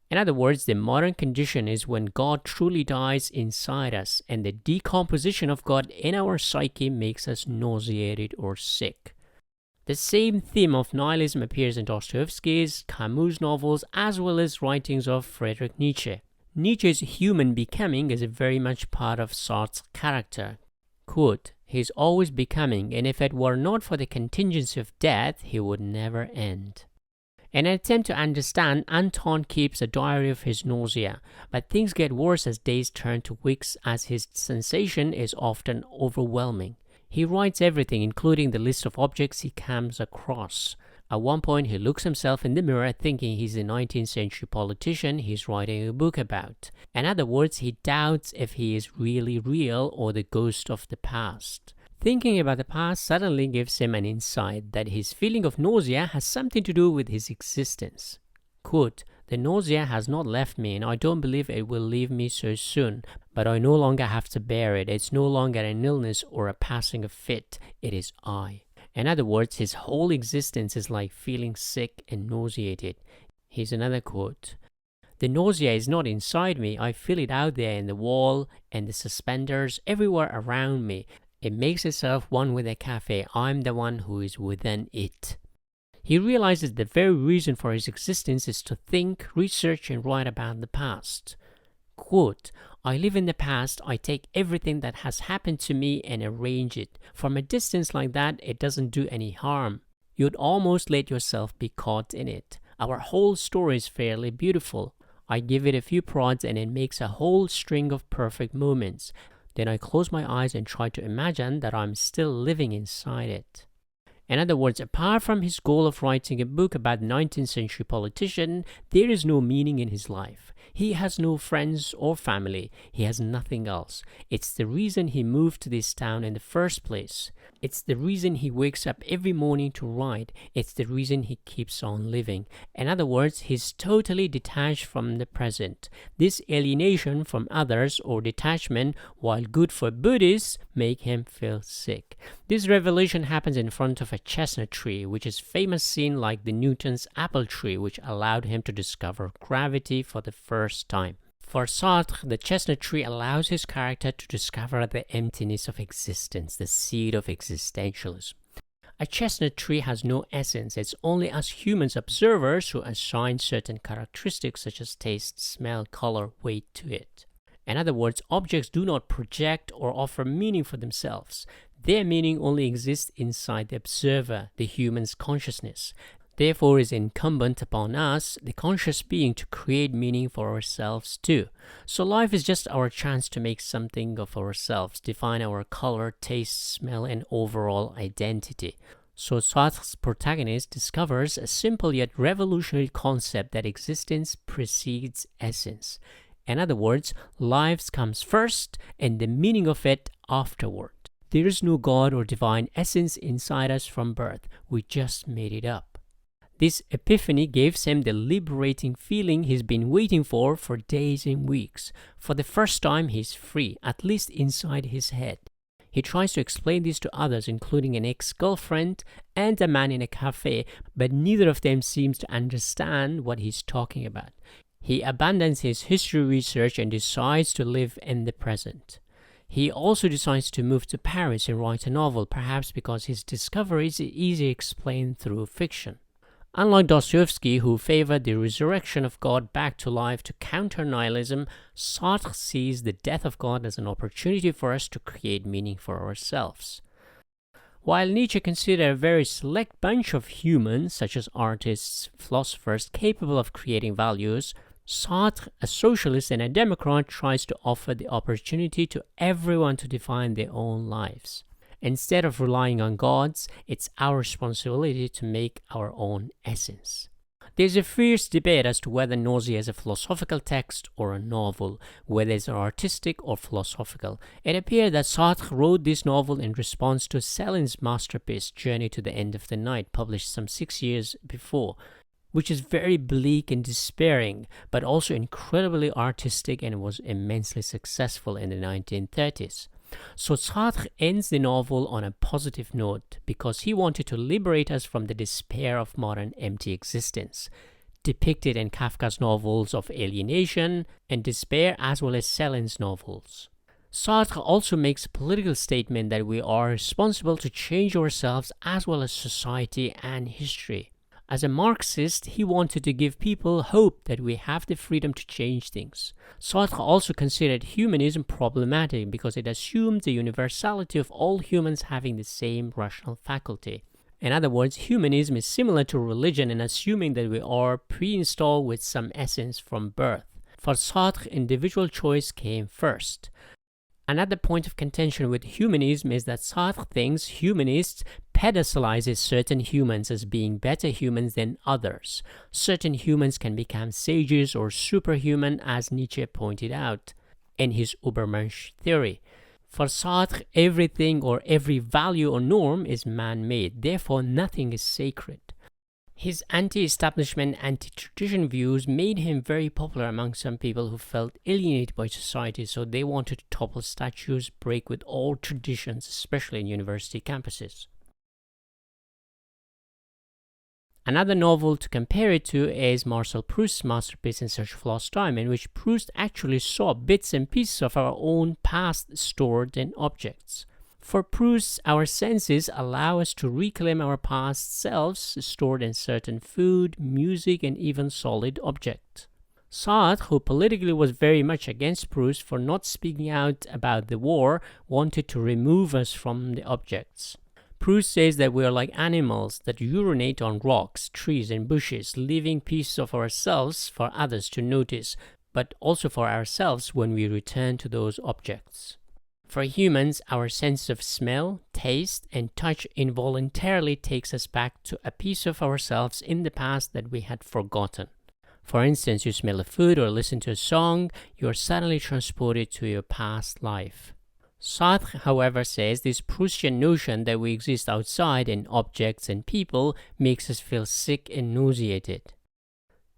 In other words, the modern condition is when God truly dies inside us, and the decomposition of God in our psyche makes us nauseated or sick. The same theme of nihilism appears in Dostoevsky's, Camus' novels, as well as writings of Friedrich Nietzsche. Nietzsche's human becoming is very much part of Sartre's character. Quote, "He is always becoming, and if it were not for the contingency of death, he would never end." In an attempt to understand, Anton keeps a diary of his nausea, but things get worse as days turn to weeks as his sensation is often overwhelming. He writes everything, including the list of objects he comes across. At one point, he looks himself in the mirror thinking he's a 19th century politician he's writing a book about. In other words, he doubts if he is really real or the ghost of the past. Thinking about the past suddenly gives him an insight that his feeling of nausea has something to do with his existence. Quote, "The nausea has not left me, and I don't believe it will leave me so soon, but I no longer have to bear it. It's no longer an illness or a passing of fit. It is I." In other words, his whole existence is like feeling sick and nauseated. Here's another quote. "The nausea is not inside me. I feel it out there in the wall and the suspenders everywhere around me. It makes itself one with a cafe. I'm the one who is within it." He realizes the very reason for his existence is to think, research, and write about the past. Quote, I live in the past, I take everything that has happened to me and arrange it. From a distance like that, it doesn't do any harm. You'd almost let yourself be caught in it. Our whole story is fairly beautiful. I give it a few prods and it makes a whole string of perfect moments. Then I close my eyes and try to imagine that I'm still living inside it. In other words, apart from his goal of writing a book about 19th century politician, there is no meaning in his life. He has no friends or family. He has nothing else. It's the reason he moved to this town in the first place. It's the reason he wakes up every morning to write. It's the reason he keeps on living. In other words, he's totally detached from the present. This alienation from others or detachment, while good for Buddhists, make him feel sick. This revelation happens in front of a chestnut tree, which is famous scene like the Newton's apple tree, which allowed him to discover gravity for the first time. For Sartre, the chestnut tree allows his character to discover the emptiness of existence, the seed of existentialism. A chestnut tree has no essence. It's only us humans observers who assign certain characteristics such as taste, smell, color, weight to it. In other words, objects do not project or offer meaning for themselves. Their meaning only exists inside the observer, the human's consciousness. Therefore, it is incumbent upon us, the conscious being, to create meaning for ourselves too. So life is just our chance to make something of ourselves, define our color, taste, smell, and overall identity. So Sartre's protagonist discovers a simple yet revolutionary concept that existence precedes essence. In other words, life comes first and the meaning of it afterward. There is no God or divine essence inside us from birth. We just made it up. This epiphany gives him the liberating feeling he's been waiting for days and weeks. For the first time, he's free, at least inside his head. He tries to explain this to others, including an ex-girlfriend and a man in a cafe, but neither of them seems to understand what he's talking about. He abandons his history research and decides to live in the present. He also decides to move to Paris and write a novel, perhaps because his discoveries are easily explained through fiction. Unlike Dostoevsky, who favored the resurrection of God back to life to counter nihilism, Sartre sees the death of God as an opportunity for us to create meaning for ourselves. While Nietzsche considered a very select bunch of humans, such as artists, philosophers, capable of creating values, Sartre, a socialist and a democrat, tries to offer the opportunity to everyone to define their own lives. Instead of relying on gods, it's our responsibility to make our own essence. There's a fierce debate as to whether Nausea is a philosophical text or a novel, whether it's artistic or philosophical. It appears that Sartre wrote this novel in response to Céline's masterpiece, Journey to the End of the Night, published some 6 years before, which is very bleak and despairing, but also incredibly artistic and was immensely successful in the 1930s. So Sartre ends the novel on a positive note because he wanted to liberate us from the despair of modern empty existence, depicted in Kafka's novels of alienation and despair as well as Céline's novels. Sartre also makes a political statement that we are responsible to change ourselves as well as society and history. As a Marxist, he wanted to give people hope that we have the freedom to change things. Sartre also considered humanism problematic because it assumed the universality of all humans having the same rational faculty. In other words, humanism is similar to religion in assuming that we are pre-installed with some essence from birth. For Sartre, individual choice came first. Another point of contention with humanism is that Sartre thinks humanists pedestalizes certain humans as being better humans than others. Certain humans can become sages or superhuman, as Nietzsche pointed out in his Ubermensch theory. For Sartre, everything or every value or norm is man-made, therefore nothing is sacred. His anti-establishment, anti-tradition views made him very popular among some people who felt alienated by society, so they wanted to topple statues, break with all traditions, especially in university campuses. Another novel to compare it to is Marcel Proust's masterpiece In Search of Lost Time, in which Proust actually saw bits and pieces of our own past stored in objects. For Proust, our senses allow us to reclaim our past selves stored in certain food, music, and even solid objects. Sartre, who politically was very much against Proust for not speaking out about the war, wanted to remove us from the objects. Proust says that we are like animals that urinate on rocks, trees, and bushes, leaving pieces of ourselves for others to notice, but also for ourselves when we return to those objects. For humans, our sense of smell, taste, and touch involuntarily takes us back to a piece of ourselves in the past that we had forgotten. For instance, you smell a food or listen to a song, you are suddenly transported to your past life. Sartre, however, says this Proustian notion that we exist outside in objects and people makes us feel sick and nauseated.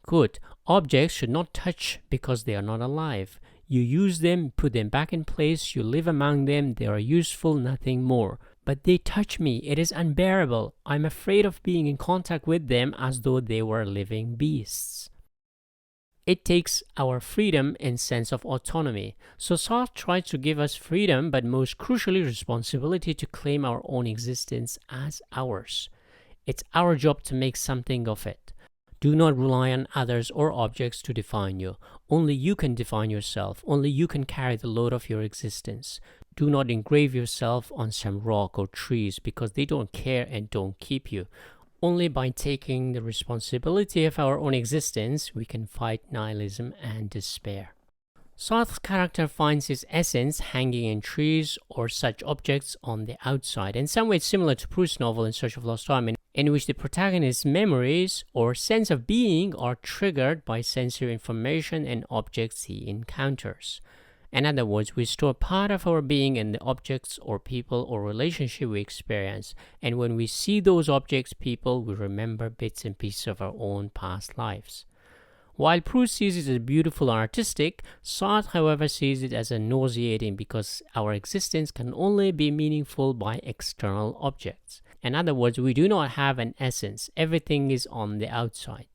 Good. Objects should not touch because they are not alive. You use them, put them back in place, you live among them, they are useful, nothing more. But they touch me, it is unbearable. I'm afraid of being in contact with them as though they were living beasts. It takes our freedom and sense of autonomy. So Sartre tries to give us freedom, but most crucially responsibility to claim our own existence as ours. It's our job to make something of it. Do not rely on others or objects to define you. Only you can define yourself. Only you can carry the load of your existence. Do not engrave yourself on some rock or trees because they don't care and don't keep you. Only by taking the responsibility of our own existence, we can fight nihilism and despair. Sartre's character finds his essence hanging in trees or such objects on the outside, in some ways similar to Proust's novel In Search of Lost Time, in which the protagonist's memories or sense of being are triggered by sensory information and objects he encounters. In other words, we store part of our being in the objects or people or relationship we experience, and when we see those objects, people, we remember bits and pieces of our own past lives. While Proust sees it as beautiful and artistic, Sartre, however, sees it as nauseating because our existence can only be meaningful by external objects. In other words, we do not have an essence, everything is on the outside.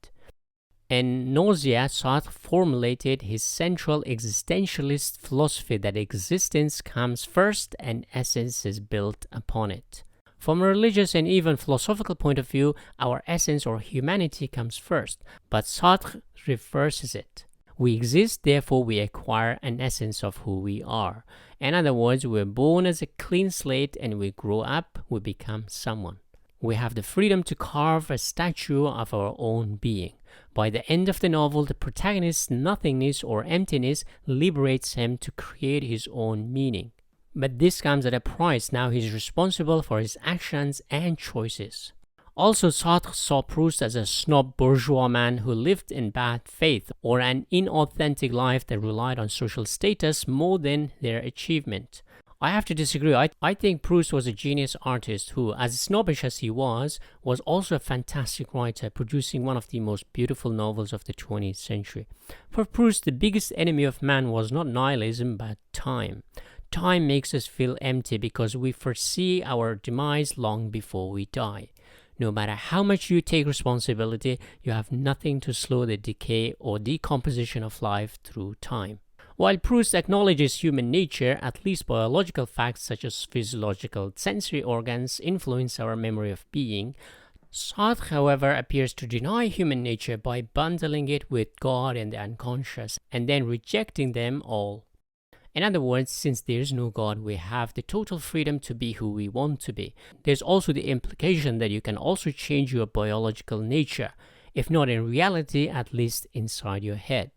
In Nausea, Sartre formulated his central existentialist philosophy that existence comes first and essence is built upon it. From a religious and even philosophical point of view, our essence or humanity comes first, but Sartre reverses it. We exist, therefore we acquire an essence of who we are. In other words, we're born as a clean slate and we grow up, we become someone. We have the freedom to carve a statue of our own being. By the end of the novel, the protagonist's nothingness or emptiness liberates him to create his own meaning. But this comes at a price. Now he's responsible for his actions and choices. Also, Sartre saw Proust as a snob bourgeois man who lived in bad faith or an inauthentic life that relied on social status more than their achievement. I have to disagree. I think Proust was a genius artist who, as snobbish as he was also a fantastic writer, producing one of the most beautiful novels of the 20th century. For Proust, the biggest enemy of man was not nihilism, but time. Time makes us feel empty because we foresee our demise long before we die. No matter how much you take responsibility, you have nothing to slow the decay or decomposition of life through time. While Proust acknowledges human nature, at least biological facts such as physiological sensory organs influence our memory of being, Sartre, however, appears to deny human nature by bundling it with God and the unconscious, and then rejecting them all. In other words, since there is no God, we have the total freedom to be who we want to be. There's also the implication that you can also change your biological nature, if not in reality, at least inside your head.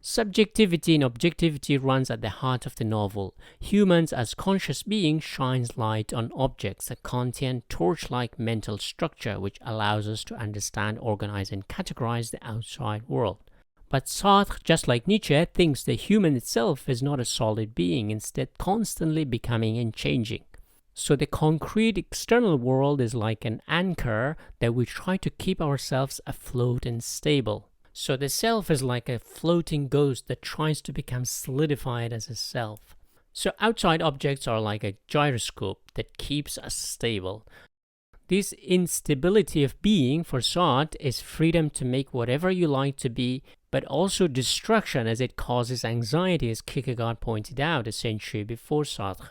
Subjectivity and objectivity runs at the heart of the novel. Humans as conscious beings shines light on objects, a Kantian torch-like mental structure which allows us to understand, organize, and categorize the outside world. But Sartre, just like Nietzsche, thinks the human itself is not a solid being, instead constantly becoming and changing. So the concrete external world is like an anchor that we try to keep ourselves afloat and stable. So the self is like a floating ghost that tries to become solidified as a self. So outside objects are like a gyroscope that keeps us stable. This instability of being for Sartre is freedom to make whatever you like to be, but also destruction as it causes anxiety, as Kierkegaard pointed out a century before Sartre.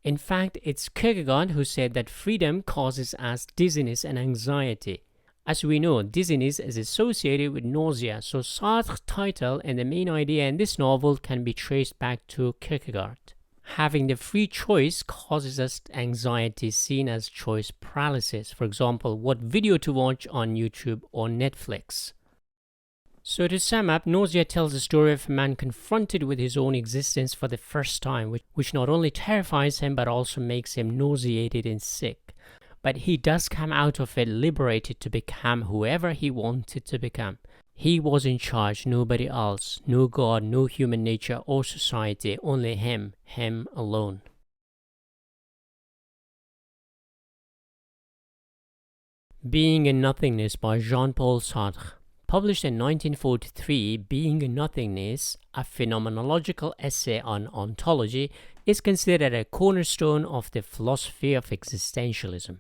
In fact, it's Kierkegaard who said that freedom causes us dizziness and anxiety. As we know, dizziness is associated with nausea, so Sartre's title and the main idea in this novel can be traced back to Kierkegaard. Having the free choice causes us anxiety seen as choice paralysis. For example, what video to watch on YouTube or Netflix. So to sum up, nausea tells the story of a man confronted with his own existence for the first time, which not only terrifies him but also makes him nauseated and sick. But he does come out of it liberated to become whoever he wanted to become. He was in charge, nobody else, no God, no human nature or society, only him alone. Being in Nothingness by Jean-Paul Sartre. Published in 1943, Being in Nothingness, a phenomenological essay on ontology, is considered a cornerstone of the philosophy of existentialism.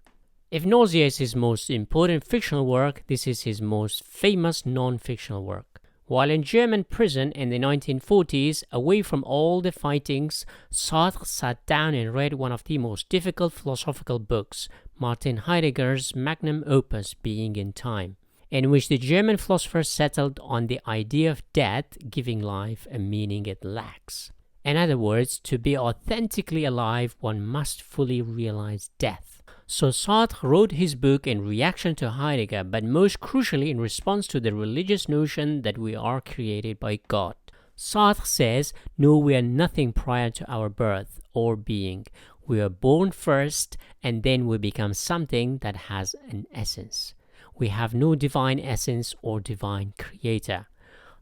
If Nausea is his most important fictional work, this is his most famous non-fictional work. While in German prison in the 1940s, away from all the fightings, Sartre sat down and read one of the most difficult philosophical books, Martin Heidegger's magnum opus, Being in Time, in which the German philosopher settled on the idea of death giving life a meaning it lacks. In other words, to be authentically alive, one must fully realize death. So Sartre wrote his book in reaction to Heidegger, but most crucially in response to the religious notion that we are created by God. Sartre says, no, we are nothing prior to our birth or being. We are born first, and then we become something that has an essence. We have no divine essence or divine creator.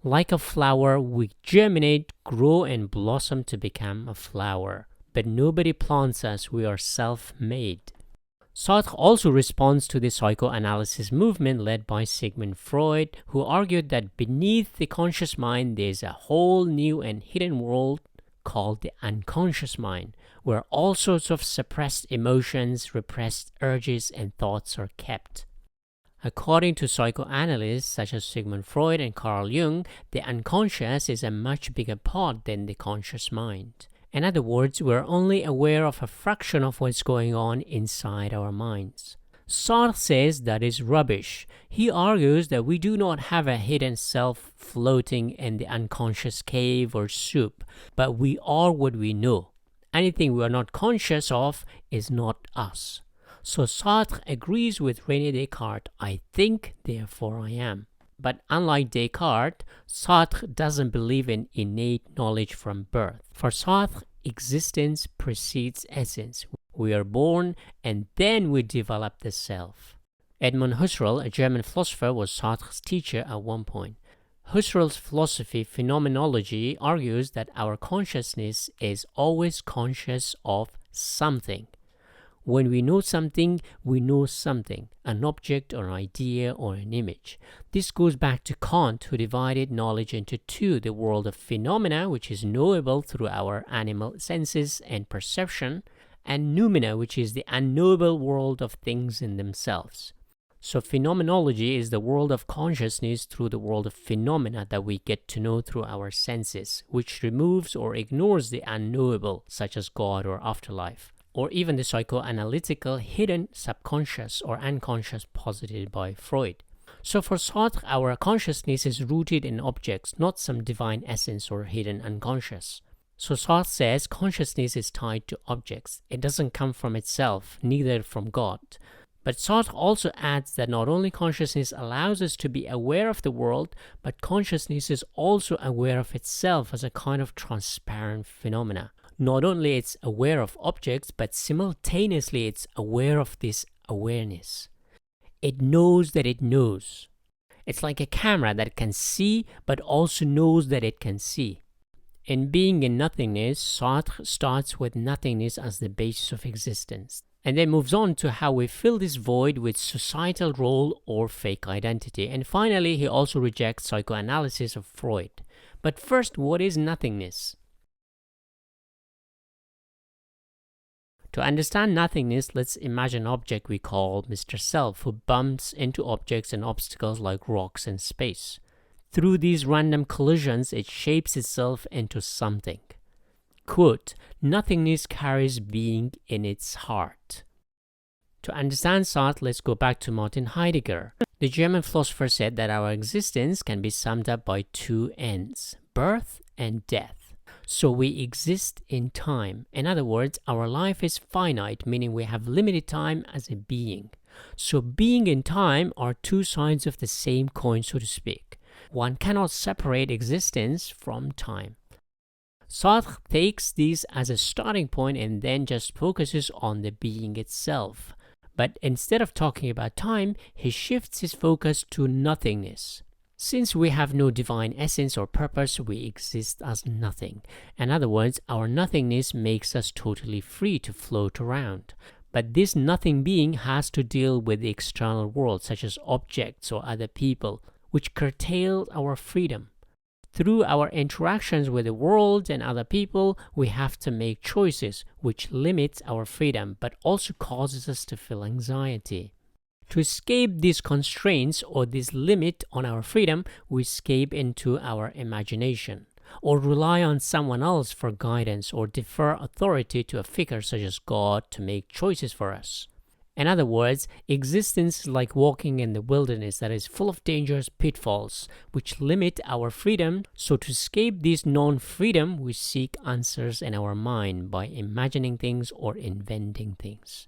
Like a flower, we germinate, grow, and blossom to become a flower. But nobody plants us, we are self-made. Sartre also responds to the psychoanalysis movement led by Sigmund Freud, who argued that beneath the conscious mind there is a whole new and hidden world called the unconscious mind, where all sorts of suppressed emotions, repressed urges, and thoughts are kept. According to psychoanalysts such as Sigmund Freud and Carl Jung, the unconscious is a much bigger part than the conscious mind. In other words, we're only aware of a fraction of what's going on inside our minds. Sartre says that is rubbish. He argues that we do not have a hidden self floating in the unconscious cave or soup, but we are what we know. Anything we are not conscious of is not us. So Sartre agrees with René Descartes, I think, therefore I am. But unlike Descartes, Sartre doesn't believe in innate knowledge from birth. For Sartre, existence precedes essence. We are born and then we develop the self. Edmund Husserl, a German philosopher, was Sartre's teacher at one point. Husserl's philosophy, phenomenology, argues that our consciousness is always conscious of something. When we know something, an object or idea or an image. This goes back to Kant, who divided knowledge into two, the world of phenomena, which is knowable through our animal senses and perception, and numina, which is the unknowable world of things in themselves. So phenomenology is the world of consciousness through the world of phenomena that we get to know through our senses, which removes or ignores the unknowable, such as God or afterlife, or even the psychoanalytical hidden subconscious or unconscious posited by Freud. So for Sartre, our consciousness is rooted in objects, not some divine essence or hidden unconscious. So Sartre says consciousness is tied to objects. It doesn't come from itself, neither from God. But Sartre also adds that not only consciousness allows us to be aware of the world, but consciousness is also aware of itself as a kind of transparent phenomena. Not only it's aware of objects, but simultaneously it's aware of this awareness. It knows that it knows. It's like a camera that can see, but also knows that it can see. In Being in Nothingness, Sartre starts with nothingness as the basis of existence, and then moves on to how we fill this void with societal role or fake identity. And finally, he also rejects psychoanalysis of Freud. But first, what is nothingness? To understand nothingness, let's imagine an object we call Mr. Self, who bumps into objects and obstacles like rocks in space. Through these random collisions, it shapes itself into something. Quote, nothingness carries being in its heart. To understand Sartre, let's go back to Martin Heidegger. The German philosopher said that our existence can be summed up by two ends, birth and death. So we exist in time. In other words, our life is finite, meaning we have limited time as a being. So being and time are two sides of the same coin, so to speak. One cannot separate existence from time. Sartre takes this as a starting point and then just focuses on the being itself. But instead of talking about time, he shifts his focus to nothingness. Since we have no divine essence or purpose, we exist as nothing. In other words, our nothingness makes us totally free to float around. But this nothing being has to deal with the external world, such as objects or other people, which curtail our freedom. Through our interactions with the world and other people, we have to make choices, which limits our freedom, but also causes us to feel anxiety. To escape these constraints or this limit on our freedom, we escape into our imagination, or rely on someone else for guidance, or defer authority to a figure such as God to make choices for us. In other words, existence is like walking in the wilderness that is full of dangerous pitfalls, which limit our freedom. So to escape this non-freedom, we seek answers in our mind by imagining things or inventing things.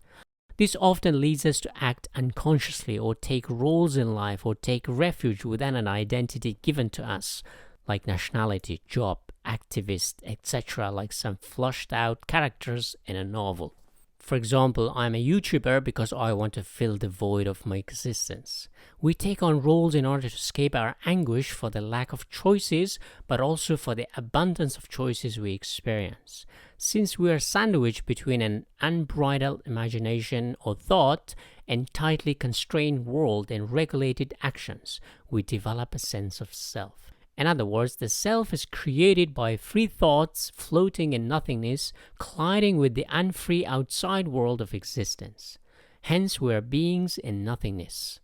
This often leads us to act unconsciously or take roles in life or take refuge within an identity given to us, like nationality, job, activist, etc., like some flushed out characters in a novel. For example, I'm a YouTuber because I want to fill the void of my existence. We take on roles in order to escape our anguish for the lack of choices, but also for the abundance of choices we experience. Since we are sandwiched between an unbridled imagination or thought and tightly constrained world and regulated actions, we develop a sense of self. In other words, the self is created by free thoughts floating in nothingness, colliding with the unfree outside world of existence. Hence, we are beings in nothingness.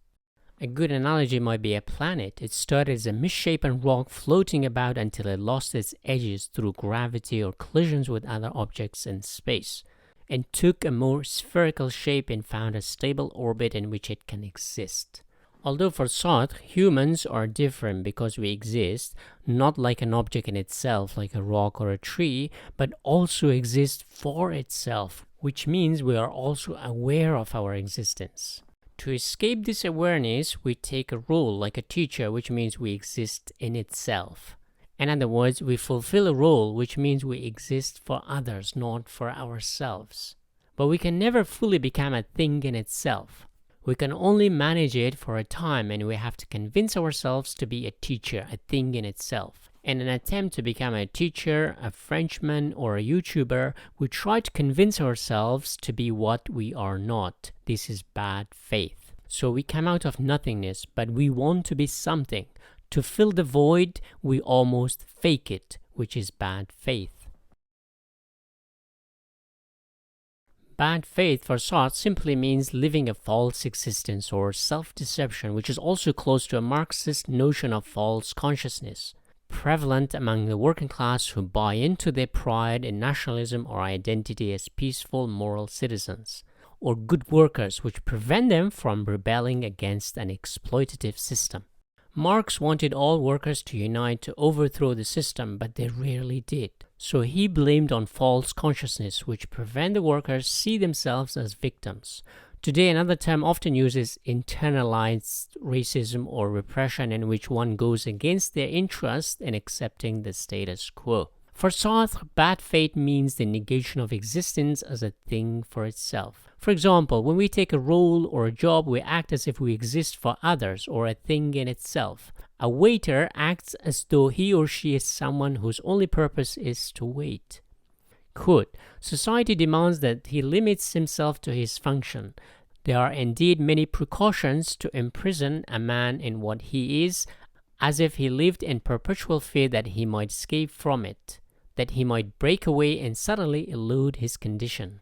A good analogy might be a planet. It started as a misshapen rock floating about until it lost its edges through gravity or collisions with other objects in space, and took a more spherical shape and found a stable orbit in which it can exist. Although for Sartre, humans are different because we exist, not like an object in itself, like a rock or a tree, but also exist for itself, which means we are also aware of our existence. To escape this awareness, we take a role like a teacher, which means we exist in itself. In other words, we fulfill a role, which means we exist for others, not for ourselves. But we can never fully become a thing in itself. We can only manage it for a time, and we have to convince ourselves to be a teacher, a thing in itself. In an attempt to become a teacher, a Frenchman, or a YouTuber, we try to convince ourselves to be what we are not. This is bad faith. So we come out of nothingness, but we want to be something. To fill the void, we almost fake it, which is bad faith. Bad faith for Sartre simply means living a false existence or self-deception, which is also close to a Marxist notion of false consciousness, prevalent among the working class who buy into their pride in nationalism or identity as peaceful moral citizens, or good workers, which prevent them from rebelling against an exploitative system. Marx wanted all workers to unite to overthrow the system, but they rarely did. So he blamed on false consciousness, which prevent the workers see themselves as victims. Today, another term often uses internalized racism or repression, in which one goes against their interest in accepting the status quo. For Sartre, bad faith means the negation of existence as a thing for itself. For example, when we take a role or a job, we act as if we exist for others or a thing in itself. A waiter acts as though he or she is someone whose only purpose is to wait. Quote, society demands that he limits himself to his function. There are indeed many precautions to imprison a man in what he is, as if he lived in perpetual fear that he might escape from it, that he might break away and suddenly elude his condition.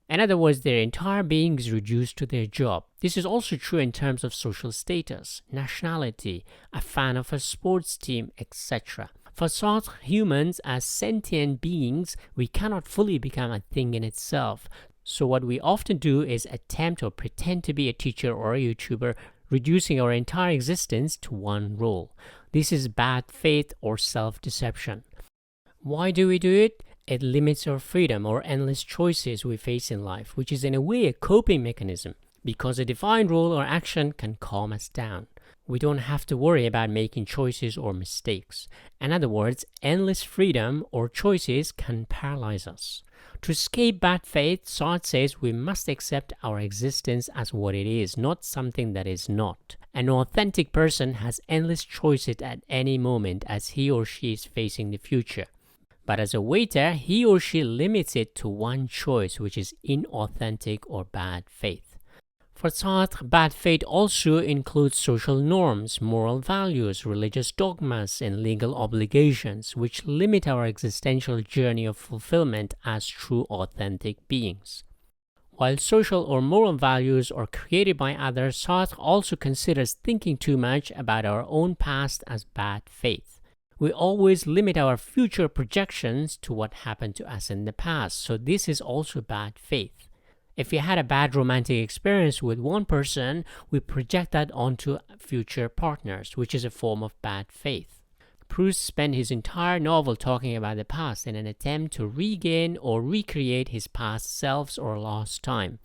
In other words, their entire being is reduced to their job. This is also true in terms of social status, nationality, a fan of a sports team, etc. For Sartre, humans as sentient beings, we cannot fully become a thing in itself. So what we often do is attempt or pretend to be a teacher or a YouTuber, reducing our entire existence to one role. This is bad faith or self-deception. Why do we do it? It limits our freedom or endless choices we face in life, which is in a way a coping mechanism, because a defined role or action can calm us down. We don't have to worry about making choices or mistakes. In other words, endless freedom or choices can paralyze us. To escape bad faith, Sartre says we must accept our existence as what it is, not something that is not. An authentic person has endless choices at any moment as he or she is facing the future. But as a waiter, he or she limits it to one choice, which is inauthentic or bad faith. For Sartre, bad faith also includes social norms, moral values, religious dogmas, and legal obligations, which limit our existential journey of fulfillment as true authentic beings. While social or moral values are created by others, Sartre also considers thinking too much about our own past as bad faith. We always limit our future projections to what happened to us in the past, so this is also bad faith. If we had a bad romantic experience with one person, we project that onto future partners, which is a form of bad faith. Proust spent his entire novel talking about the past in an attempt to regain or recreate his past selves or lost time.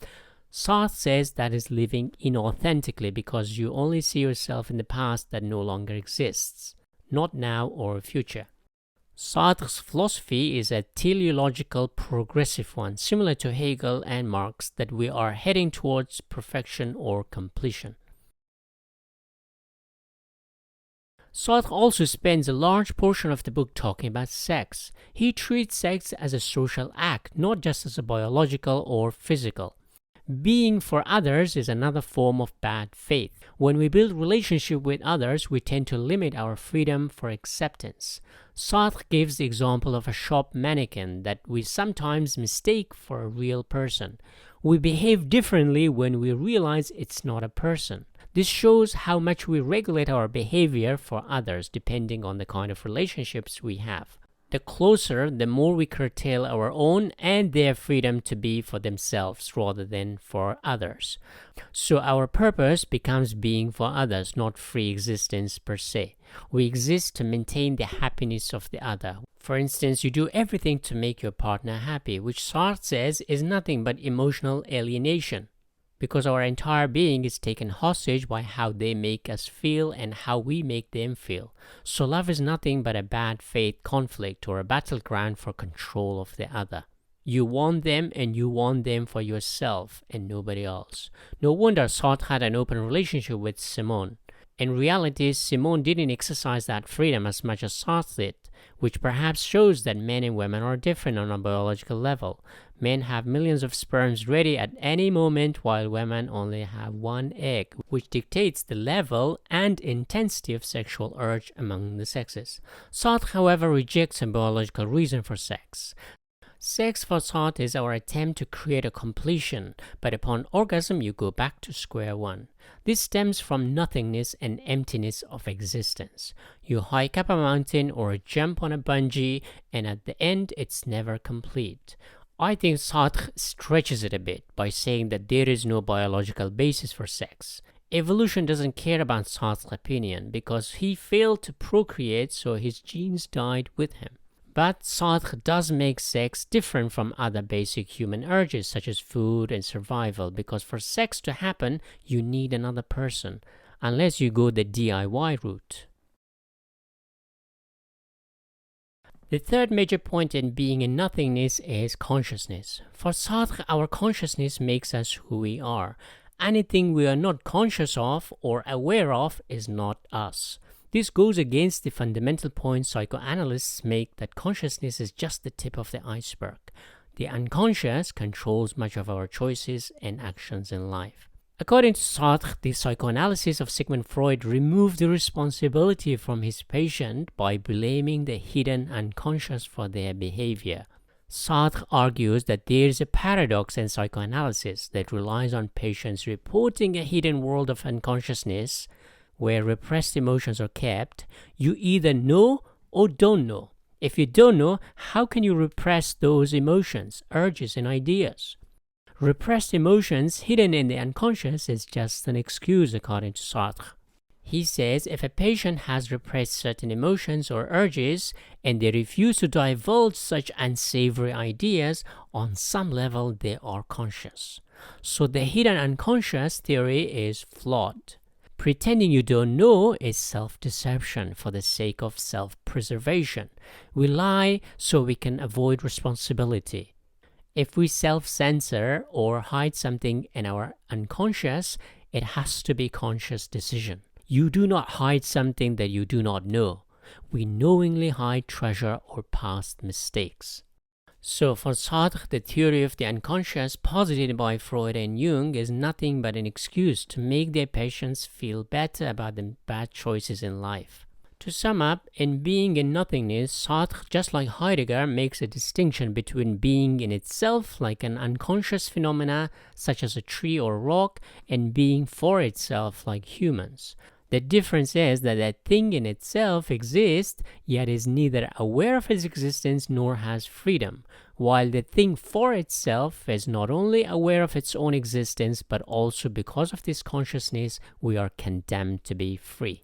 Sartre says that is living inauthentically because you only see yourself in the past that no longer exists, not now or future. Sartre's philosophy is a teleological progressive one, similar to Hegel and Marx, that we are heading towards perfection or completion. Sartre also spends a large portion of the book talking about sex. He treats sex as a social act, not just as a biological or physical. Being for others is another form of bad faith. When we build relationship with others, we tend to limit our freedom for acceptance. Sartre gives the example of a shop mannequin that we sometimes mistake for a real person. We behave differently when we realize it's not a person. This shows how much we regulate our behavior for others depending on the kind of relationships we have. The closer, the more we curtail our own and their freedom to be for themselves rather than for others. So our purpose becomes being for others, not free existence per se. We exist to maintain the happiness of the other. For instance, you do everything to make your partner happy, which Sartre says is nothing but emotional alienation, because our entire being is taken hostage by how they make us feel and how we make them feel. So love is nothing but a bad faith conflict or a battleground for control of the other. You want them and you want them for yourself and nobody else. No wonder Sartre had an open relationship with Simone. In reality, Simone didn't exercise that freedom as much as Sartre did, which perhaps shows that men and women are different on a biological level. Men have millions of sperms ready at any moment, while women only have one egg, which dictates the level and intensity of sexual urge among the sexes. Sartre, however, rejects a biological reason for sex. Sex for Sartre is our attempt to create a completion, but upon orgasm you go back to square one. This stems from nothingness and emptiness of existence. You hike up a mountain or jump on a bungee, and at the end it's never complete. I think Sartre stretches it a bit by saying that there is no biological basis for sex. Evolution doesn't care about Sartre's opinion because he failed to procreate, so his genes died with him. But Sartre does make sex different from other basic human urges such as food and survival, because for sex to happen, you need another person, unless you go the DIY route. The third major point in being in nothingness is consciousness. For Sartre, our consciousness makes us who we are. Anything we are not conscious of or aware of is not us. This goes against the fundamental point psychoanalysts make that consciousness is just the tip of the iceberg. The unconscious controls much of our choices and actions in life. According to Sartre, the psychoanalysis of Sigmund Freud removed the responsibility from his patient by blaming the hidden unconscious for their behavior. Sartre argues that there is a paradox in psychoanalysis that relies on patients reporting a hidden world of unconsciousness where repressed emotions are kept. You either know or don't know. If you don't know, how can you repress those emotions, urges, and ideas? Repressed emotions hidden in the unconscious is just an excuse, according to Sartre. He says if a patient has repressed certain emotions or urges and they refuse to divulge such unsavory ideas, on some level they are conscious. So the hidden unconscious theory is flawed. Pretending you don't know is self-deception for the sake of self-preservation. We lie so we can avoid responsibility. If we self-censor or hide something in our unconscious, it has to be a conscious decision. You do not hide something that you do not know. We knowingly hide treasure or past mistakes. So for Sartre, the theory of the unconscious posited by Freud and Jung is nothing but an excuse to make their patients feel better about the bad choices in life. To sum up, in Being and Nothingness, Sartre, just like Heidegger, makes a distinction between being in itself, like an unconscious phenomena such as a tree or rock, and being for itself, like humans. The difference is that that thing in itself exists, yet is neither aware of its existence nor has freedom, while the thing for itself is not only aware of its own existence, but also because of this consciousness, we are condemned to be free.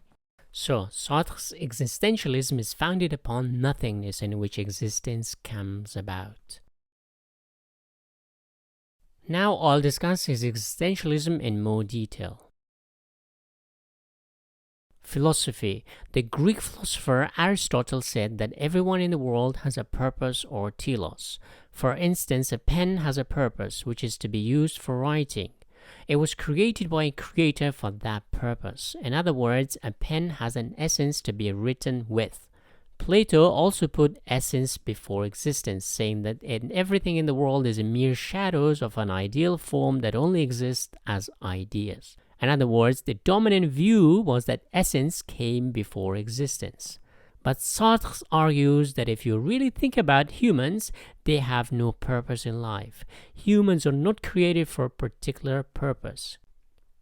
So, Sartre's existentialism is founded upon nothingness in which existence comes about. Now I'll discuss his existentialism in more detail. Philosophy. The Greek philosopher Aristotle said that everyone in the world has a purpose or telos. For instance, a pen has a purpose, which is to be used for writing. It was created by a creator for that purpose. In other words, a pen has an essence to be written with. Plato also put essence before existence, saying that everything in the world is a mere shadows of an ideal form that only exists as ideas. In other words, the dominant view was that essence came before existence. But Sartre argues that if you really think about humans, they have no purpose in life. Humans are not created for a particular purpose.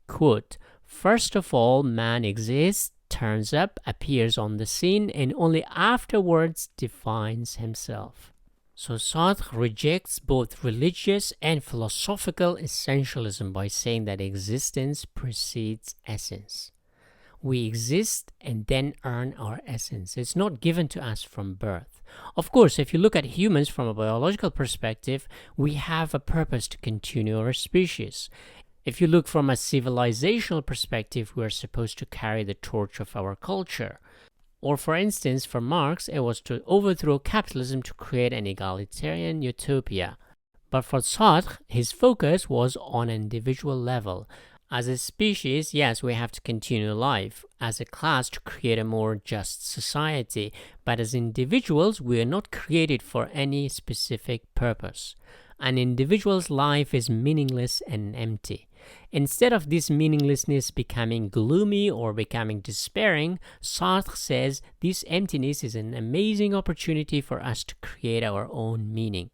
Quote, "First of all, man exists, turns up, appears on the scene, and only afterwards defines himself." So Sartre rejects both religious and philosophical essentialism by saying that existence precedes essence. We exist and then earn our essence. It's not given to us from birth. Of course, if you look at humans from a biological perspective, we have a purpose to continue our species. If you look from a civilizational perspective, we are supposed to carry the torch of our culture. Or for instance, for Marx, it was to overthrow capitalism to create an egalitarian utopia. But for Sartre, his focus was on an individual level. As a species, yes, we have to continue life. As a class, to create a more just society. But as individuals, we are not created for any specific purpose. An individual's life is meaningless and empty. Instead of this meaninglessness becoming gloomy or becoming despairing, Sartre says this emptiness is an amazing opportunity for us to create our own meaning.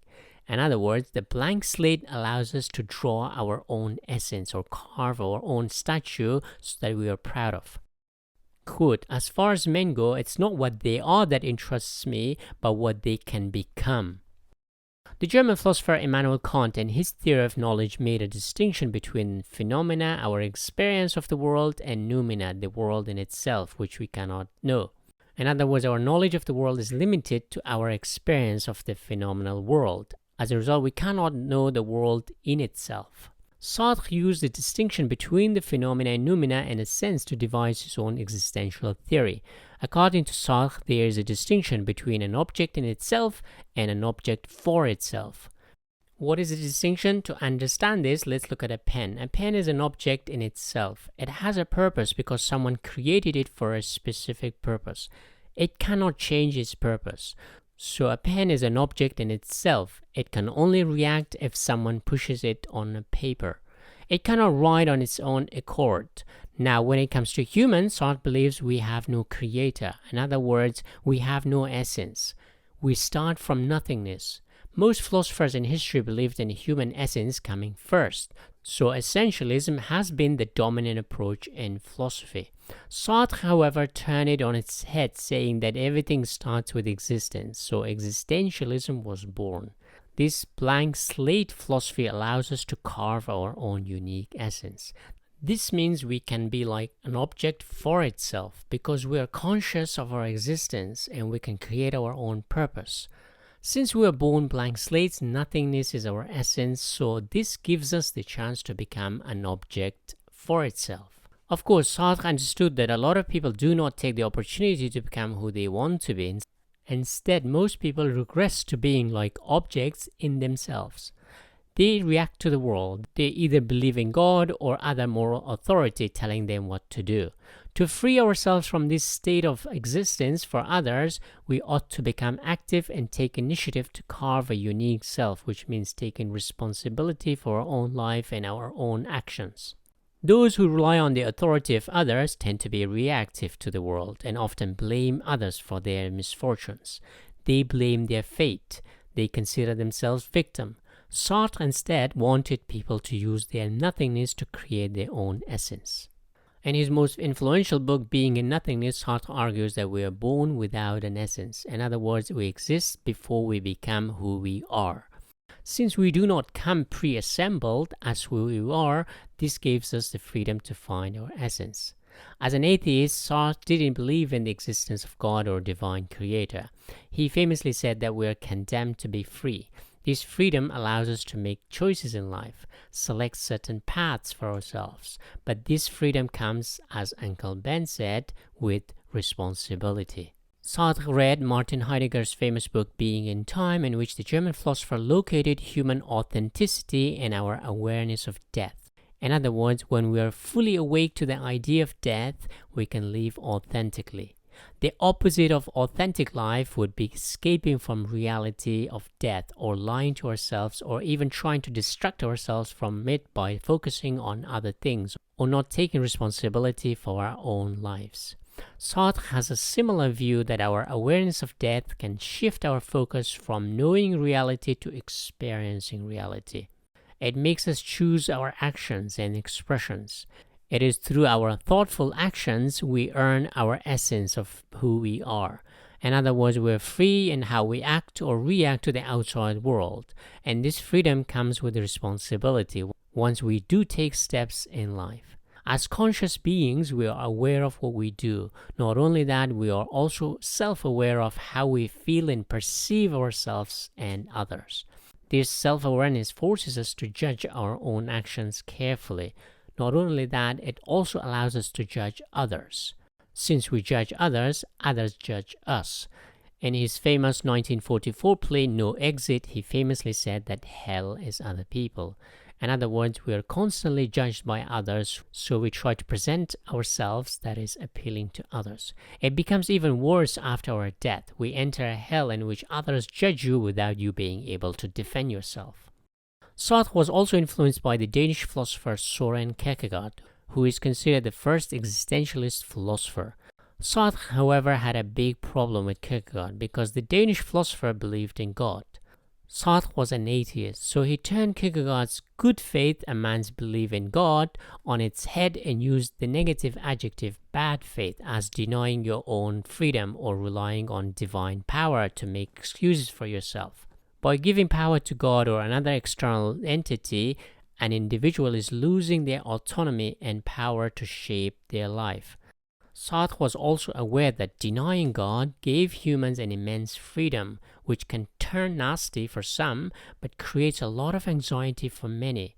In other words, the blank slate allows us to draw our own essence or carve our own statue so that we are proud of. Quote, "As far as men go, it's not what they are that interests me, but what they can become." The German philosopher Immanuel Kant in his theory of knowledge made a distinction between phenomena, our experience of the world, and numina, the world in itself, which we cannot know. In other words, our knowledge of the world is limited to our experience of the phenomenal world. As a result, we cannot know the world in itself. Sartre used the distinction between the phenomena and numina in a sense to devise his own existential theory. According to Sartre, there is a distinction between an object in itself and an object for itself. What is the distinction? To understand this, let's look at a pen. A pen is an object in itself. It has a purpose because someone created it for a specific purpose. It cannot change its purpose. So a pen is an object in itself. It can only react if someone pushes it on a paper. It cannot write on its own accord. Now, when it comes to humans, Sartre believes we have no creator. In other words, we have no essence. We start from nothingness. Most philosophers in history believed in human essence coming first, so essentialism has been the dominant approach in philosophy. Sartre, however, turned it on its head, saying that everything starts with existence, so existentialism was born. This blank slate philosophy allows us to carve our own unique essence. This means we can be like an object for itself because we are conscious of our existence and we can create our own purpose. Since we are born blank slates, nothingness is our essence, so this gives us the chance to become an object for itself. Of course, Sartre understood that a lot of people do not take the opportunity to become who they want to be. Instead, most people regress to being like objects in themselves. They react to the world. They either believe in God or other moral authority telling them what to do. To free ourselves from this state of existence for others, we ought to become active and take initiative to carve a unique self, which means taking responsibility for our own life and our own actions. Those who rely on the authority of others tend to be reactive to the world and often blame others for their misfortunes. They blame their fate. They consider themselves victims. Sartre instead wanted people to use their nothingness to create their own essence. In his most influential book, Being in Nothingness, Sartre argues that we are born without an essence. In other words, we exist before we become who we are. Since we do not come pre-assembled as who we are, this gives us the freedom to find our essence. As an atheist, Sartre didn't believe in the existence of God or divine creator. He famously said that we are condemned to be free. This freedom allows us to make choices in life, select certain paths for ourselves. But this freedom comes, as Uncle Ben said, with responsibility. Sartre read Martin Heidegger's famous book Being in Time, in which the German philosopher located human authenticity in our awareness of death. In other words, when we are fully awake to the idea of death, we can live authentically. The opposite of authentic life would be escaping from reality of death or lying to ourselves or even trying to distract ourselves from it by focusing on other things or not taking responsibility for our own lives. Sartre has a similar view that our awareness of death can shift our focus from knowing reality to experiencing reality. It makes us choose our actions and expressions. It is through our thoughtful actions we earn our essence of who we are. In other words, we're free in how we act or react to the outside world. And this freedom comes with responsibility once we do take steps in life. As conscious beings, we are aware of what we do. Not only that, we are also self-aware of how we feel and perceive ourselves and others. This self-awareness forces us to judge our own actions carefully. Not only that, it also allows us to judge others. Since we judge others, others judge us. In his famous 1944 play No Exit, he famously said that hell is other people. In other words, we are constantly judged by others, so we try to present ourselves that is appealing to others. It becomes even worse after our death. We enter a hell in which others judge you without you being able to defend yourself. Sartre was also influenced by the Danish philosopher Søren Kierkegaard, who is considered the first existentialist philosopher. Sartre, however, had a big problem with Kierkegaard because the Danish philosopher believed in God. Sartre was an atheist, so he turned Kierkegaard's good faith, a man's belief in God, on its head and used the negative adjective bad faith as denying your own freedom or relying on divine power to make excuses for yourself. By giving power to God or another external entity, an individual is losing their autonomy and power to shape their life. Sartre was also aware that denying God gave humans an immense freedom, which can turn nasty for some, but creates a lot of anxiety for many.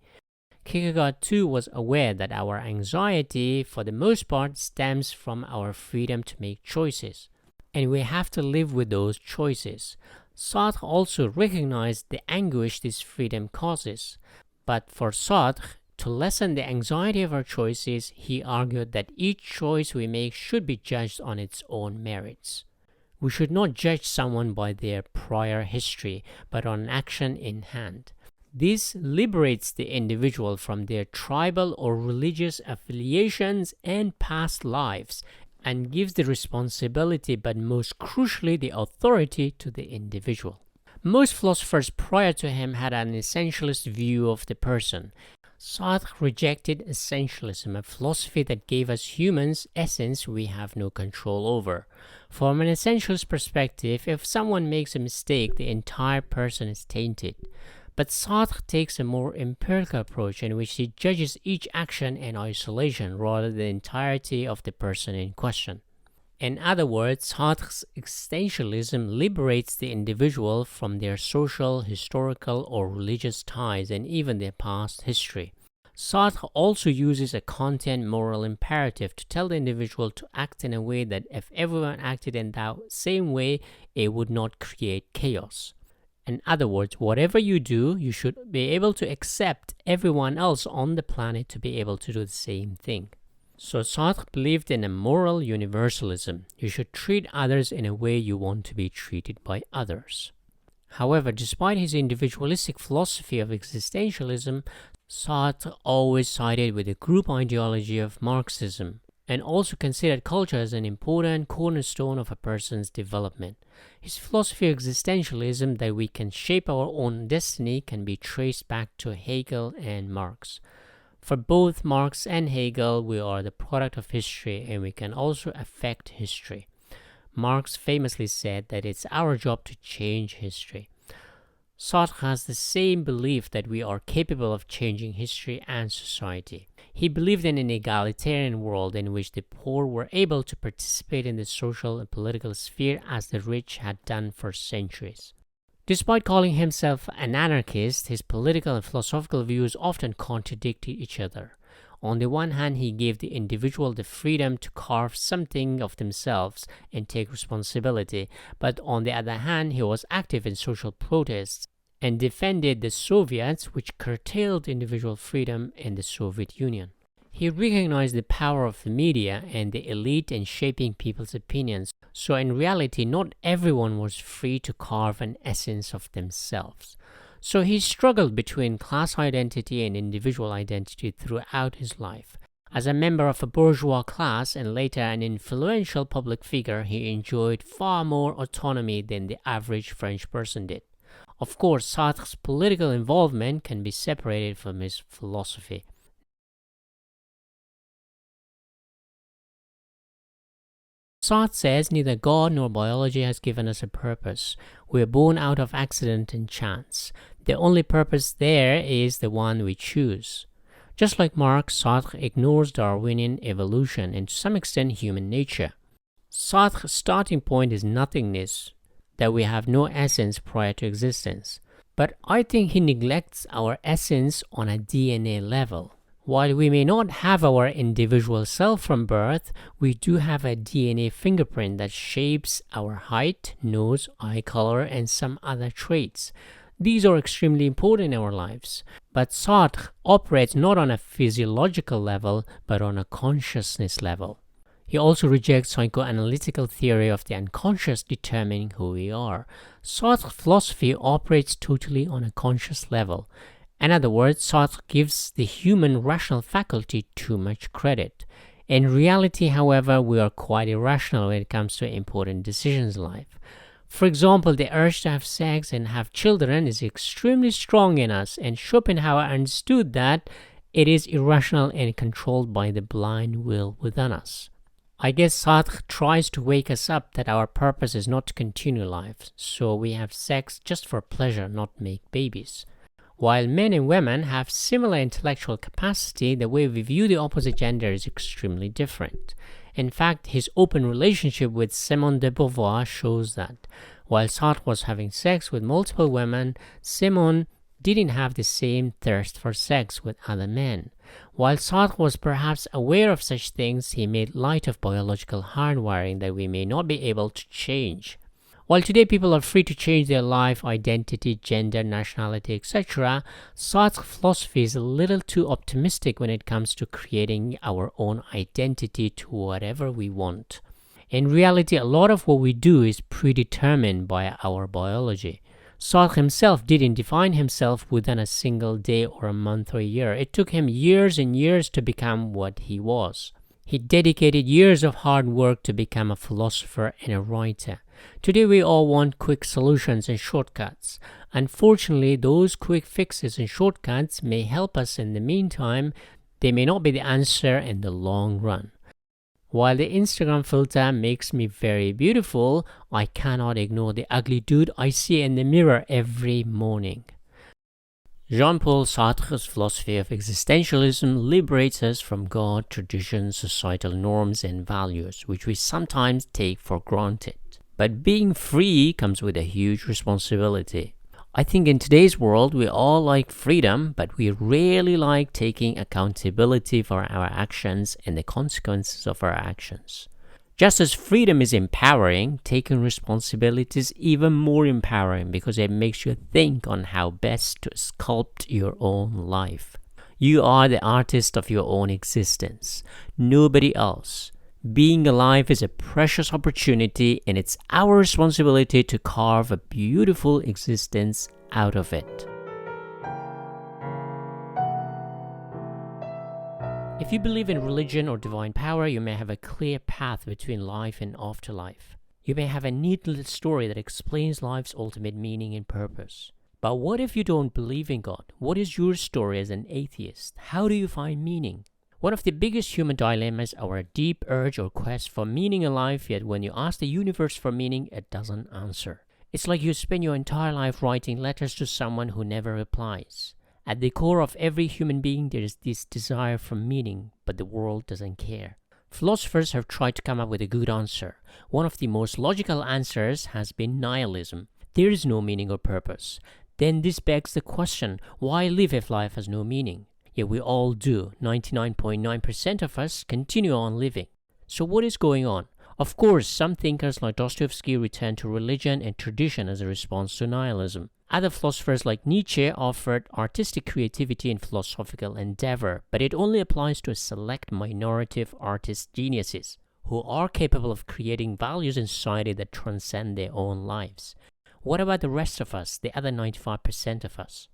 Kierkegaard too was aware that our anxiety, for the most part, stems from our freedom to make choices, and we have to live with those choices. Sartre also recognized the anguish this freedom causes, but for Sartre, to lessen the anxiety of our choices, he argued that each choice we make should be judged on its own merits. We should not judge someone by their prior history, but on action in hand. This liberates the individual from their tribal or religious affiliations and past lives, and gives the responsibility, but most crucially the authority, to the individual. Most philosophers prior to him had an essentialist view of the person. Sartre rejected essentialism, a philosophy that gave us humans essence we have no control over. From an essentialist perspective, if someone makes a mistake, the entire person is tainted. But Sartre takes a more empirical approach in which he judges each action in isolation rather than the entirety of the person in question. In other words, Sartre's existentialism liberates the individual from their social, historical, or religious ties and even their past history. Sartre also uses a content moral imperative to tell the individual to act in a way that if everyone acted in that same way, it would not create chaos. In other words, whatever you do, you should be able to accept everyone else on the planet to be able to do the same thing. So Sartre believed in a moral universalism. You should treat others in a way you want to be treated by others. However, despite his individualistic philosophy of existentialism, Sartre always sided with the group ideology of Marxism and also considered culture as an important cornerstone of a person's development. His philosophy of existentialism, that we can shape our own destiny, can be traced back to Hegel and Marx. For both Marx and Hegel, we are the product of history and we can also affect history. Marx famously said that it's our job to change history. Sartre has the same belief that we are capable of changing history and society. He believed in an egalitarian world in which the poor were able to participate in the social and political sphere as the rich had done for centuries. Despite calling himself an anarchist, his political and philosophical views often contradicted each other. On the one hand, he gave the individual the freedom to carve something of themselves and take responsibility, but on the other hand, he was active in social protests and defended the Soviets, which curtailed individual freedom in the Soviet Union. He recognized the power of the media and the elite in shaping people's opinions, so in reality not everyone was free to carve an essence of themselves. So he struggled between class identity and individual identity throughout his life. As a member of a bourgeois class and later an influential public figure, he enjoyed far more autonomy than the average French person did. Of course, Sartre's political involvement can be separated from his philosophy. Sartre says neither God nor biology has given us a purpose. We are born out of accident and chance. The only purpose there is the one we choose. Just like Marx, Sartre ignores Darwinian evolution and to some extent human nature. Sartre's starting point is nothingness, that we have no essence prior to existence. But I think he neglects our essence on a DNA level. While we may not have our individual self from birth, we do have a DNA fingerprint that shapes our height, nose, eye color, and some other traits. These are extremely important in our lives. But Sartre operates not on a physiological level, but on a consciousness level. He also rejects psychoanalytical theory of the unconscious determining who we are. Sartre's philosophy operates totally on a conscious level. In other words, Sartre gives the human rational faculty too much credit. In reality, however, we are quite irrational when it comes to important decisions in life. For example, the urge to have sex and have children is extremely strong in us, and Schopenhauer understood that it is irrational and controlled by the blind will within us. I guess Sartre tries to wake us up that our purpose is not to continue life, so we have sex just for pleasure, not make babies. While men and women have similar intellectual capacity, the way we view the opposite gender is extremely different. In fact, his open relationship with Simone de Beauvoir shows that. While Sartre was having sex with multiple women, Simone didn't have the same thirst for sex with other men. While Sartre was perhaps aware of such things, he made light of biological hardwiring that we may not be able to change. While today people are free to change their life, identity, gender, nationality, etc., Sartre's philosophy is a little too optimistic when it comes to creating our own identity to whatever we want. In reality, a lot of what we do is predetermined by our biology. Sartre himself didn't define himself within a single day or a month or a year. It took him years and years to become what he was. He dedicated years of hard work to become a philosopher and a writer. Today we all want quick solutions and shortcuts. Unfortunately, those quick fixes and shortcuts may help us in the meantime. They may not be the answer in the long run. While the Instagram filter makes me very beautiful, I cannot ignore the ugly dude I see in the mirror every morning. Jean-Paul Sartre's philosophy of existentialism liberates us from God, tradition, societal norms and values, which we sometimes take for granted. But being free comes with a huge responsibility. I think in today's world we all like freedom, but we rarely like taking accountability for our actions and the consequences of our actions. Just as freedom is empowering, taking responsibility is even more empowering because it makes you think on how best to sculpt your own life. You are the artist of your own existence, nobody else. Being alive is a precious opportunity, and it's our responsibility to carve a beautiful existence out of it. If you believe in religion or divine power, you may have a clear path between life and afterlife. You may have a neat little story that explains life's ultimate meaning and purpose. But what if you don't believe in God? What is your story as an atheist? How do you find meaning? One of the biggest human dilemmas is our deep urge or quest for meaning in life, yet when you ask the universe for meaning, it doesn't answer. It's like you spend your entire life writing letters to someone who never replies. At the core of every human being, there is this desire for meaning, but the world doesn't care. Philosophers have tried to come up with a good answer. One of the most logical answers has been nihilism. There is no meaning or purpose. Then this begs the question, why live if life has no meaning? Yet we all do. 99.9% of us continue on living. So what is going on? Of course, some thinkers like Dostoevsky return to religion and tradition as a response to nihilism. Other philosophers like Nietzsche offered artistic creativity in philosophical endeavor, but it only applies to a select minority of artist geniuses who are capable of creating values in society that transcend their own lives. What about the rest of us, the other 95% of us?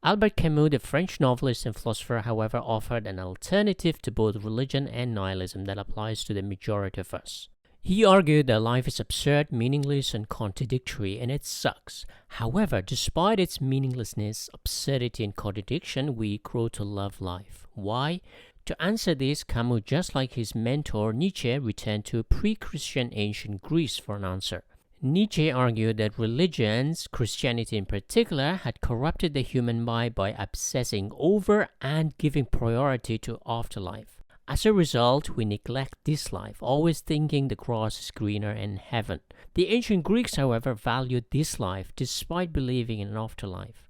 Albert Camus, the French novelist and philosopher, however, offered an alternative to both religion and nihilism that applies to the majority of us. He argued that life is absurd, meaningless, and contradictory, and it sucks. However, despite its meaninglessness, absurdity, and contradiction, we grow to love life. Why? To answer this, Camus, just like his mentor Nietzsche, returned to pre-Christian ancient Greece for an answer. Nietzsche argued that religions, Christianity in particular, had corrupted the human mind by obsessing over and giving priority to afterlife. As a result, we neglect this life, always thinking the grass is greener in heaven. The ancient Greeks, however, valued this life despite believing in an afterlife.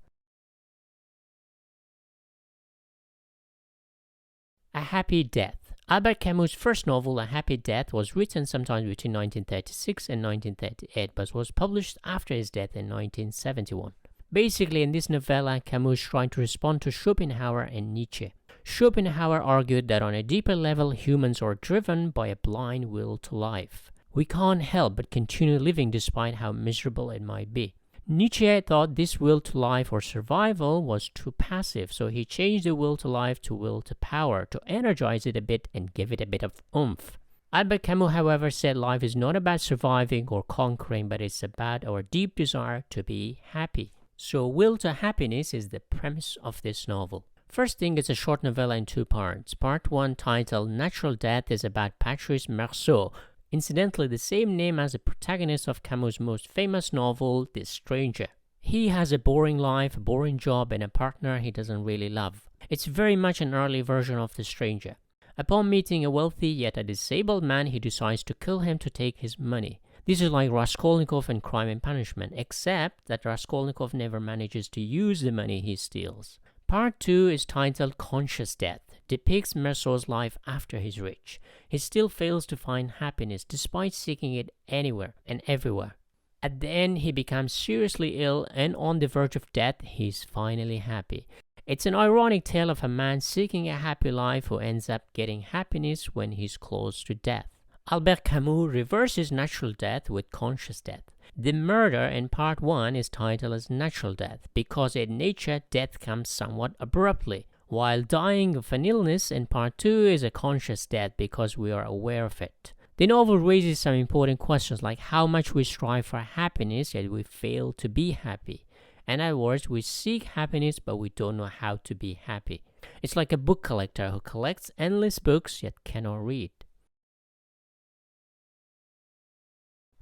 A Happy Death. Albert Camus' first novel, A Happy Death, was written sometime between 1936 and 1938, but was published after his death in 1971. Basically, in this novella, Camus tried to respond to Schopenhauer and Nietzsche. Schopenhauer argued that on a deeper level, humans are driven by a blind will to life. We can't help but continue living despite how miserable it might be. Nietzsche thought this will to life or survival was too passive, so he changed the will to life to will to power, to energize it a bit and give it a bit of oomph. Albert Camus, however, said life is not about surviving or conquering, but it's about our deep desire to be happy. So will to happiness is the premise of this novel. First thing, it's a short novella in two parts. Part 1, titled Natural Death, is about Patrice Marceau, incidentally the same name as the protagonist of Camus' most famous novel, The Stranger. He has a boring life, a boring job, and a partner he doesn't really love. It's very much an early version of The Stranger. Upon meeting a wealthy yet a disabled man, he decides to kill him to take his money. This is like Raskolnikov in Crime and Punishment, except that Raskolnikov never manages to use the money he steals. Part 2 is titled Conscious Death, depicts Marceau's life after he's rich. He still fails to find happiness despite seeking it anywhere and everywhere. At the end, he becomes seriously ill, and on the verge of death, he's finally happy. It's an ironic tale of a man seeking a happy life who ends up getting happiness when he's close to death. Albert Camus reverses natural death with conscious death. The murder in part 1 is titled as natural death because in nature death comes somewhat abruptly, while dying of an illness in part 2 is a conscious death because we are aware of it. The novel raises some important questions like how much we strive for happiness yet we fail to be happy. In other words, we seek happiness but we don't know how to be happy. It's like a book collector who collects endless books yet cannot read.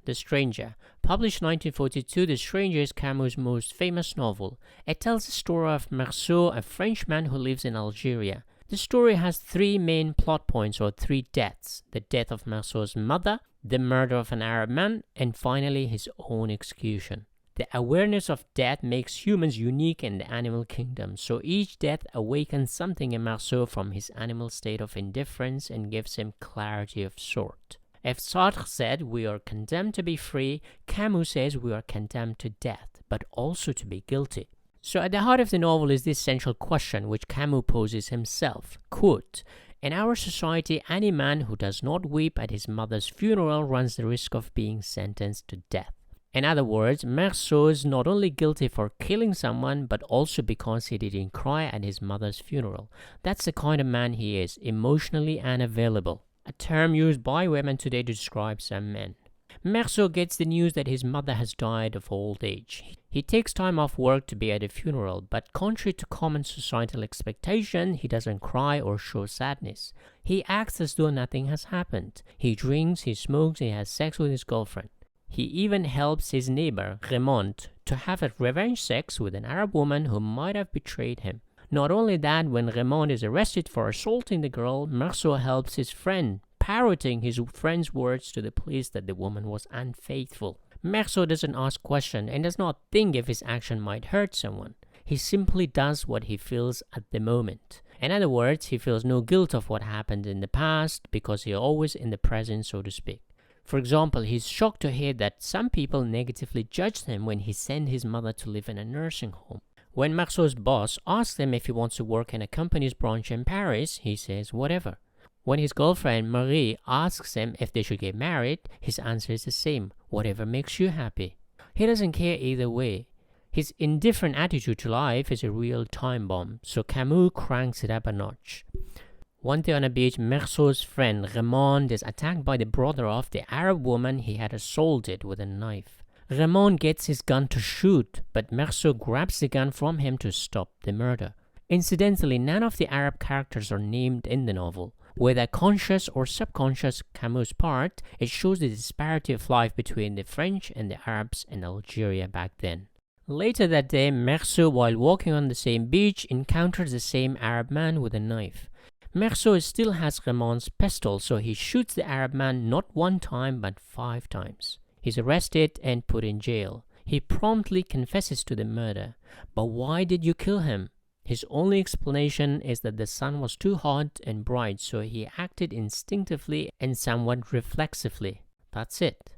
The Stranger. Published 1942, The Stranger is Camus' most famous novel. It tells the story of Meursault, a Frenchman who lives in Algeria. The story has three main plot points, or three deaths: the death of Meursault's mother, the murder of an Arab man, and finally his own execution. The awareness of death makes humans unique in the animal kingdom, so each death awakens something in Meursault from his animal state of indifference and gives him clarity of sort. If Sartre said we are condemned to be free, Camus says we are condemned to death, but also to be guilty. So at the heart of the novel is this central question which Camus poses himself. Quote, "In our society, any man who does not weep at his mother's funeral runs the risk of being sentenced to death." In other words, Meursault is not only guilty for killing someone, but also because he didn't cry at his mother's funeral. That's the kind of man he is, emotionally unavailable, a term used by women today to describe some men. Meursault gets the news that his mother has died of old age. He takes time off work to be at the funeral, but contrary to common societal expectation, he doesn't cry or show sadness. He acts as though nothing has happened. He drinks, he smokes, he has sex with his girlfriend. He even helps his neighbor, Raymond, to have a revenge sex with an Arab woman who might have betrayed him. Not only that, when Raymond is arrested for assaulting the girl, Meursault helps his friend, parroting his friend's words to the police that the woman was unfaithful. Meursault doesn't ask questions and does not think if his action might hurt someone. He simply does what he feels at the moment. In other words, he feels no guilt of what happened in the past because he is always in the present, so to speak. For example, he's shocked to hear that some people negatively judged him when he sent his mother to live in a nursing home. When Meursault's boss asks him if he wants to work in a company's branch in Paris, he says whatever. When his girlfriend Marie asks him if they should get married, his answer is the same: whatever makes you happy. He doesn't care either way. His indifferent attitude to life is a real time bomb, so Camus cranks it up a notch. One day on a beach, Meursault's friend Raymond is attacked by the brother of the Arab woman he had assaulted with a knife. Raymond gets his gun to shoot, but Meursault grabs the gun from him to stop the murder. Incidentally, none of the Arab characters are named in the novel. Whether conscious or subconscious Camus' part, it shows the disparity of life between the French and the Arabs in Algeria back then. Later that day, Meursault, while walking on the same beach, encounters the same Arab man with a knife. Meursault still has Raymond's pistol, so he shoots the Arab man not one time but 5 times. He's arrested and put in jail. He promptly confesses to the murder. But why did you kill him? His only explanation is that the sun was too hot and bright, so he acted instinctively and somewhat reflexively. That's it.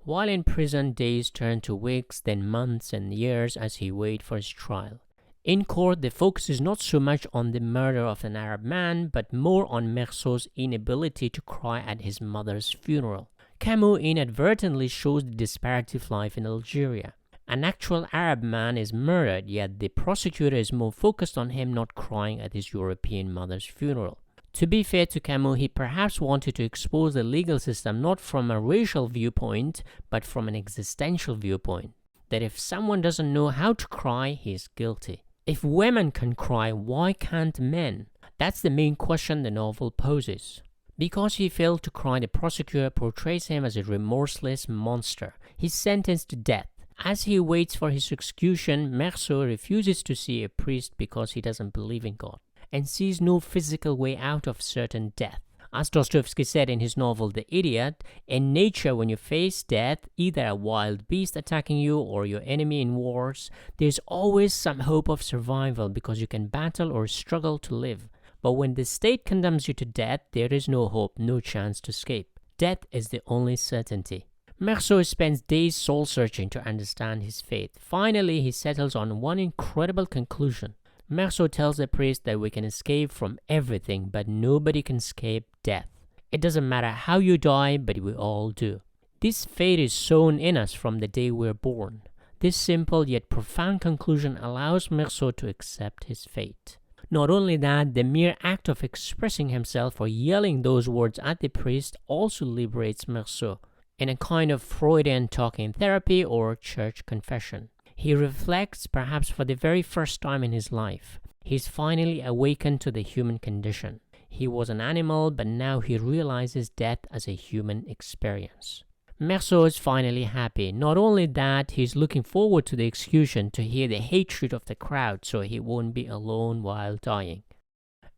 While in prison, days turn to weeks, then months and years as he waits for his trial. In court, the focus is not so much on the murder of an Arab man, but more on Meursault's inability to cry at his mother's funeral. Camus inadvertently shows the disparity of life in Algeria. An actual Arab man is murdered, yet the prosecutor is more focused on him not crying at his European mother's funeral. To be fair to Camus, he perhaps wanted to expose the legal system not from a racial viewpoint, but from an existential viewpoint. That if someone doesn't know how to cry, he is guilty. If women can cry, why can't men? That's the main question the novel poses. Because he failed to cry, the prosecutor portrays him as a remorseless monster. He's sentenced to death. As he waits for his execution, Meursault refuses to see a priest because he doesn't believe in God, and sees no physical way out of certain death. As Dostoevsky said in his novel The Idiot, in nature when you face death, either a wild beast attacking you or your enemy in wars, there's always some hope of survival because you can battle or struggle to live. But when the state condemns you to death, there is no hope, no chance to escape. Death is the only certainty. Meursault spends days soul-searching to understand his fate. Finally, he settles on one incredible conclusion. Meursault tells the priest that we can escape from everything, but nobody can escape death. It doesn't matter how you die, but we all do. This fate is sown in us from the day we're born. This simple yet profound conclusion allows Meursault to accept his fate. Not only that, the mere act of expressing himself or yelling those words at the priest also liberates Meursault in a kind of Freudian talking therapy or church confession. He reflects, perhaps for the very first time in his life. He's finally awakened to the human condition. He was an animal, but now he realizes death as a human experience. Meursault is finally happy. Not only that, he's looking forward to the execution to hear the hatred of the crowd so he won't be alone while dying.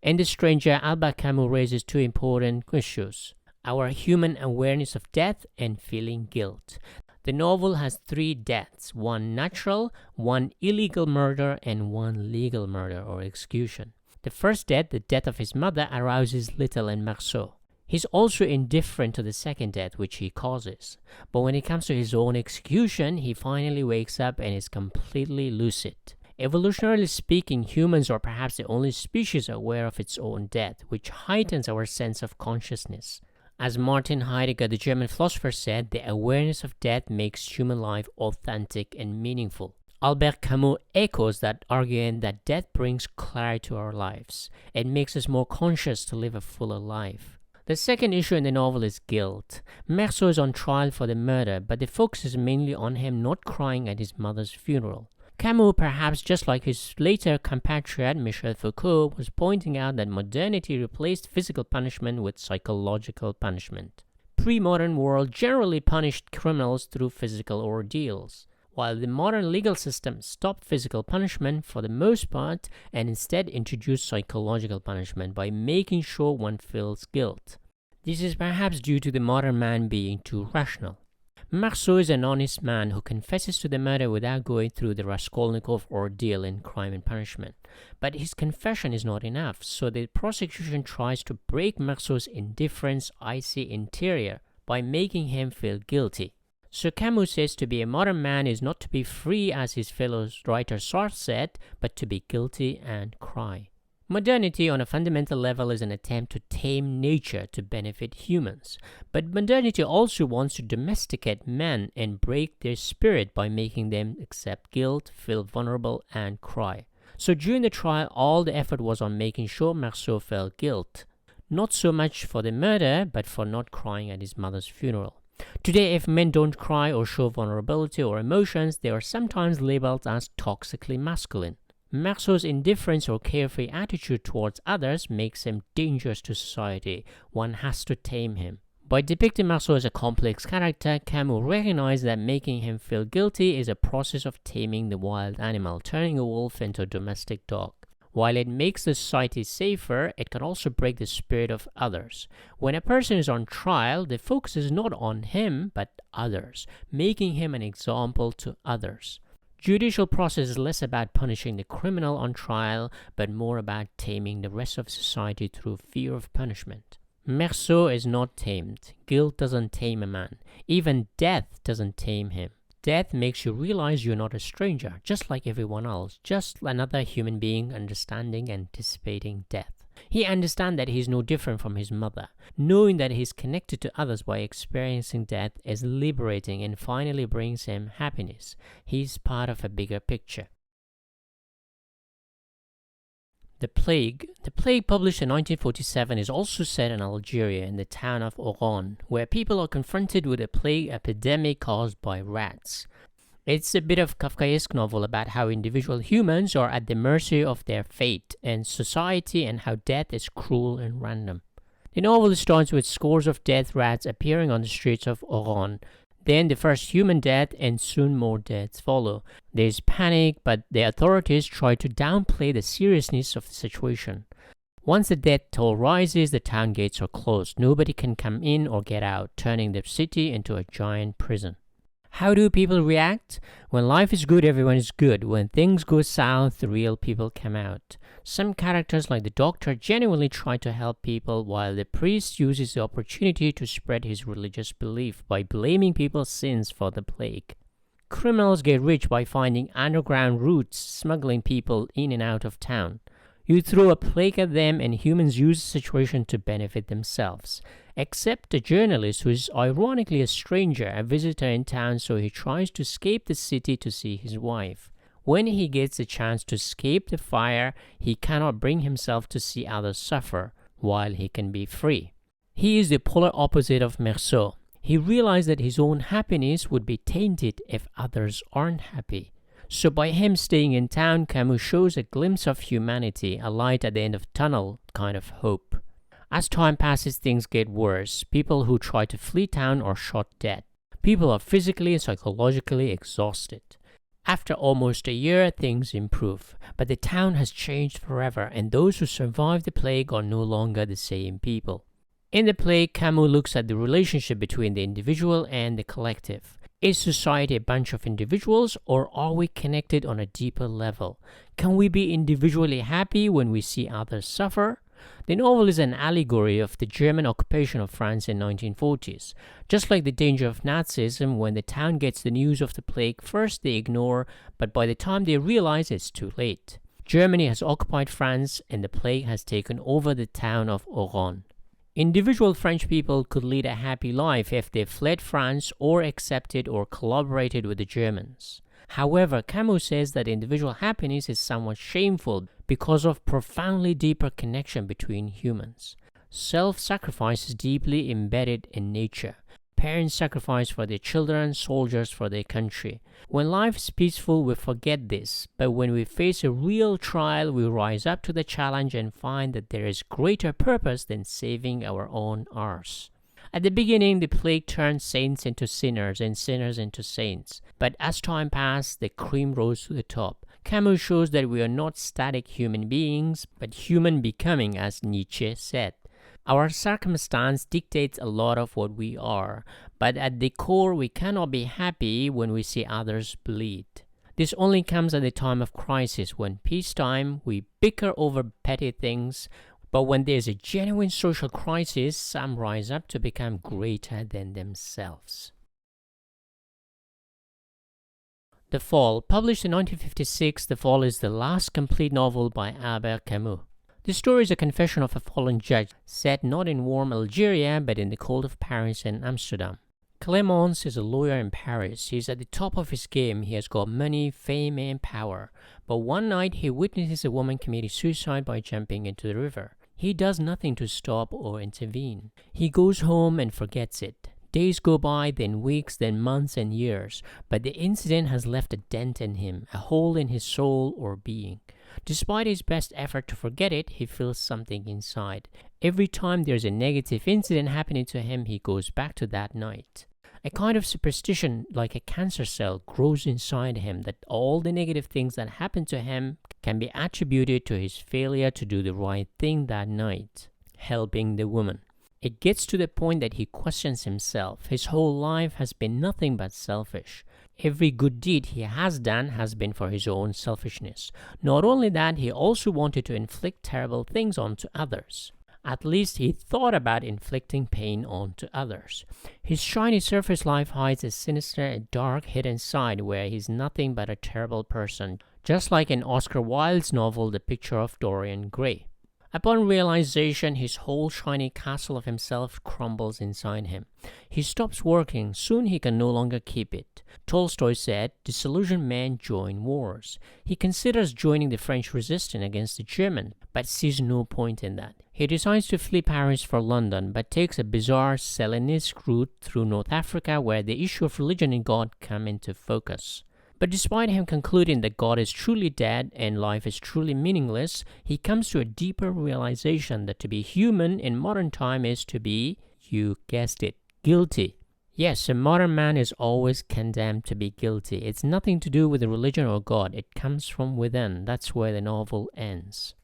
In The Stranger, Albert Camus raises two important issues: our human awareness of death and feeling guilt. The novel has three deaths: one natural, one illegal murder, and one legal murder or execution. The first death, the death of his mother, arouses little in Meursault. He's also indifferent to the second death which he causes. But when it comes to his own execution, he finally wakes up and is completely lucid. Evolutionarily speaking, humans are perhaps the only species aware of its own death, which heightens our sense of consciousness. As Martin Heidegger, the German philosopher, said, the awareness of death makes human life authentic and meaningful. Albert Camus echoes that, arguing that death brings clarity to our lives. It makes us more conscious to live a fuller life. The second issue in the novel is guilt. Meursault is on trial for the murder, but the focus is mainly on him not crying at his mother's funeral. Camus, perhaps just like his later compatriot Michel Foucault, was pointing out that modernity replaced physical punishment with psychological punishment. Pre-modern world generally punished criminals through physical ordeals, while the modern legal system stopped physical punishment for the most part and instead introduced psychological punishment by making sure one feels guilt. This is perhaps due to the modern man being too rational. Meursault is an honest man who confesses to the murder without going through the Raskolnikov ordeal in Crime and Punishment. But his confession is not enough, so the prosecution tries to break Meursault's indifference, icy interior by making him feel guilty. So Camus says to be a modern man is not to be free, as his fellow writer Sartre said, but to be guilty and cry. Modernity on a fundamental level is an attempt to tame nature to benefit humans. But modernity also wants to domesticate men and break their spirit by making them accept guilt, feel vulnerable, and cry. So during the trial, all the effort was on making sure Meursault felt guilt. Not so much for the murder, but for not crying at his mother's funeral. Today, if men don't cry or show vulnerability or emotions, they are sometimes labeled as toxically masculine. Meursault's indifference or carefree attitude towards others makes him dangerous to society. One has to tame him. By depicting Meursault as a complex character, Camus recognized that making him feel guilty is a process of taming the wild animal, turning a wolf into a domestic dog. While it makes the society safer, it can also break the spirit of others. When a person is on trial, the focus is not on him, but others, making him an example to others. Judicial process is less about punishing the criminal on trial, but more about taming the rest of society through fear of punishment. Meursault is not tamed. Guilt doesn't tame a man. Even death doesn't tame him. Death makes you realize you're not a stranger, just like everyone else, just another human being understanding and anticipating death. He understands that he's no different from his mother. Knowing that he's connected to others by experiencing death is liberating and finally brings him happiness. He's part of a bigger picture. The Plague, published in 1947, is also set in Algeria in the town of Oran, where people are confronted with a plague epidemic caused by rats. It's a bit of Kafkaesque novel about how individual humans are at the mercy of their fate and society, and how death is cruel and random. The novel starts with scores of dead rats appearing on the streets of Oran. Then the first human death, and soon more deaths follow. There's panic, but the authorities try to downplay the seriousness of the situation. Once the death toll rises, the town gates are closed. Nobody can come in or get out, turning the city into a giant prison. How do people react? When life is good, everyone is good. When things go south, the real people come out. Some characters, like the doctor, genuinely try to help people, while the priest uses the opportunity to spread his religious belief by blaming people's sins for the plague. Criminals get rich by finding underground routes, smuggling people in and out of town. You throw a plague at them, and humans use the situation to benefit themselves. Except a journalist who is ironically a stranger, a visitor in town, so he tries to escape the city to see his wife. When he gets a chance to escape the fire, he cannot bring himself to see others suffer, while he can be free. He is the polar opposite of Meursault. He realized that his own happiness would be tainted if others aren't happy. So by him staying in town, Camus shows a glimpse of humanity, a light at the end of the tunnel kind of hope. As time passes, things get worse. People who try to flee town are shot dead. People are physically and psychologically exhausted. After almost a year, things improve, but the town has changed forever, and those who survived the plague are no longer the same people. In the play, Camus looks at the relationship between the individual and the collective. Is society a bunch of individuals, or are we connected on a deeper level? Can we be individually happy when we see others suffer? The novel is an allegory of the German occupation of France in the 1940s. Just like the danger of Nazism, when the town gets the news of the plague, first they ignore, but by the time they realize, it's too late. Germany has occupied France, and the plague has taken over the town of Oran. Individual French people could lead a happy life if they fled France or accepted or collaborated with the Germans. However, Camus says that individual happiness is somewhat shameful because of profoundly deeper connection between humans. Self-sacrifice is deeply embedded in nature. Parents sacrifice for their children, soldiers for their country. When life is peaceful, we forget this, but when we face a real trial, we rise up to the challenge and find that there is greater purpose than saving our own arse. At the beginning, the plague turned saints into sinners and sinners into saints, but as time passed, the cream rose to the top. Camus shows that we are not static human beings, but human becoming, as Nietzsche said. Our circumstance dictates a lot of what we are, but at the core we cannot be happy when we see others bleed. This only comes at the time of crisis. When peacetime, we bicker over petty things, but when there's a genuine social crisis, some rise up to become greater than themselves. The Fall. Published in 1956, The Fall is the last complete novel by Albert Camus. The story is a confession of a fallen judge, set not in warm Algeria, but in the cold of Paris and Amsterdam. Clémence is a lawyer in Paris. He is at the top of his game. He has got money, fame, and power. But one night, he witnesses a woman committing suicide by jumping into the river. He does nothing to stop or intervene. He goes home and forgets it. Days go by, then weeks, then months and years, but the incident has left a dent in him, a hole in his soul or being. Despite his best effort to forget it, he feels something inside. Every time there's a negative incident happening to him, he goes back to that night. A kind of superstition, like a cancer cell, grows inside him that all the negative things that happen to him can be attributed to his failure to do the right thing that night, helping the woman. It gets to the point that he questions himself. His whole life has been nothing but selfish. Every good deed he has done has been for his own selfishness. Not only that, he also wanted to inflict terrible things onto others. At least he thought about inflicting pain onto others. His shiny surface life hides a sinister, dark, hidden side where he's nothing but a terrible person, just like in Oscar Wilde's novel The Picture of Dorian Gray. Upon realization, his whole shiny castle of himself crumbles inside him. He stops working. Soon he can no longer keep it. Tolstoy said, "Disillusioned men join wars." He considers joining the French resistance against the Germans, but sees no point in that. He decides to flee Paris for London, but takes a bizarre Ceylonese route through North Africa where the issue of religion and God come into focus. But despite him concluding that God is truly dead and life is truly meaningless, he comes to a deeper realization that to be human in modern time is to be, you guessed it, guilty. Yes, a modern man is always condemned to be guilty. It's nothing to do with religion or God. It comes from within. That's where the novel ends.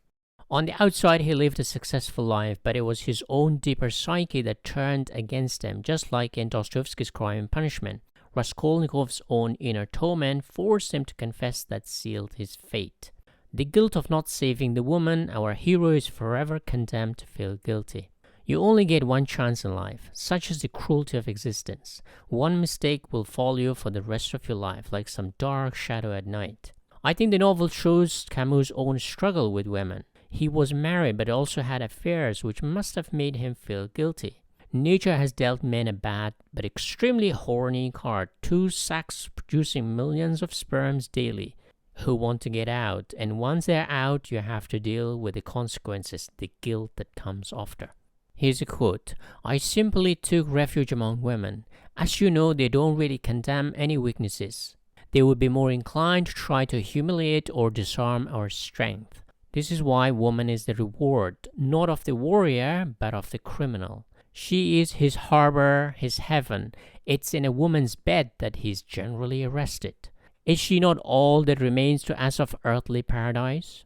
On the outside, he lived a successful life, but it was his own deeper psyche that turned against him, just like in Dostoevsky's Crime and Punishment. Raskolnikov's own inner torment forced him to confess that sealed his fate. The guilt of not saving the woman, our hero is forever condemned to feel guilty. You only get one chance in life. Such is the cruelty of existence. One mistake will follow you for the rest of your life, like some dark shadow at night. I think the novel shows Camus' own struggle with women. He was married but also had affairs which must have made him feel guilty. Nature has dealt men a bad but extremely horny card, 2 sacks producing millions of sperms daily. who want to get out, and once they're out, you have to deal with the consequences, the guilt that comes after. Here's a quote: "I simply took refuge among women. As you know, they don't really condemn any weaknesses. They would be more inclined to try to humiliate or disarm our strength. This is why woman is the reward, not of the warrior, but of the criminal. She is his harbor, his heaven. It's in a woman's bed that he's generally arrested. Is she not all that remains to us of earthly paradise?"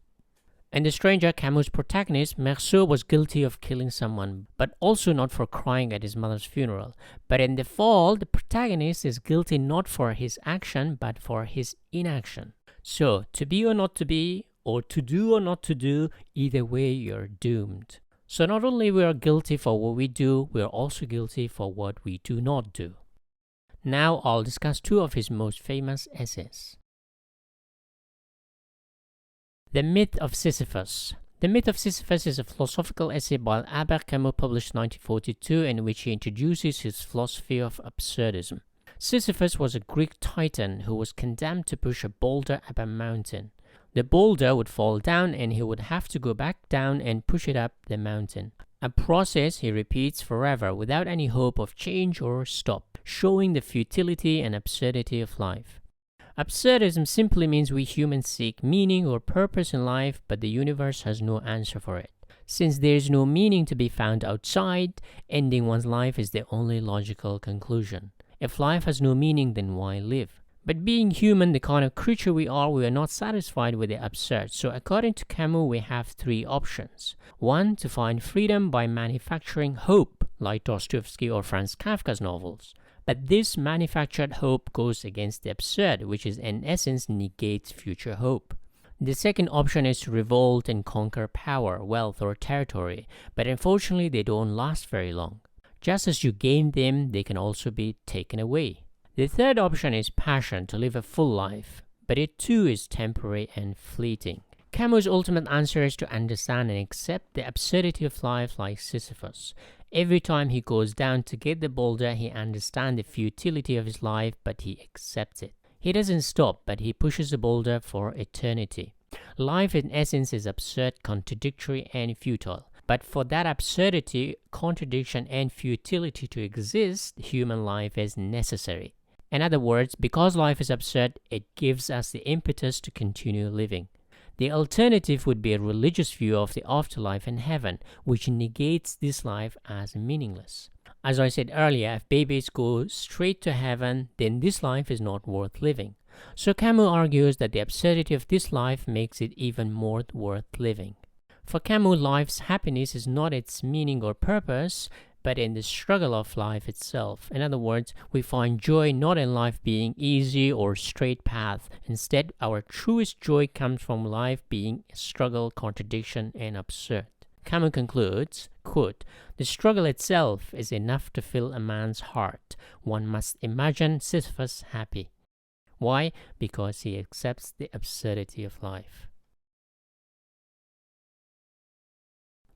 In The Stranger, Camus' protagonist, Meursault, was guilty of killing someone, but also not for crying at his mother's funeral. But in The Fall, the protagonist is guilty not for his action, but for his inaction. So, to be or not to be, or to do or not to do, either way you're doomed. So not only we are guilty for what we do, we are also guilty for what we do not do. Now I'll discuss two of his most famous essays. The Myth of Sisyphus. The Myth of Sisyphus is a philosophical essay by Albert Camus published in 1942 in which he introduces his philosophy of absurdism. Sisyphus was a Greek titan who was condemned to push a boulder up a mountain. The boulder would fall down and he would have to go back down and push it up the mountain. A process he repeats forever without any hope of change or stop, showing the futility and absurdity of life. Absurdism simply means we humans seek meaning or purpose in life, but the universe has no answer for it. Since there is no meaning to be found outside, ending one's life is the only logical conclusion. If life has no meaning, then why live? But being human, the kind of creature we are not satisfied with the absurd. So according to Camus, we have three options. One, to find freedom by manufacturing hope, like Dostoevsky or Franz Kafka's novels. But this manufactured hope goes against the absurd, which is in essence negates future hope. The second option is to revolt and conquer power, wealth, or territory, but unfortunately they don't last very long. Just as you gain them, they can also be taken away. The third option is passion, to live a full life, but it too is temporary and fleeting. Camus' ultimate answer is to understand and accept the absurdity of life like Sisyphus. Every time he goes down to get the boulder, he understands the futility of his life, but he accepts it. He doesn't stop, but he pushes the boulder for eternity. Life in essence is absurd, contradictory, and futile. But for that absurdity, contradiction, and futility to exist, human life is necessary. In other words, because life is absurd, it gives us the impetus to continue living. The alternative would be a religious view of the afterlife and heaven, which negates this life as meaningless. As I said earlier, if babies go straight to heaven, then this life is not worth living. So Camus argues that the absurdity of this life makes it even more worth living. For Camus, life's happiness is not its meaning or purpose, but in the struggle of life itself. In other words, we find joy not in life being easy or straight path. Instead, our truest joy comes from life being a struggle, contradiction, and absurd. Camus concludes, quote, "The struggle itself is enough to fill a man's heart. One must imagine Sisyphus happy." Why? Because he accepts the absurdity of life.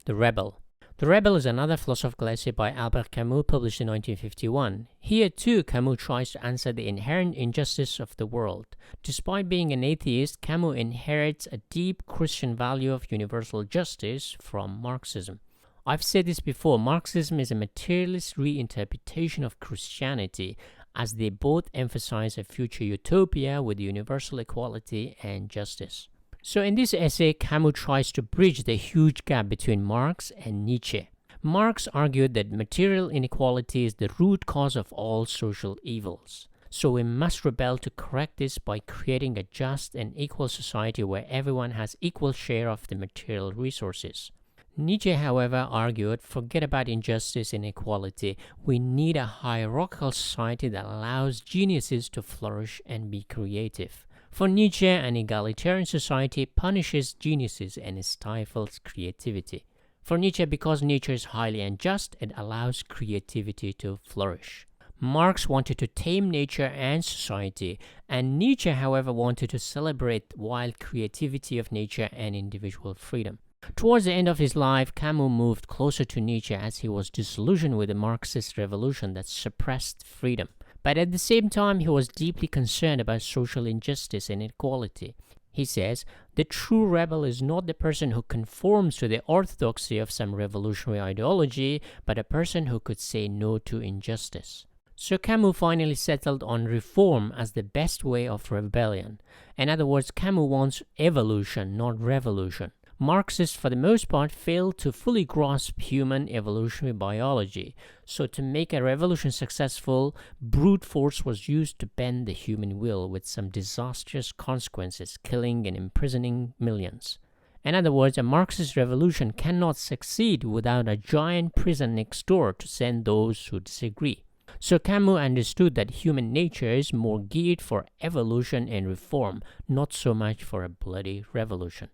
The Rebel. The Rebel is another philosophical essay by Albert Camus published in 1951. Here too, Camus tries to answer the inherent injustice of the world. Despite being an atheist, Camus inherits a deep Christian value of universal justice from Marxism. I've said this before, Marxism is a materialist reinterpretation of Christianity, as they both emphasize a future utopia with universal equality and justice. So in this essay, Camus tries to bridge the huge gap between Marx and Nietzsche. Marx argued that material inequality is the root cause of all social evils. So we must rebel to correct this by creating a just and equal society where everyone has equal share of the material resources. Nietzsche, however, argued, forget about injustice and inequality. We need a hierarchical society that allows geniuses to flourish and be creative. For Nietzsche, an egalitarian society punishes geniuses and stifles creativity. For Nietzsche, because nature is highly unjust, it allows creativity to flourish. Marx wanted to tame nature and society, and Nietzsche, however, wanted to celebrate wild creativity of nature and individual freedom. Towards the end of his life, Camus moved closer to Nietzsche as he was disillusioned with the Marxist revolution that suppressed freedom. But at the same time, he was deeply concerned about social injustice and inequality. He says, the true rebel is not the person who conforms to the orthodoxy of some revolutionary ideology, but a person who could say no to injustice. So Camus finally settled on reform as the best way of rebellion. In other words, Camus wants evolution, not revolution. Marxists, for the most part, failed to fully grasp human evolutionary biology. So to make a revolution successful, brute force was used to bend the human will with some disastrous consequences, killing and imprisoning millions. In other words, a Marxist revolution cannot succeed without a giant prison next door to send those who disagree. So Camus understood that human nature is more geared for evolution and reform, not so much for a bloody revolution.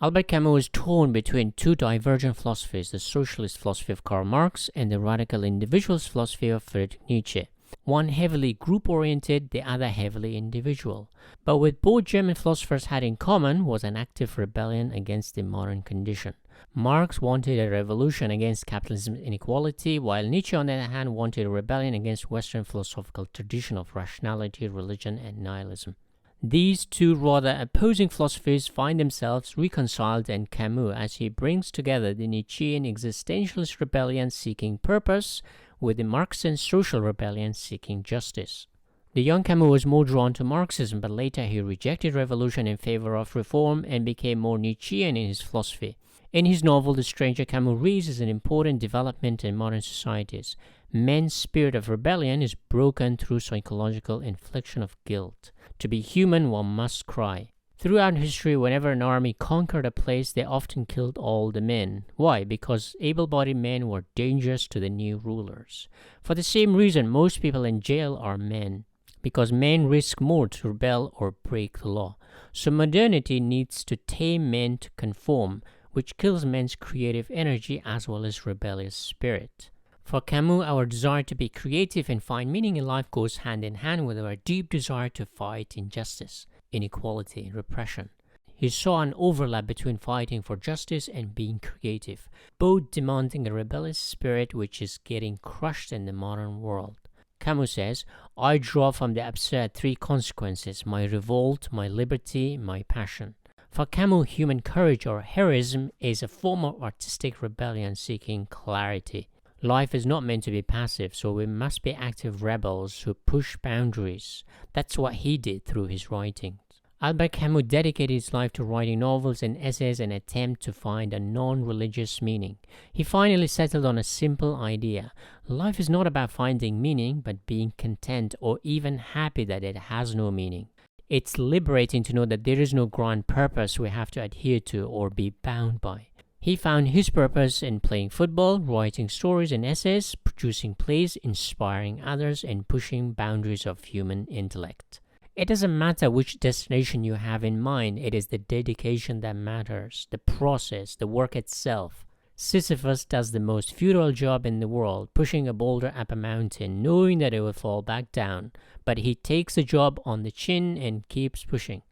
Albert Camus was torn between two divergent philosophies, the socialist philosophy of Karl Marx and the radical individualist philosophy of Friedrich Nietzsche. One heavily group-oriented, the other heavily individual. But what both German philosophers had in common was an active rebellion against the modern condition. Marx wanted a revolution against capitalism's inequality, while Nietzsche, on the other hand, wanted a rebellion against Western philosophical tradition of rationality, religion, and nihilism. These two rather opposing philosophies find themselves reconciled in Camus as he brings together the Nietzschean existentialist rebellion seeking purpose with the Marxian social rebellion seeking justice. The young Camus was more drawn to Marxism, but later he rejected revolution in favor of reform and became more Nietzschean in his philosophy. In his novel, The Stranger, Camus raises an important development in modern societies. Man's spirit of rebellion is broken through psychological infliction of guilt. To be human, one must cry. Throughout history, whenever an army conquered a place, they often killed all the men. Why? Because able-bodied men were dangerous to the new rulers. For the same reason, most people in jail are men, because men risk more to rebel or break the law. So modernity needs to tame men to conform, which kills men's creative energy as well as rebellious spirit. For Camus, our desire to be creative and find meaning in life goes hand in hand with our deep desire to fight injustice, inequality, repression. He saw an overlap between fighting for justice and being creative, both demanding a rebellious spirit which is getting crushed in the modern world. Camus says, I draw from the absurd three consequences: my revolt, my liberty, my passion. For Camus, human courage or heroism is a form of artistic rebellion seeking clarity. Life is not meant to be passive, so we must be active rebels who push boundaries. That's what he did through his writings. Albert Camus dedicated his life to writing novels and essays in an attempt to find a non-religious meaning. He finally settled on a simple idea. Life is not about finding meaning, but being content or even happy that it has no meaning. It's liberating to know that there is no grand purpose we have to adhere to or be bound by. He found his purpose in playing football, writing stories and essays, producing plays, inspiring others, and pushing boundaries of human intellect. It doesn't matter which destination you have in mind, it is the dedication that matters, the process, the work itself. Sisyphus does the most futile job in the world, pushing a boulder up a mountain, knowing that it will fall back down, but he takes the job on the chin and keeps pushing.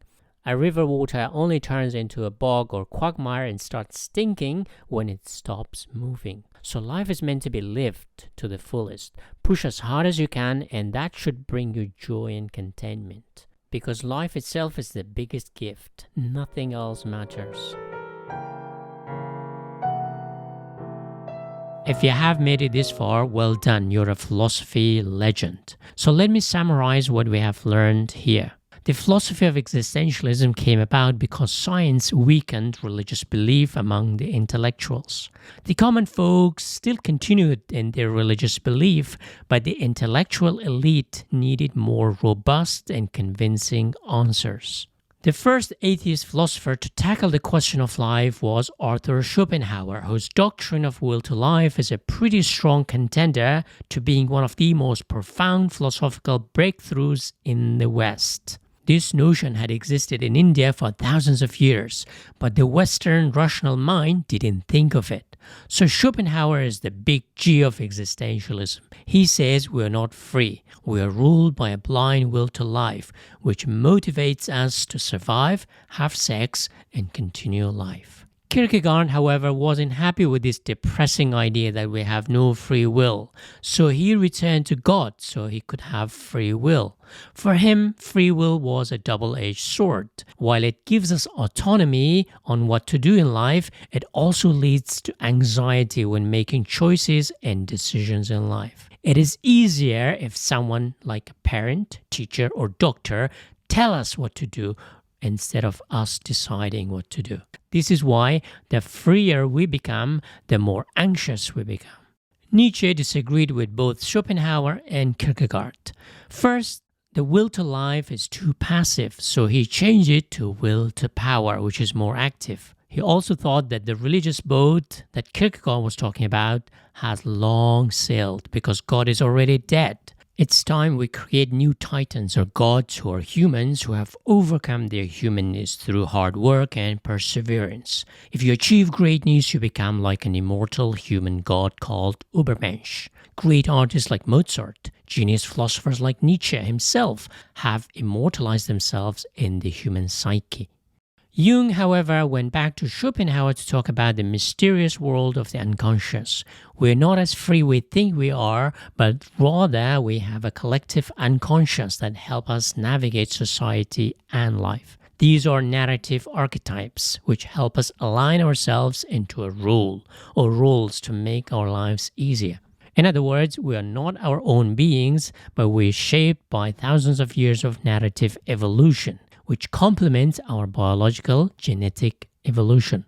A river water only turns into a bog or quagmire and starts stinking when it stops moving. So life is meant to be lived to the fullest. Push as hard as you can, and that should bring you joy and contentment. Because life itself is the biggest gift. Nothing else matters. If you have made it this far, well done. You're a philosophy legend. So let me summarize what we have learned here. The philosophy of existentialism came about because science weakened religious belief among the intellectuals. The common folks still continued in their religious belief, but the intellectual elite needed more robust and convincing answers. The first atheist philosopher to tackle the question of life was Arthur Schopenhauer, whose doctrine of will to life is a pretty strong contender to being one of the most profound philosophical breakthroughs in the West. This notion had existed in India for thousands of years, but the Western rational mind didn't think of it. So Schopenhauer is the big G of existentialism. He says we are not free. We are ruled by a blind will to life, which motivates us to survive, have sex, and continue life. Kierkegaard, however, wasn't happy with this depressing idea that we have no free will, so he returned to God so he could have free will. For him, free will was a double-edged sword. While it gives us autonomy on what to do in life, it also leads to anxiety when making choices and decisions in life. It is easier if someone like a parent, teacher, or doctor tell us what to do instead of us deciding what to do. This is why the freer we become, the more anxious we become. Nietzsche disagreed with both Schopenhauer and Kierkegaard. First, the will to live is too passive, so he changed it to will to power, which is more active. He also thought that the religious boat that Kierkegaard was talking about has long sailed because God is already dead. It's time we create new titans or gods who are humans who have overcome their humanness through hard work and perseverance. If you achieve greatness, you become like an immortal human god called Ubermensch. Great artists like Mozart, genius philosophers like Nietzsche himself have immortalized themselves in the human psyche. Jung, however, went back to Schopenhauer to talk about the mysterious world of the unconscious. We're not as free we think we are, but rather we have a collective unconscious that help us navigate society and life. These are narrative archetypes, which help us align ourselves into a role or roles to make our lives easier. In other words, we are not our own beings, but we're shaped by thousands of years of narrative evolution, which complements our biological genetic evolution.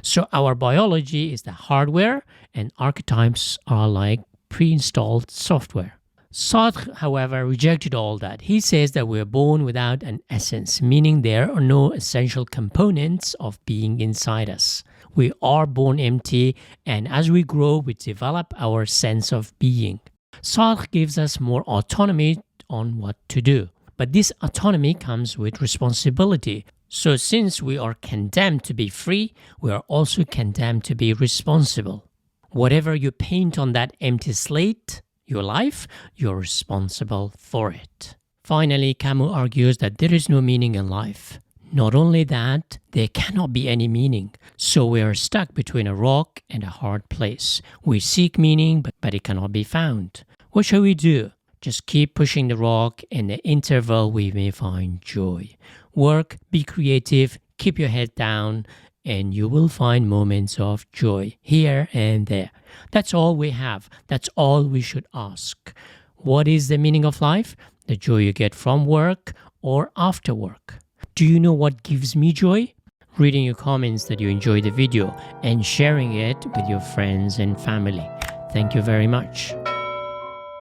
So our biology is the hardware and archetypes are like pre-installed software. Sartre, however, rejected all that. He says that we are born without an essence, meaning there are no essential components of being inside us. We are born empty, and as we grow, we develop our sense of being. Sartre gives us more autonomy on what to do. But this autonomy comes with responsibility. So since we are condemned to be free, we are also condemned to be responsible. Whatever you paint on that empty slate, your life, you're responsible for it. Finally, Camus argues that there is no meaning in life. Not only that, there cannot be any meaning. So we are stuck between a rock and a hard place. We seek meaning, but it cannot be found. What shall we do? Just keep pushing the rock. In the interval, we may find joy. Work, be creative, keep your head down, and you will find moments of joy here and there. That's all we have. That's all we should ask. What is the meaning of life? The joy you get from work or after work. Do you know what gives me joy? Reading your comments that you enjoyed the video and sharing it with your friends and family. Thank you very much.